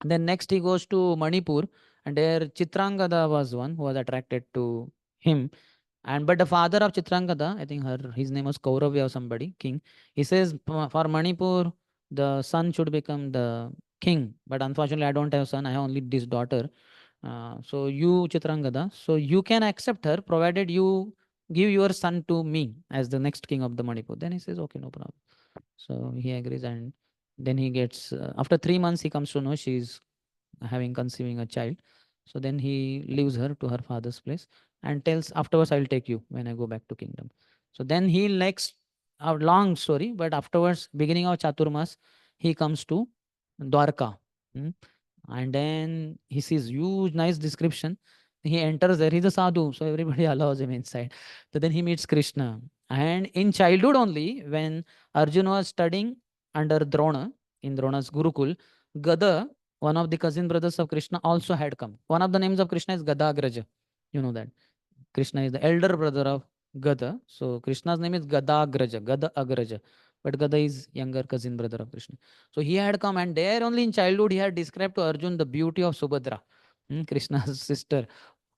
Then next he goes to Manipur, and there Chitrangada was one who was attracted to him. And but the father of Chitrangada, I think his name was Kauravya or somebody, king. He says, For Manipur, the son should become the king. But unfortunately, I don't have son. I have only this daughter. So you, Chitrangada, so you can accept her provided you give your son to me as the next king of the Manipur. Then he says, okay, no problem. So he agrees, and then he gets, after 3 months, he comes to know she's conceiving a child. So then he leaves her to her father's place and tells, afterwards, I'll take you when I go back to kingdom. So then he likes a long story, but afterwards, beginning of Chaturmas, he comes to Dwarka. Hmm? And then he sees huge, nice description. He enters there. He's a sadhu, so everybody allows him inside. So then he meets Krishna. And in childhood only, when Arjuna was studying under Drona, in Drona's Gurukul, Gada, one of the cousin brothers of Krishna, also had come. One of the names of Krishna is Gadagraja. You know that. Krishna is the elder brother of Gada. So Krishna's name is Gadagraja, Gada Agraja. But Gada is younger cousin brother of Krishna. So he had come, and there only in childhood he had described to Arjun the beauty of Subhadra, Krishna's sister.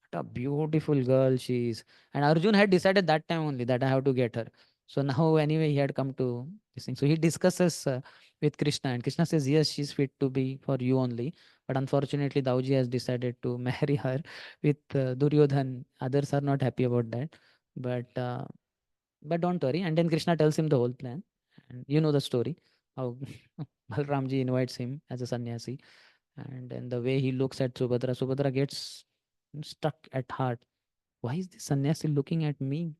What a beautiful girl she is. And Arjun had decided that time only that I have to get her. So now anyway he had come to this thing. So he discusses with Krishna, and Krishna says, yes, she's fit to be for you only. But unfortunately, Dauji has decided to marry her with Duryodhan. Others are not happy about that. But don't worry. And then Krishna tells him the whole plan. And you know the story, how Balramji invites him as a sannyasi. And then the way he looks at Subhadra, Subhadra gets stuck at heart. Why is this sannyasi looking at me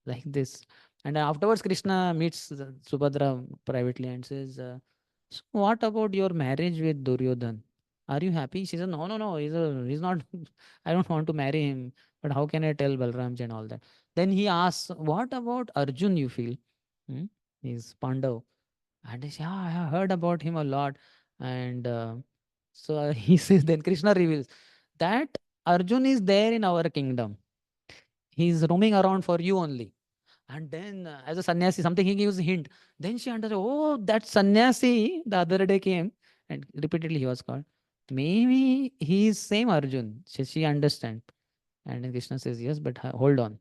like this? And afterwards, Krishna meets Subhadra privately and says, so what about your marriage with Duryodhan? Are you happy? She says, no, no, no, he's not, I don't want to marry him. But how can I tell Balramji and all that? Then he asks, what about Arjun, you feel? Hmm? He's Pandav. And I say, yeah, I have heard about him a lot. And he says, then Krishna reveals that Arjun is there in our kingdom. He's roaming around for you only. And then, as a sannyasi, something he gives a hint. Then she understood, oh, that sannyasi the other day came, and repeatedly he was called. Maybe he is same Arjun. She understand. And then Krishna says, yes, but hold on.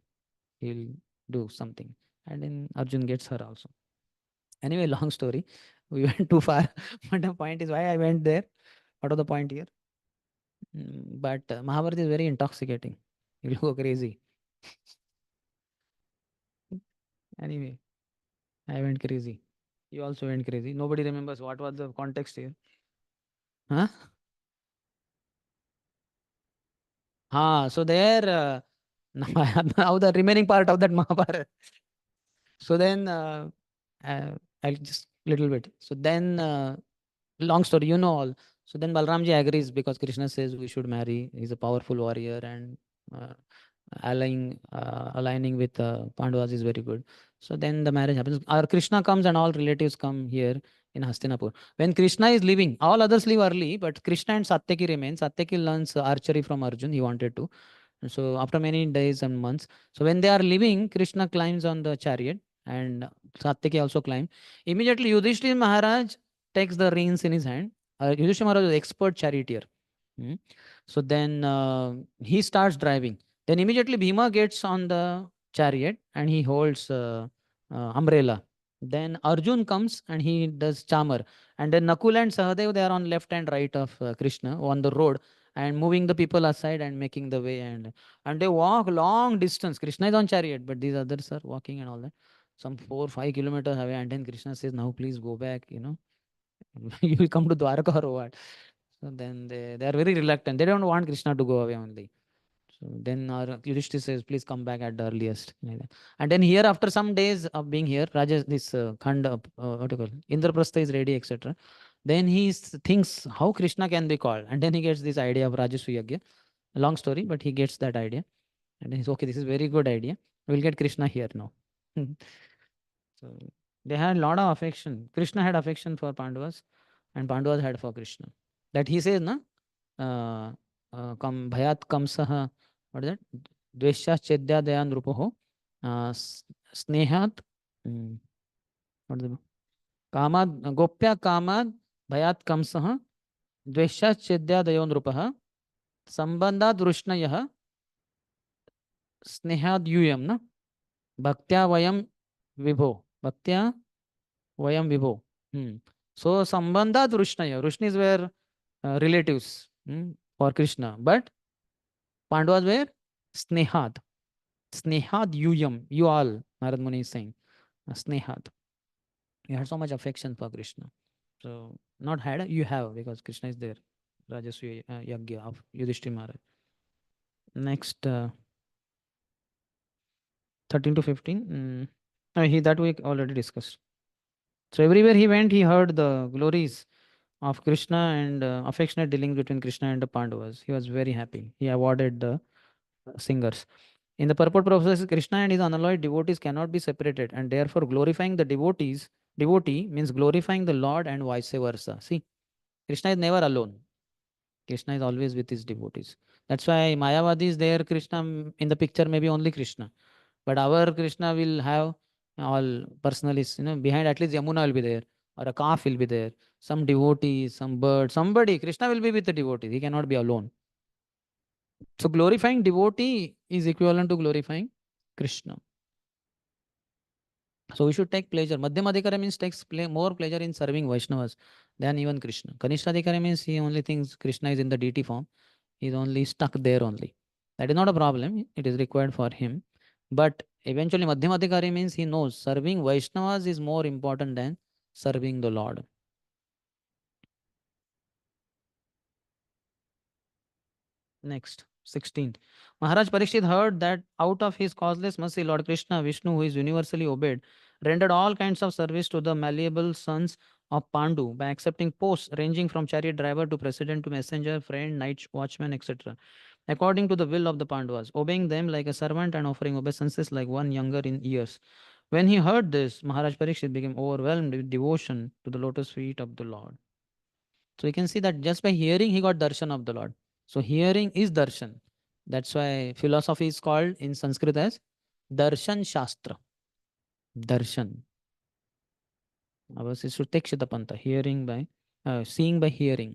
He'll do something. And then Arjun gets her also. Anyway, long story. We went too far. But the point is why I went there. What was the point here? But Mahabharata is very intoxicating. You'll go crazy. Anyway, I went crazy. You also went crazy. Nobody remembers what was the context here. Huh? So there, now the remaining part of that Mahabharata. So then, I'll just little bit. So then, long story, you know all. So then Balramji agrees because Krishna says we should marry. He's a powerful warrior, and uh, aligning with Pandavas is very good. So then the marriage happens. Our Krishna comes and all relatives come here in Hastinapur. When Krishna is leaving, all others leave early, but Krishna and Satyaki remain. Satyaki learns archery from Arjun. He wanted to. So after many days and months, so when they are leaving, Krishna climbs on the chariot and Satyaki also climbs. Immediately, Yudhishthir Maharaj takes the reins in his hand. Yudhishthir Maharaj is an expert charioteer. Hmm. So then he starts driving. Then immediately Bhima gets on the chariot and he holds umbrella. Then Arjun comes and he does chamar. And then Nakul and Sahadev, they are on left and right of Krishna on the road and moving the people aside and making the way. And they walk long distance. Krishna is on chariot, but these others are walking and all that. Some 4 5 kilometers away. And then Krishna says, now please go back, you will come to Dwarka or what? So then they are very reluctant. They don't want Krishna to go away only. So then our Yudhishthira says, please come back at the earliest. Like that. And then here, after some days of being here, Raja, this Khanda, what do you call Indraprastha is ready, etc. Then he thinks how Krishna can be called. And then he gets this idea of Rajasuyagya. Long story, but he gets that idea. And then he's okay, this is very good idea. We'll get Krishna here now. So they had a lot of affection. Krishna had affection for Pandavas, and Pandavas had for Krishna. That he says, na, bhayat kamsaha, what is that? Dveshya chedya dayan rupoho, snehat, what is it? Kamad, gopya kamad, bhayat kamsaha, dveshya chedya dayon rupaha, sambandhat rushnayah, snehat yuyam, na? Bhaktya vayam vibho. Bhaktya vayam vibho. So sambandhat rushnaya. Rushnis were relatives for Krishna. But Pandavas were snehat. Snehad yuyam, you all, Narad Muni is saying. Snehad. You had so much affection for Krishna. So, not had, you have, because Krishna is there. Rajasvi Yagya of Yudhishthira Maharaj. Next, 13 to 15. That we already discussed. So, everywhere he went, he heard the glories of Krishna and affectionate dealings between Krishna and the Pandavas. He was very happy. He awarded the singers. In the purport process, Krishna and his unalloyed devotees cannot be separated, and therefore glorifying the devotee means glorifying the Lord and vice versa. See, Krishna is never alone. Krishna is always with his devotees. That's why Mayavadi is there, Krishna in the picture, maybe only Krishna. But our Krishna will have all personalists, behind at least Yamuna will be there, or a calf will be there, some devotee, some bird, somebody. Krishna will be with the devotee. He cannot be alone. So glorifying devotee is equivalent to glorifying Krishna. So we should take pleasure. Madhyamadikara means takes more pleasure in serving Vaishnavas than even Krishna. Kanishtadikara means he only thinks Krishna is in the deity form. He is only stuck there only. That is not a problem. It is required for him. But eventually Madhyamadikari means he knows serving Vaishnavas is more important than serving the Lord. Next, 16th. Maharaj Parikshit heard that out of his causeless mercy, Lord Krishna, Vishnu, who is universally obeyed, rendered all kinds of service to the malleable sons of Pandu by accepting posts ranging from chariot driver to president to messenger, friend, night watchman, etc., according to the will of the Pandavas, obeying them like a servant and offering obeisances like one younger in years. When he heard this, Maharaj Parikshit became overwhelmed with devotion to the lotus feet of the Lord. So you can see that just by hearing, he got darshan of the Lord. So hearing is darshan. That's why philosophy is called in Sanskrit as darshan shastra. Darshan. Avasishutekshitapanta. Hearing by, seeing by hearing.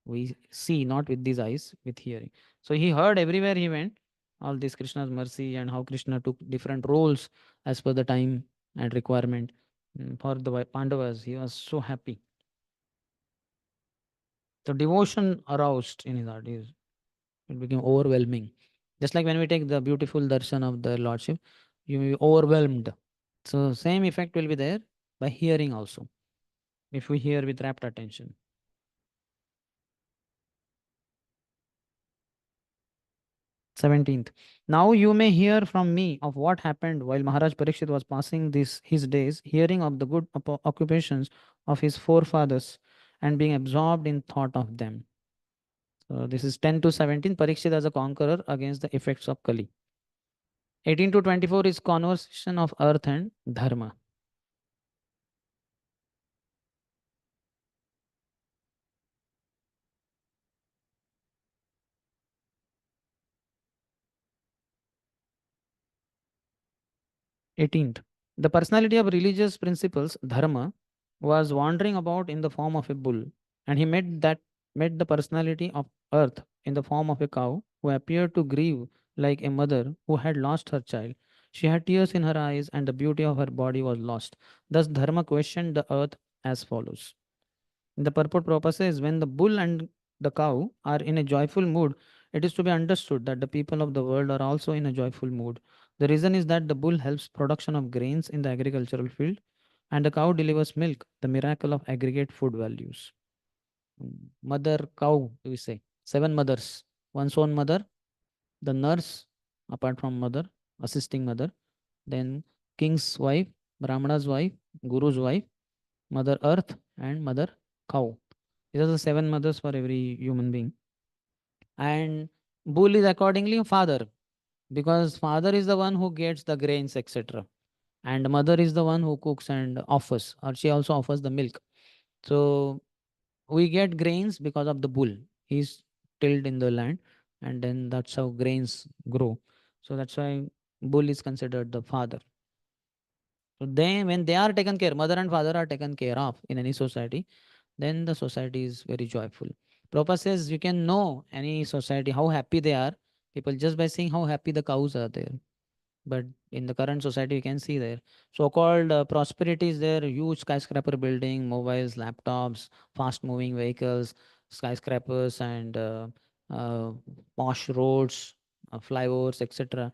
We see not with these eyes, with hearing. So he heard everywhere he went all this Krishna's mercy and how Krishna took different roles as per the time and requirement. For the Pandavas, he was so happy. The devotion aroused in his heart. It became overwhelming. Just like when we take the beautiful darshan of the Lordship, you will be overwhelmed. So same effect will be there by hearing also, if we hear with rapt attention. 17th. Now you may hear from me of what happened while Maharaj Parikshit was passing his days, hearing of the good occupations of his forefathers and being absorbed in thought of them. So this is 10 to 17. Parikshit as a conqueror against the effects of Kali. 18 to 24 is conversation of earth and dharma. 18th. The personality of religious principles, dharma, was wandering about in the form of a bull, and he met the personality of earth in the form of a cow who appeared to grieve like a mother who had lost her child. She had tears in her eyes, and the beauty of her body was lost. Thus, dharma questioned the earth as follows. In the purport proposes, when the bull and the cow are in a joyful mood, it is to be understood that the people of the world are also in a joyful mood. The reason is that the bull helps production of grains in the agricultural field and the cow delivers milk, the miracle of aggregate food values. Mother cow, we say. 7 mothers. One's own mother, the nurse, apart from mother, assisting mother, then king's wife, Brahmana's wife, guru's wife, mother earth, and mother cow. These are the 7 mothers for every human being. And bull is accordingly father, because father is the one who gets the grains, etc. And mother is the one who cooks and offers, or she also offers the milk. So we get grains because of the bull. He's tilled in the land, and then that's how grains grow. So that's why bull is considered the father. So they, when they are taken care, mother and father are taken care of in any society, then the society is very joyful. Prabhupada says you can know any society how happy they are, people just by seeing how happy the cows are there. But in the current society, you can see there so-called prosperity is there, huge skyscraper building, mobiles, laptops, fast-moving vehicles, skyscrapers, and uh, posh roads, flyovers, etc.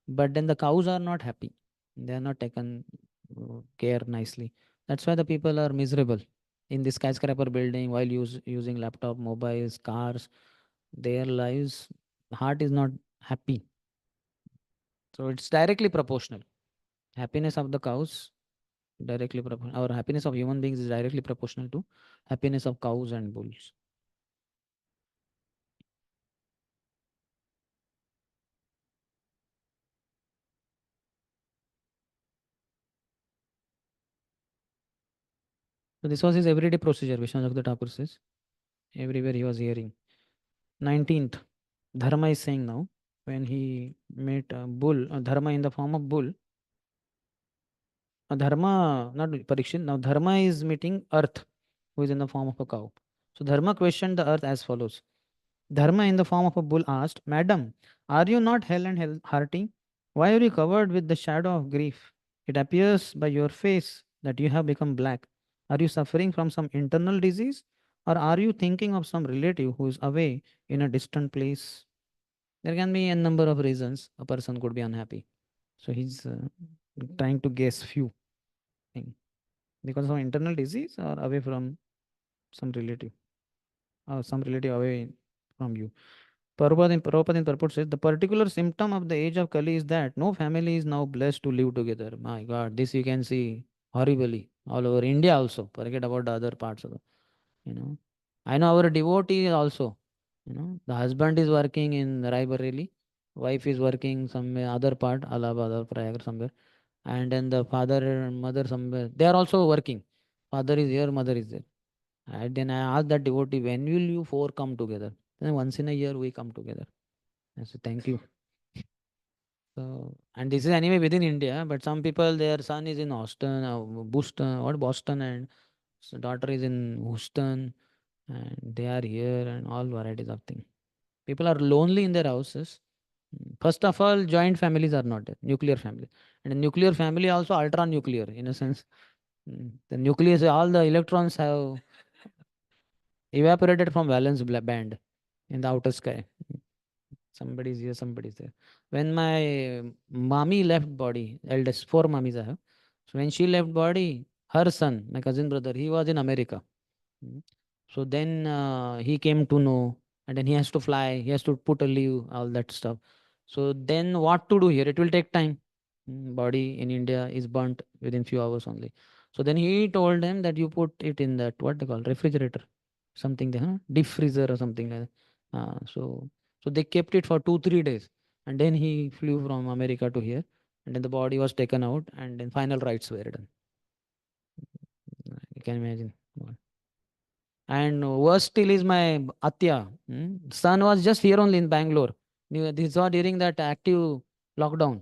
But then the cows are not happy. They are not taken care nicely. That's why the people are miserable in this skyscraper building while using laptop, mobiles, cars. Their lives, heart is not happy. So it's directly proportional. Happiness of the cows directly proportional. Our happiness of human beings is directly proportional to happiness of cows and bulls. So this was his everyday procedure, Vishwanath Thakur says. Everywhere he was hearing. 19th, Dharma is saying now, when he met a bull, Dharma in the form of bull, Dharma, not Parikshit, now Dharma is meeting Earth, who is in the form of a cow. So Dharma questioned the Earth as follows. Dharma in the form of a bull asked, Madam, are you not hell and hearty? Why are you covered with the shadow of grief? It appears by your face that you have become black. Are you suffering from some internal disease? Or are you thinking of some relative who is away in a distant place? There can be a number of reasons a person could be unhappy. So he's trying to guess few things because of internal disease or away from some relative or some relative away from you. Prabhupada in purport says the particular symptom of the age of Kali is that no family is now blessed to live together. My God, this you can see horribly all over India also. Forget about the other parts of the, you know. I know our devotee also, the husband is working in Raebareli, wife is working somewhere other part, Allahabad or Prayagraj somewhere, and then the father and mother somewhere. They are also working. Father is here, mother is there. And then I asked that devotee, when will you four come together? Then once in a year we come together. I said, thank you. So, and this is anyway within India, but some people, their son is in Austin, Boston, and so daughter is in Houston, and they are here, and all varieties of things. People are lonely in their houses. First of all, joint families are not there, nuclear family. And a nuclear family also ultra nuclear in a sense. The nucleus, all the electrons have evaporated from valence band in the outer sky. Somebody's here, somebody's there. When my mommy left body, eldest, four mummies I have. So when she left body, her son, my cousin brother, he was in America. Mm. So then he came to know, and then he has to fly, he has to put a leave, all that stuff. So then what to do here? It will take time. Body in India is burnt within few hours only. So then he told them that you put it in that, what they call, refrigerator, something there, deep freezer or something like that. So they kept it for 2 3 days, and then he flew from America to here, and then the body was taken out, and then final rites were done. You can imagine. And worst still is my Atya. Son was just here only in Bangalore. This was during that active lockdown.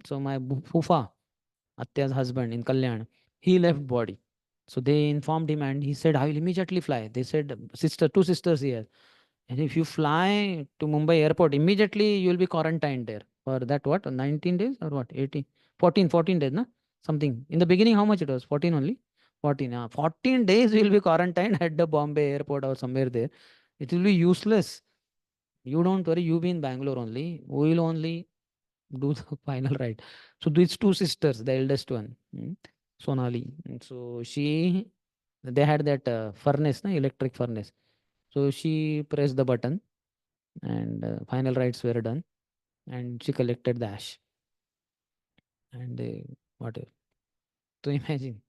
So my Fufa, Atya's husband in Kalyan, he left body. So they informed him and he said, I will immediately fly. They said, two sisters here. And if you fly to Mumbai airport, immediately you will be quarantined there for that what? 19 days or what? 18, 14 days, na? Something. In the beginning, how much it was? 14 only? 14. 14 days will be quarantined at the Bombay airport or somewhere there. It will be useless. You don't worry, you be in Bangalore only. We will only do the final right. So these two sisters, the eldest one, Sonali. So they had that furnace, electric furnace. So she pressed the button and final rites were done and she collected the ash and whatever. So imagine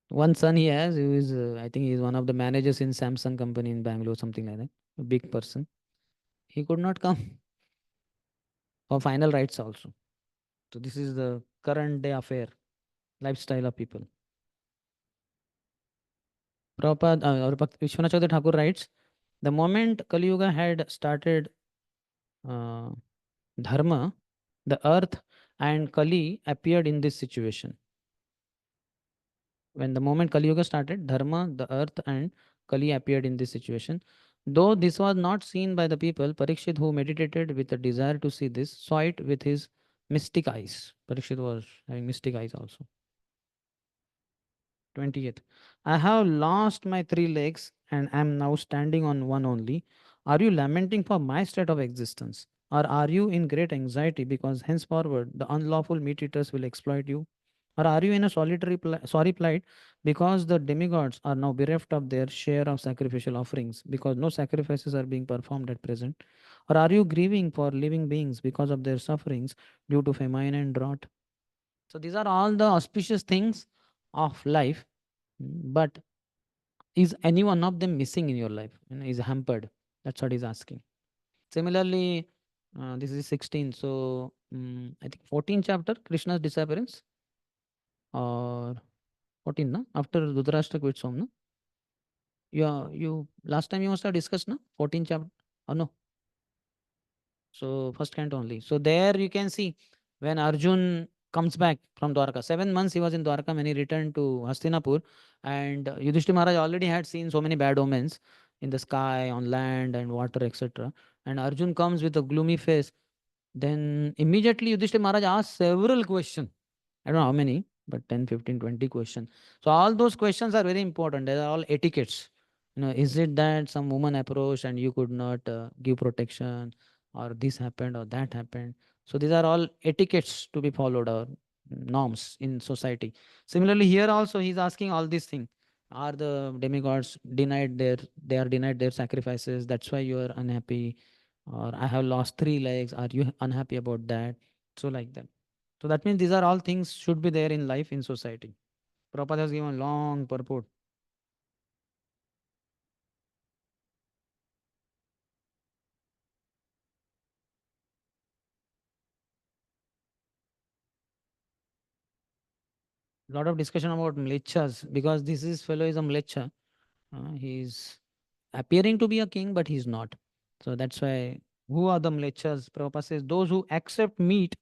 one son he has who is I think he is one of the managers in Samsung company in Bangalore, something like that, a big person. He could not come for final rites also. So this is the current day affair, lifestyle of people. Prabhupada, Vishwanath Chaudhary Thakur writes, the moment Kali Yuga had started uh, dharma, the earth and Kali appeared in this situation. When the moment Kali Yuga started, dharma, the earth and Kali appeared in this situation. Though this was not seen by the people, Parikshit, who meditated with a desire to see this, saw it with his mystic eyes. Parikshit was having mystic eyes also. 20th. I have lost my three legs and am now standing on one only. Are you lamenting for my state of existence? Or are you in great anxiety because henceforward the unlawful meat eaters will exploit you? Or are you in a sorry plight because the demigods are now bereft of their share of sacrificial offerings because no sacrifices are being performed at present? Or are you grieving for living beings because of their sufferings due to famine and drought? So these are all the auspicious things of life. But is any one of them missing in your life? Is hampered? That's what he's asking. Similarly, this is 16. So I think 14th chapter, Krishna's disappearance, or 14, na? After Dhritarashtra quits home, no? Yeah, you last time you must have discussed, no? 14th chapter. Oh no. So first canto only. So there you can see when Arjun comes back from Dwarka. 7 months he was in Dwarka when he returned to Hastinapur, and Yudhishthira Maharaj already had seen so many bad omens in the sky, on land, and water, etc. And Arjun comes with a gloomy face. Then immediately Yudhishthira Maharaj asks several questions. I don't know how many, but 10, 15, 20 questions. So all those questions are very important. They are all etiquettes. Is it that some woman approached and you could not give protection, or this happened or that happened? So these are all etiquettes to be followed, or norms in society. Similarly, here also he's asking all these things. Are the demigods they are denied their sacrifices? That's why you are unhappy. Or I have lost 3 legs. Are you unhappy about that? So like that. So that means these are all things should be there in life, in society. Prabhupada has given long purport. Lot of discussion about mlechas because this is fellow is a mlecha. He's appearing to be a king, but he's not. So that's why who are the mlechas? Prabhupada says those who accept meat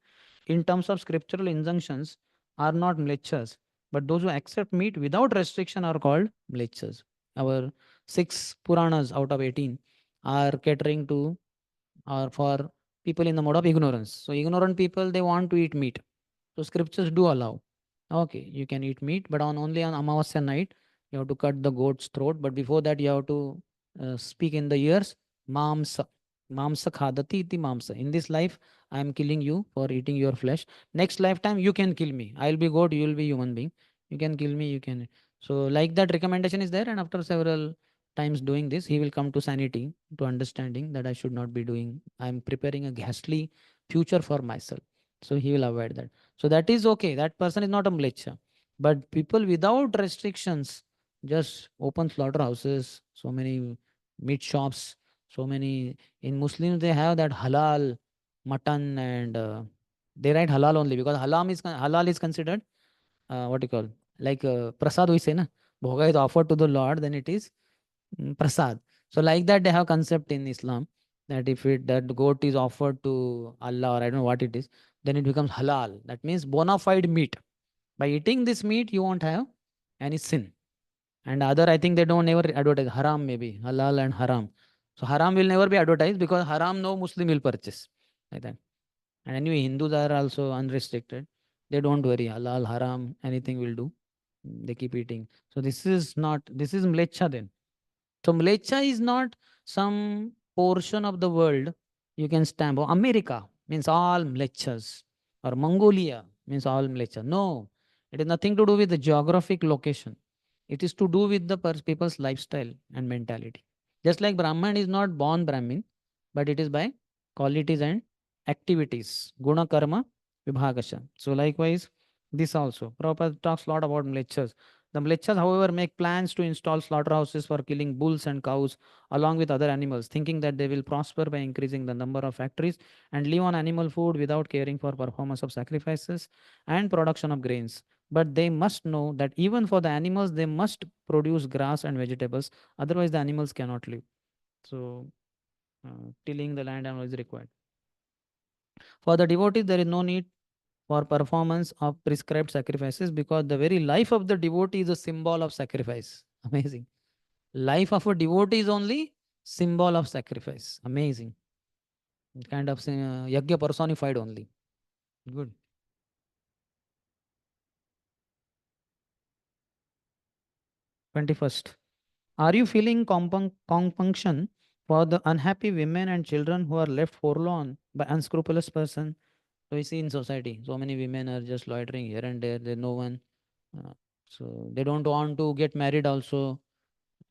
in terms of scriptural injunctions are not mlechas, but those who accept meat without restriction are called mlechas. Our 6 Puranas out of 18 are catering to or for people in the mode of ignorance. So ignorant people, they want to eat meat. So scriptures do allow. Okay, you can eat meat, but only on Amavasya night you have to cut the goat's throat. But before that, you have to speak in the ears, Mamsa. Mamsa khadati iti mamsa. In this life, I am killing you for eating your flesh. Next lifetime, you can kill me. I will be goat, you will be human being. You can kill me, you can. So like that recommendation is there, and after several times doing this, he will come to sanity, to understanding that I should not be doing. I am preparing a ghastly future for myself. So he will avoid that. So that is okay. That person is not a mlecha. But people without restrictions just open slaughterhouses, so many meat shops, so many. In Muslims, they have that halal mutton, and they write halal only because halal is considered what you call, like prasad we say na. Bhoga is offered to the Lord, then it is prasad. So like that they have concept in Islam that if it that goat is offered to Allah, or I don't know what it is, then it becomes halal. That means bona fide meat. By eating this meat, you won't have any sin. And other, I think they don't ever advertise haram, maybe halal and haram. So haram will never be advertised because haram no Muslim will purchase like that. And anyway, Hindus are also unrestricted. They don't worry, halal, haram, anything will do. They keep eating. So this is not, this is mlecha then. So mlecha is not some portion of the world you can stamp. Oh, America means all mlechas, or Mongolia means all mlecha. No, it is nothing to do with the geographic location. It is to do with the people's lifestyle and mentality. Just like Brahman is not born Brahmin, but it is by qualities and activities. Guna karma vibhagasha. So likewise, this also. Prabhupada talks a lot about mlechas. The mlechas, however, make plans to install slaughterhouses for killing bulls and cows along with other animals, thinking that they will prosper by increasing the number of factories and live on animal food without caring for performance of sacrifices and production of grains. But they must know that even for the animals, they must produce grass and vegetables, otherwise, the animals cannot live. So, tilling the land and is required. For the devotees, there is no need for performance of prescribed sacrifices because the very life of the devotee is a symbol of sacrifice. Amazing. Life of a devotee is only symbol of sacrifice. Amazing. Kind of yajna personified only. Good. 21st. Are you feeling compunction For the unhappy women and children who are left forlorn by unscrupulous person. So we see in society, so many women are just loitering here and there. There's no one. Uh, so they don't want to get married also.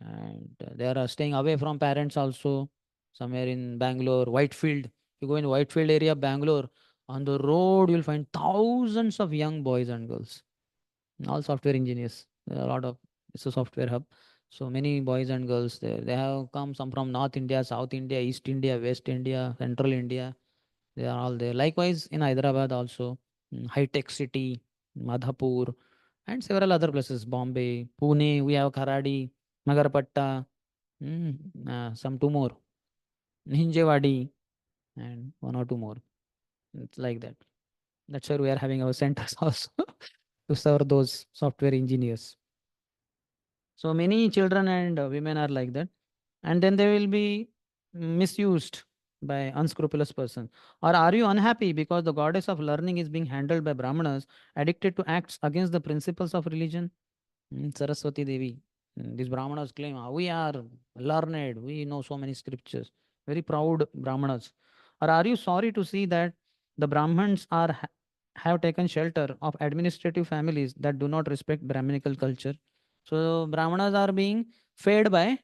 And they are staying away from parents also. Somewhere in Bangalore, Whitefield. You go in Whitefield area, Bangalore, on the road you'll find thousands of young boys and girls, all software engineers. There are a lot of, it's a software hub. So many boys and girls there. They have come some from North India, South India, East India, West India, Central India. They are all there. Likewise in Hyderabad also, High Tech City, Madhapur, and several other places. Bombay, Pune, we have Kharadi, Nagarpatta, some two more, Hinjewadi, and one or two more. It's like that. That's where we are having our centers also to serve those software engineers. So many children and women are like that, and then they will be misused by unscrupulous person. Or are you unhappy because the goddess of learning is being handled by brahmanas addicted to acts against the principles of religion? Saraswati Devi. These brahmanas claim, "Ah, we are learned, we know so many scriptures." Very proud brahmanas. Or are you sorry to see that the Brahmins have taken shelter of administrative families that do not respect Brahminical culture? So Brahmanas are being fed by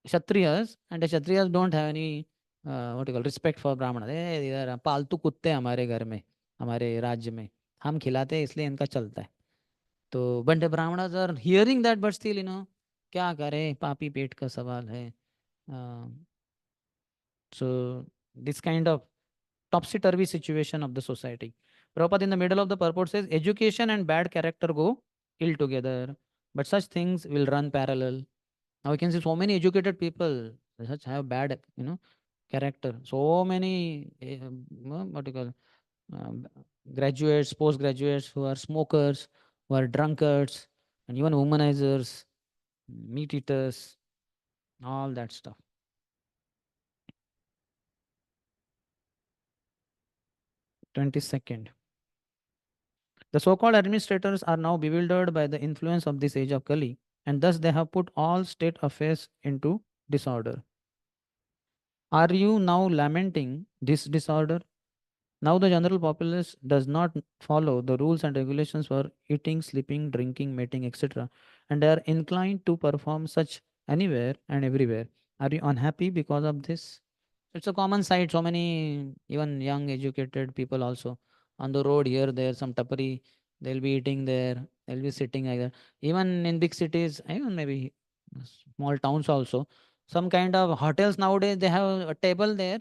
Kshatriyas, and the Kshatriyas don't have any what you call respect for Brahmanas. इधर पालतू कुत्ते हमारे घर में, हमारे राज्य में हम खिलाते हैं इसलिए इनका चलता है. तो but the Brahmanas are hearing that, but still, क्या करें, पापी पेट का सवाल है. Uh, so this kind of topsy-turvy situation of the society. Prabhupada in the middle of the purport says, education and bad character go ill together, but such things will run parallel. Now we can see so many educated people, such have bad, character. So many, what do you call, um, graduates, postgraduates who are smokers, who are drunkards, and even womanizers, meat eaters, all that stuff. 22nd. The so-called administrators are now bewildered by the influence of this age of Kali, and thus they have put all state affairs into disorder. Are you now lamenting this disorder? Now the general populace does not follow the rules and regulations for eating, sleeping, drinking, mating, etc., and they are inclined to perform such anywhere and everywhere. Are you unhappy because of this? It's a common sight. So many, even young educated people also on the road here, there, some tapari, they'll be eating there, they'll be sitting like that. Even in big cities, even maybe small towns also, some kind of hotels nowadays, they have a table there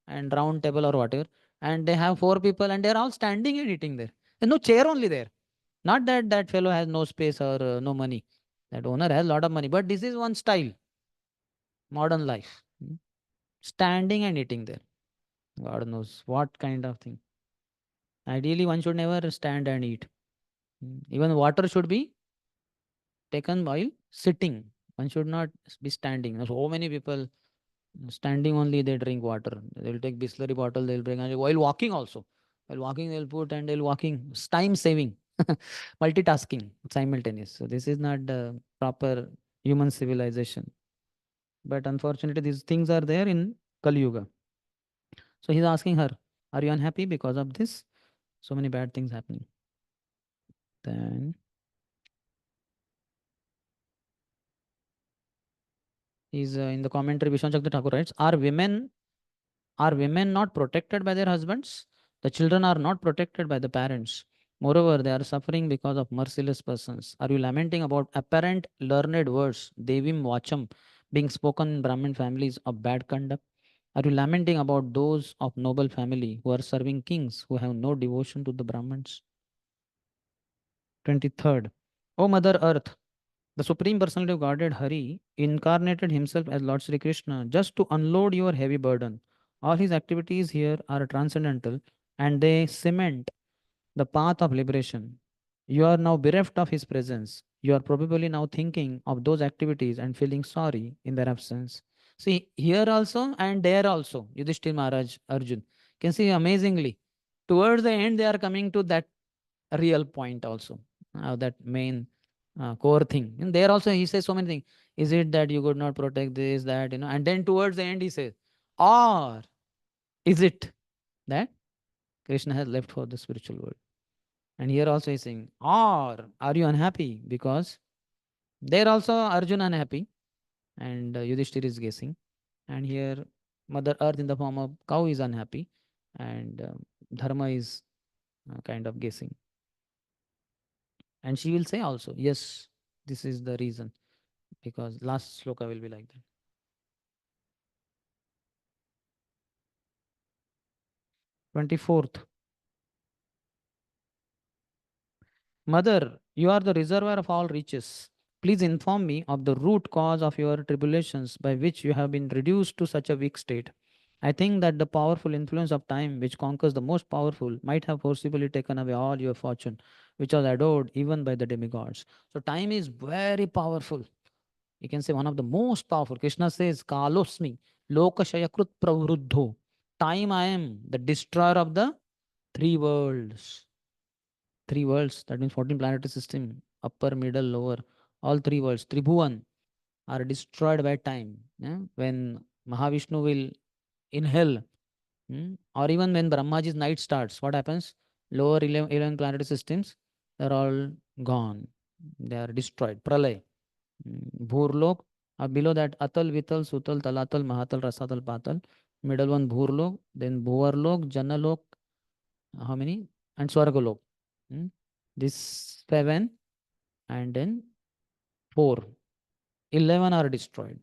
and round table or whatever, and they have four people and they're all standing and eating there. There's no chair only there. Not that that fellow has no space or no money. That owner has a lot of money, but this is one style, modern life. Standing and eating there. God knows what kind of thing. Ideally, one should never stand and eat. Even water should be taken while sitting. One should not be standing. So many people standing only they drink water. They'll take Bisleri bottle, they'll bring, and while walking also. While walking, they'll put and they'll walking. It's time saving. Multitasking simultaneous. So this is not the proper human civilization. But unfortunately, these things are there in Kali Yuga. So he's asking her, are you unhappy because of this? So many bad things happening. Then he's in the commentary, Vishwan Chakra Thakur writes, are women not protected by their husbands? The children are not protected by the parents. Moreover, they are suffering because of merciless persons. Are you lamenting about apparent learned words, Devim Vacham, being spoken in Brahmin families of bad conduct? Are you lamenting about those of noble family who are serving kings who have no devotion to the Brahmins? 23rd. O Mother Earth, the Supreme Personality of Godhead Hari incarnated himself as Lord Sri Krishna just to unload your heavy burden. All his activities here are transcendental and they cement the path of liberation. You are now bereft of his presence. You are probably now thinking of those activities and feeling sorry in their absence. See, here also and there also, Yudhishthir Maharaj, Arjun, can see amazingly. Towards the end, they are coming to that real point also, that main core thing. And there also he says so many things. Is it that you could not protect this, that, and then towards the end he says, or is it that Krishna has left for the spiritual world? And here also he's saying, or are you unhappy? Because there also Arjuna unhappy, and Yudhishthir is guessing. And here Mother Earth in the form of cow is unhappy, and Dharma is kind of guessing. And she will say also, yes, this is the reason, because last sloka will be like that. 24th. Mother, you are the reservoir of all riches. Please inform me of the root cause of your tribulations by which you have been reduced to such a weak state. I think that the powerful influence of time, which conquers the most powerful, might have forcibly taken away all your fortune, which was adored even by the demigods. So, time is very powerful. You can say one of the most powerful. Krishna says, Kalosmi, Lokashayakrut Pravruddho. Time I am, the destroyer of the three worlds. Three worlds, that means 14 planetary system, upper, middle, lower, all three worlds, Tribhuvan, are destroyed by time. Yeah? When Mahavishnu will inhale, or even when Brahmaji's night starts, what happens? Lower 11 planetary systems, they're all gone. They are destroyed. Pralay. Bhurlok. Below that, Atal, Vital, Sutal, Talatal, Mahatal, Rasatal, Patal. Middle one, Bhurlok. Then Bhuvarlok, Janalok. How many? And Swargalok. Hmm? This 7, and then 4. 11 are destroyed.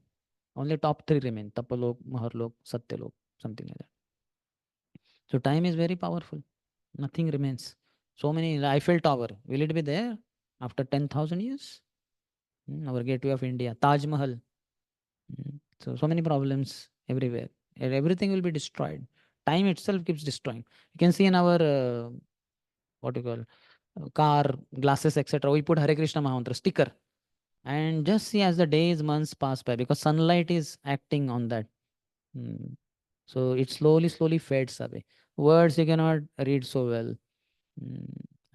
Only top 3 remain. Tapalok, Maharlok, Satyalok, something like that. So time is very powerful. Nothing remains. So many Eiffel Tower. Will it be there after 10,000 years? Our gateway of India. Taj Mahal. So many problems everywhere. Everything will be destroyed. Time itself keeps destroying. You can see in our what you call car glasses, etc. We put Hare Krishna Mahamantra sticker, and just see as the days, months pass by, because sunlight is acting on that. Mm. So it slowly fades away. Words you cannot read so well. Mm.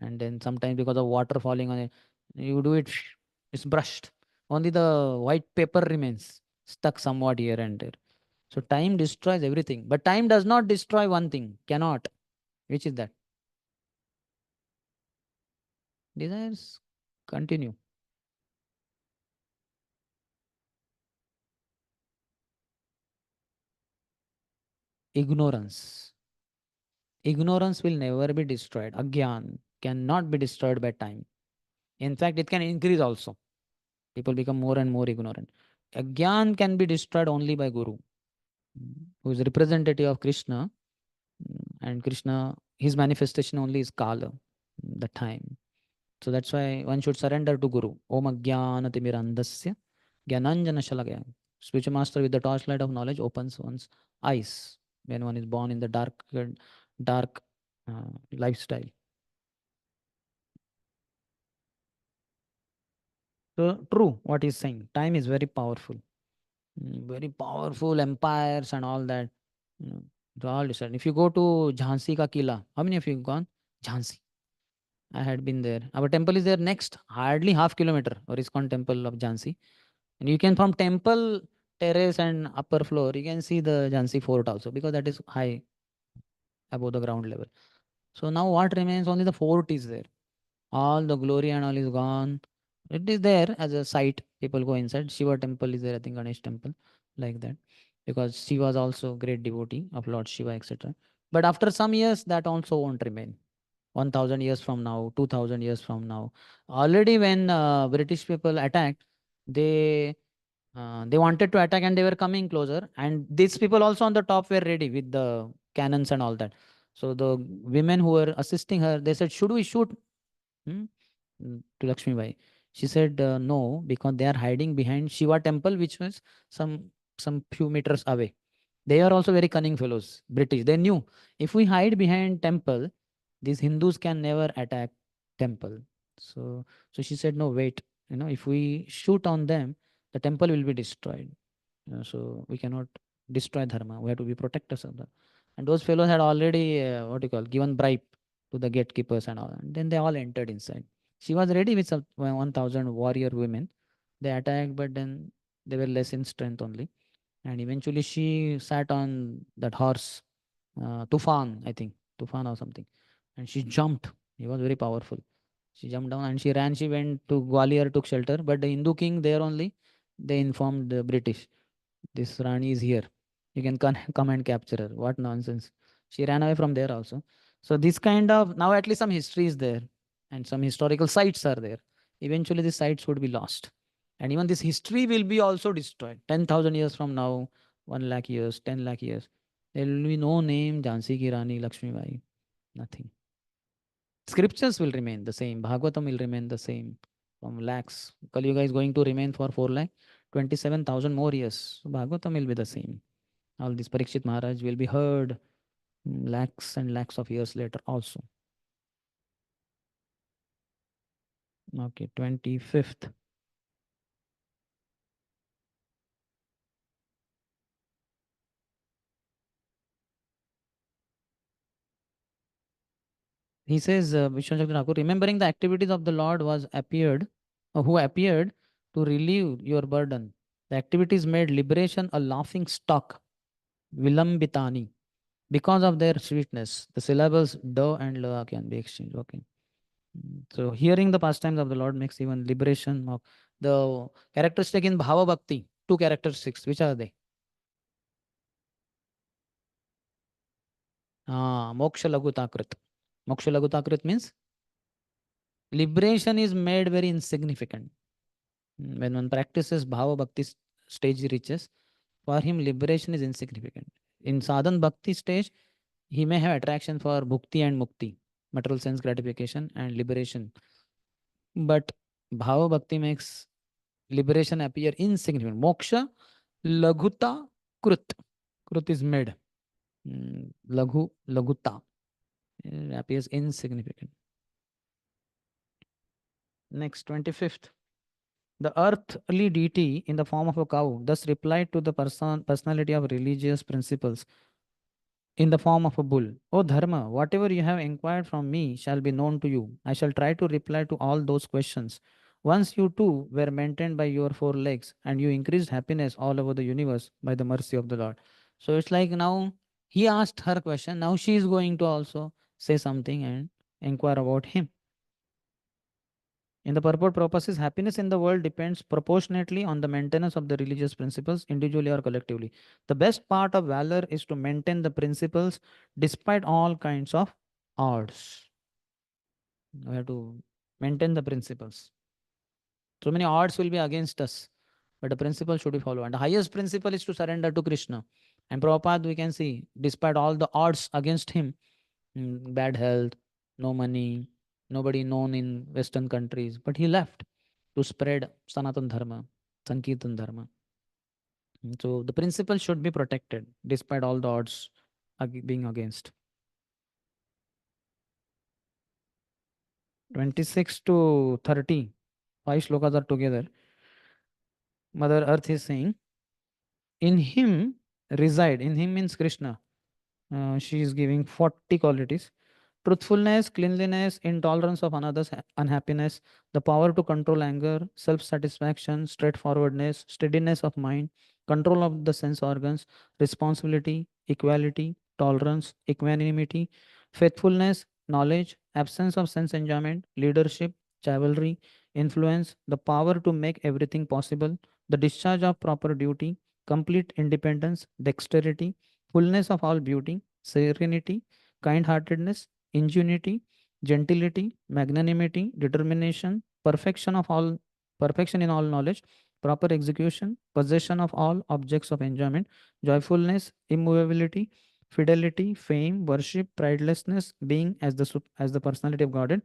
And then sometimes because of water falling on it, you do it, it's brushed. Only the white paper remains stuck somewhat here and there. So time destroys everything. But time does not destroy one thing. Cannot. Which is that? Desires continue. Ignorance. Ignorance will never be destroyed. Agyan cannot be destroyed by time. In fact, it can increase also. People become more and more ignorant. Agyan can be destroyed only by Guru, who is representative of Krishna. And Krishna, his manifestation only is Kala, the time. So that's why one should surrender to Guru. Om Agyanatimirandasya Gyananjana Shalagaya. Spiritual master with the torchlight of knowledge opens one's eyes when one is born in the dark lifestyle. So true what he's saying. Time is very powerful. Very powerful empires and all that. It's all decided. If you go to Jhansi ka Kila, how many of you have gone? Jhansi. I had been there. Our temple is there next, hardly half kilometer, or ISKCON temple of Jhansi. And you can from temple terrace and upper floor, you can see the Jhansi fort also, because that is high above the ground level. So now what remains? Only the fort is there. All the glory and all is gone. It is there as a site. People go inside. Shiva temple is there, I think Ganesh temple, like that. Because she was also great devotee of Lord Shiva, etc. But after some years, that also won't remain. 1000 years from now, 2000 years from now. Already when British people attacked, they wanted to attack and they were coming closer. And these people also on the top were ready with the cannons and all that. So the women who were assisting her, they said, should we shoot? Hmm? To Lakshmi Bai. She said, no, because they are hiding behind Shiva temple, which was some few meters away. They are also very cunning fellows, British. They knew if we hide behind temple, these Hindus can never attack temple. So she said, no, wait. If we shoot on them, the temple will be destroyed. So we cannot destroy dharma. We have to be protectors of that. And those fellows had already given bribe to the gatekeepers and all. And then they all entered inside. She was ready with some 1,000 warrior women. They attacked, but then They were less in strength only. And eventually she sat on that horse, Tufan, I think, Tufan or something. And she jumped. He was very powerful. She jumped down and she ran. She went to Gwalior, took shelter. But the Hindu king there only, they informed the British, this Rani is here. You can come and capture her. What nonsense. She ran away from there also. So this kind of, now at least some history is there and some historical sites are there. Eventually these sites would be lost. And even this history will be also destroyed. 10,000 years from now, 1 lakh years, 10 lakh years. There will be no name Jhansi Ki Rani, Lakshmi Bai, nothing. Scriptures will remain the same. Bhagavatam will remain the same from lakhs. Kali Yuga is going to remain for 4 lakh, 27,000 more years. So Bhagavatam will be the same. All this Parikshit Maharaj will be heard lakhs and lakhs of years later also. Okay, 25th. He says, Vishwanath Thakur, remembering the activities of the Lord was appeared, who appeared to relieve your burden. The activities made liberation a laughing stock, vilambitani, because of their sweetness. The syllables da and la can be exchanged. Okay. So hearing the pastimes of the Lord makes even liberation of the characteristic in Bhava Bhakti. Two characteristics. Which are they? Moksha Lagutakrit. Moksha Lagutakrit means liberation is made very insignificant. When one practices Bhava Bhakti stage reaches, for him liberation is insignificant. In Sadhan Bhakti stage, he may have attraction for Bhukti and Mukti, material sense gratification and liberation. But Bhava Bhakti makes liberation appear insignificant. Moksha, Laguta, Krut. Krut is made. Laghu, Laguta. It appears insignificant. Next, 25th. The earthly deity in the form of a cow thus replied to the personality of religious principles in the form of a bull. O Dharma, whatever you have inquired from me shall be known to you. I shall try to reply to all those questions. Once you too were maintained by your four legs, and you increased happiness all over the universe by the mercy of the Lord. So it's like now he asked her question. Now she is going to also say something and inquire about him. In the purport purposes, happiness in the world depends proportionately on the maintenance of the religious principles, individually or collectively. The best part of valor is to maintain the principles despite all kinds of odds. We have to maintain the principles. So many odds will be against us, but the principle should be followed. And the highest principle is to surrender to Krishna. And Prabhupada, we can see, despite all the odds against him, bad health, no money, nobody known in Western countries, but he left to spread Sanatan Dharma, Sankirtan Dharma. So the principle should be protected despite all the odds being against. 26 to 30, 5 shlokas are together. Mother Earth is saying, in him reside, in him means Krishna. She is giving 40 qualities. Truthfulness, cleanliness, intolerance of another's unhappiness, the power to control anger, self satisfaction, straightforwardness, steadiness of mind, control of the sense organs, responsibility, equality, tolerance, equanimity, faithfulness, knowledge, absence of sense enjoyment, leadership, chivalry, influence, the power to make everything possible, the discharge of proper duty, complete independence, dexterity, fullness of all beauty, serenity, kind heartedness, ingenuity, gentility, magnanimity, determination, perfection in all knowledge, proper execution, possession of all objects of enjoyment, joyfulness, immovability, fidelity, fame, worship, pridelessness, being as the personality of Godhead,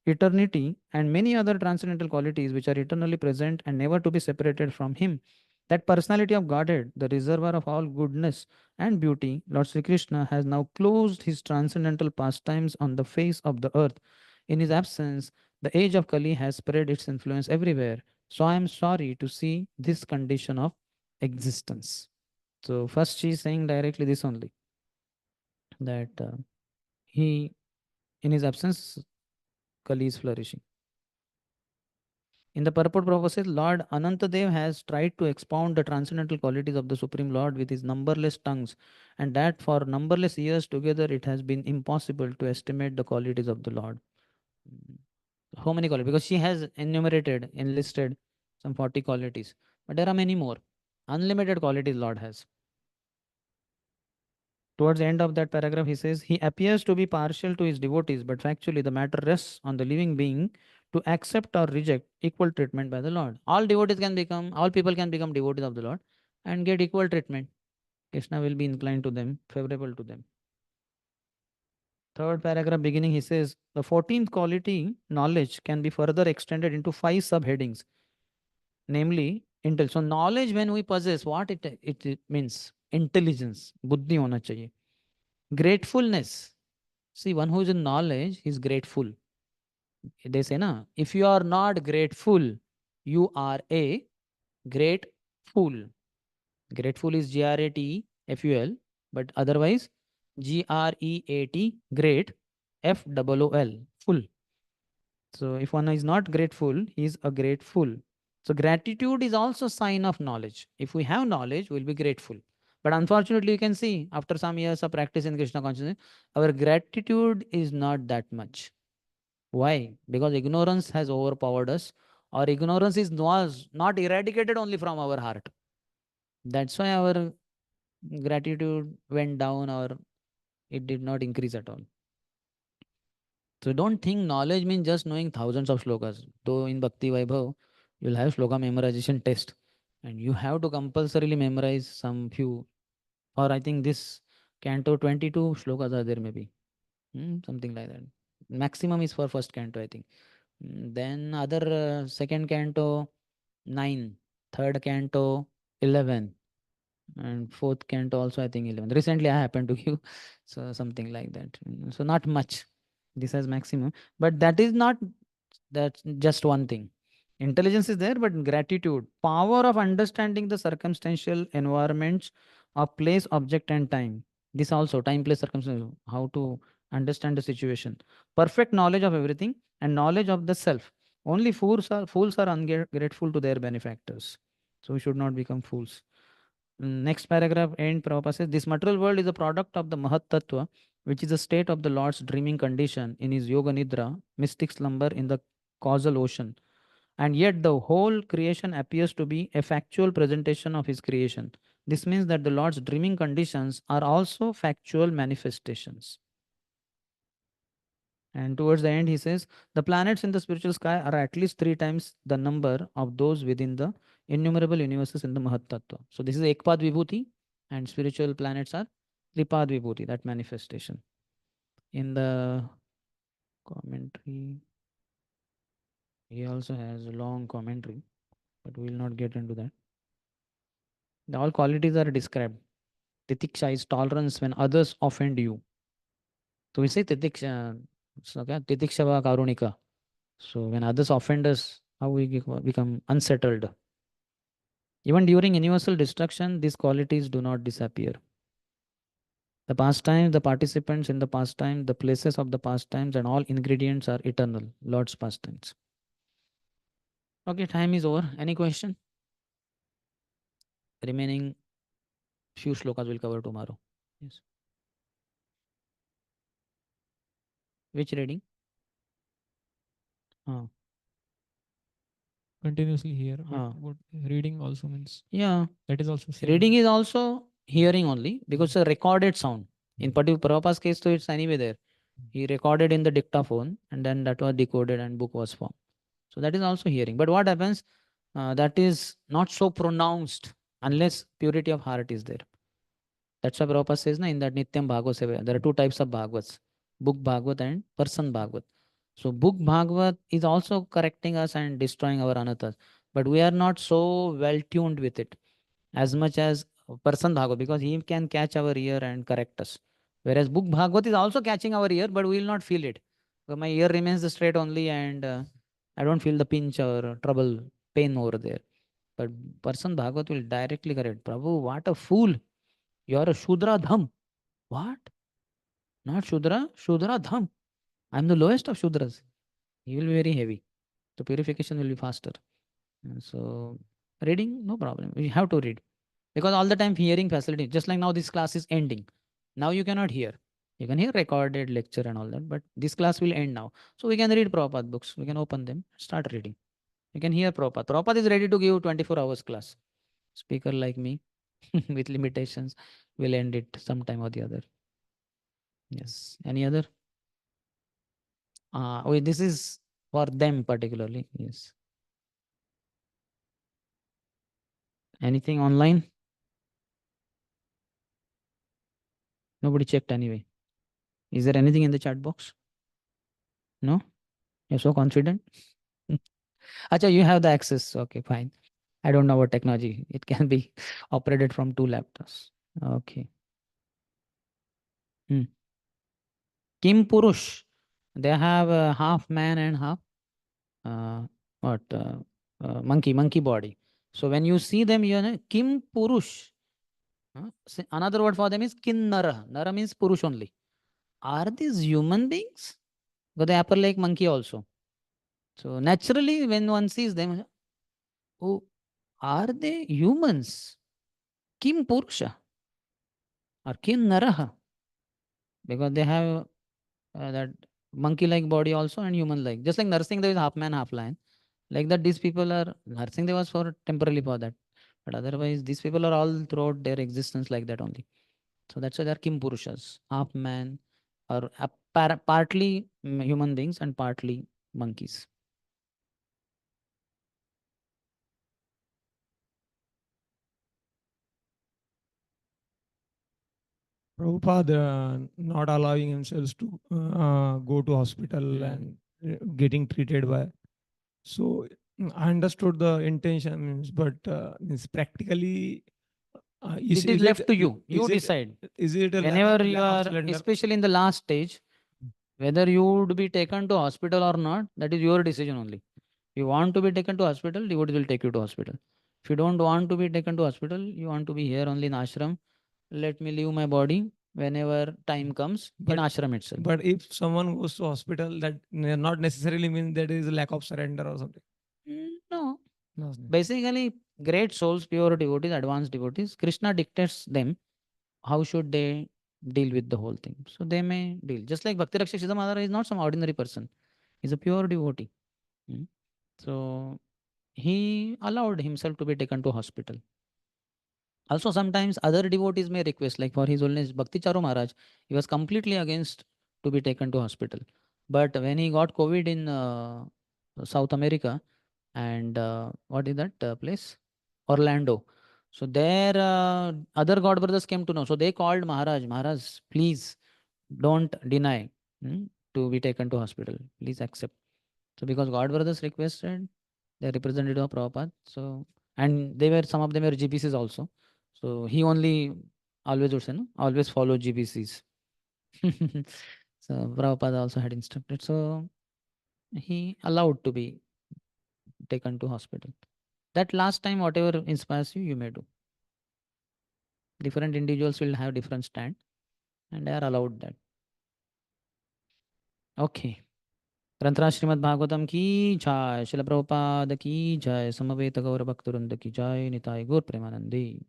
eternity, and many other transcendental qualities which are eternally present and never to be separated from Him. That personality of Godhead, the reservoir of all goodness and beauty, Lord Sri Krishna has now closed his transcendental pastimes on the face of the earth. In his absence, the age of Kali has spread its influence everywhere. So I am sorry to see this condition of existence. So first she is saying directly this only, that he, in his absence, Kali is flourishing. In the purport, Prabhupada says, Lord Anantadev has tried to expound the transcendental qualities of the Supreme Lord with his numberless tongues, and that for numberless years together it has been impossible to estimate the qualities of the Lord. How many qualities? Because she has enumerated, enlisted some 40 qualities, but there are many more. Unlimited qualities Lord has. Towards the end of that paragraph, he says, He appears to be partial to his devotees, but factually the matter rests on the living being to accept or reject equal treatment by the Lord. All people can become devotees of the Lord and get equal treatment. Krishna will be inclined to them, favorable to them. Third paragraph beginning, he says, the 14th quality, knowledge, can be further extended into 5 subheadings, namely, intel. So knowledge when we possess, what it means? Intelligence, buddhi hona chahiye. Gratefulness. See, one who is in knowledge is grateful. They say, na, if you are not grateful, you are a great fool. Grateful is GRATEFUL, but otherwise GREAT, great, FOOL, full. So if one is not grateful, he is a great fool. So gratitude is also sign of knowledge. If we have knowledge, we'll be grateful. But unfortunately, you can see after some years of practice in Krishna consciousness, our gratitude is not that much. Why? Because ignorance has overpowered us, or ignorance was not eradicated only from our heart. That's why our gratitude went down or it did not increase at all. So don't think knowledge means just knowing thousands of shlokas. Though in Bhakti Vaibhav, you'll have shloka memorization test and you have to compulsorily memorize some few, or I think this canto 22 shlokas are there maybe. Something like that. Maximum is for first canto, I think. Then other second canto 9, third canto 11, and fourth canto also I think 11. Recently I happened to give, so something like that. So not much. This has maximum, but that is not, that's just one thing. Intelligence is there, but gratitude, power of understanding the circumstantial environments of place, object, and time. This also time, place, circumstance. How to understand the situation. Perfect knowledge of everything and knowledge of the self. Only fools are ungrateful to their benefactors. So we should not become fools. Next paragraph, end Prabhupada says, this material world is a product of the Mahat Tattva, which is a state of the Lord's dreaming condition in his Yoga Nidra, mystic slumber in the causal ocean. And yet the whole creation appears to be a factual presentation of his creation. This means that the Lord's dreaming conditions are also factual manifestations. And towards the end, he says, the planets in the spiritual sky are at least 3 times the number of those within the innumerable universes in the Mahat Tattva. So this is Ekpad Vibhuti, and spiritual planets are Tripad Vibhuti, that manifestation. In the commentary, he also has a long commentary, but we will not get into that. All qualities are described. Titiksha is tolerance when others offend you. So we say Titiksha, Titiksha va Karunika. So when others offend us, how we become unsettled. Even during universal destruction, these qualities do not disappear. The pastime, the participants in the pastime, the places of the pastimes, and all ingredients are eternal, Lord's pastimes. Okay, time is over. Any question? Remaining few shlokas will cover tomorrow. Yes. Which reading? Continuously hear. Ah. What reading also means. Yeah. That is also same. Reading is also hearing only because it's a recorded sound. In particular, Prabhupada's case, so it's anyway there. He recorded in the dictaphone and then that was decoded and book was formed. So that is also hearing. But what happens? That is not so pronounced unless purity of heart is there. That's why Prabhupada says in that Nityam Bhagavad Seva, there are 2 types of Bhagavats, book Bhagavat and person Bhagavat. So book Bhagavat is also correcting us and destroying our anathas. But we are not so well tuned with it as much as person Bhagavat, because he can catch our ear and correct us. Whereas book Bhagavat is also catching our ear, but we will not feel it. So my ear remains straight only and I don't feel the pinch or trouble, pain over there. But person Bhagavat will directly correct. Prabhu, what a fool. You are a Shudra Dham. What? Not Shudra, Shudra Dham. I am the lowest of Shudras. He will be very heavy. So purification will be faster. So reading, no problem. We have to read. Because all the time hearing facility, just like now this class is ending. Now you cannot hear. You can hear recorded lecture and all that, but this class will end now. So we can read Prabhupada books. We can open them, start reading. You can hear Prabhupada. Prabhupada is ready to give 24 hours class. Speaker like me with limitations will end it sometime or the other. Yes. Any other? This is for them particularly. Yes. Anything online? Nobody checked anyway. Is there anything in the chat box? No? You're so confident? Acha, you have the access. Okay, fine. I don't know what technology. It can be operated from 2 laptops. Okay. Kim Purush. They have a half man and half uh, what monkey body. So when you see them, you know Kim Purush. Another word for them is Kinnara. Nara means Purush only. Are these human beings? Because they appear like monkey also. So naturally, when one sees them, oh, are they humans? Kim Purusha or Kim Naraha? Because they have that monkey-like body also and human-like. Just like nursing, there is half man, half lion. Like that, these people are nursing. They was for temporarily for that, but otherwise, these people are all throughout their existence like that only. So that's why they are Kim Purushas, half man, or partly human beings and partly monkeys. Prabhupada not allowing himself to go to hospital and getting treated by. So I understood the intention, but means practically, It is left to you. You decide. Is it a Whenever you lack of are, surrender? especially in the last stage, whether you would be taken to hospital or not, that is your decision only. If you want to be taken to hospital, devotee will take you to hospital. If you don't want to be taken to hospital, you want to be here only in ashram, let me leave my body whenever time comes in ashram itself. But if someone goes to hospital, that not necessarily means that is a lack of surrender or something. No. No. Basically, great souls, pure devotees, advanced devotees, Krishna dictates them how should they deal with the whole thing. So they may deal. Just like Bhakti Rakshak Siddhamadhara is not some ordinary person. He's a pure devotee. So he allowed himself to be taken to hospital. Also, sometimes other devotees may request, like for His Holiness Bhakti Charu Maharaj, he was completely against to be taken to hospital. But when he got COVID in South America, and what is that place? Orlando. So there, other God brothers came to know. So they called Maharaj, Maharaj, please don't deny to be taken to hospital. Please accept. So because God brothers requested, they represented of Prabhupada. So, and they were, some of them were GBCs also. So he only always would say, no, always follow GBCs. So Prabhupada also had instructed. So he allowed to be taken to hospital. That last time, whatever inspires you, you may do. Different individuals will have different stand and they are allowed that. Okay. ग्रंथराज Shrimad Bhagavatam की जय, शिल प्रभुपाद की जय, समवेत गौर भक्तवृंद की जय, निताय गौर प्रेमानंदी।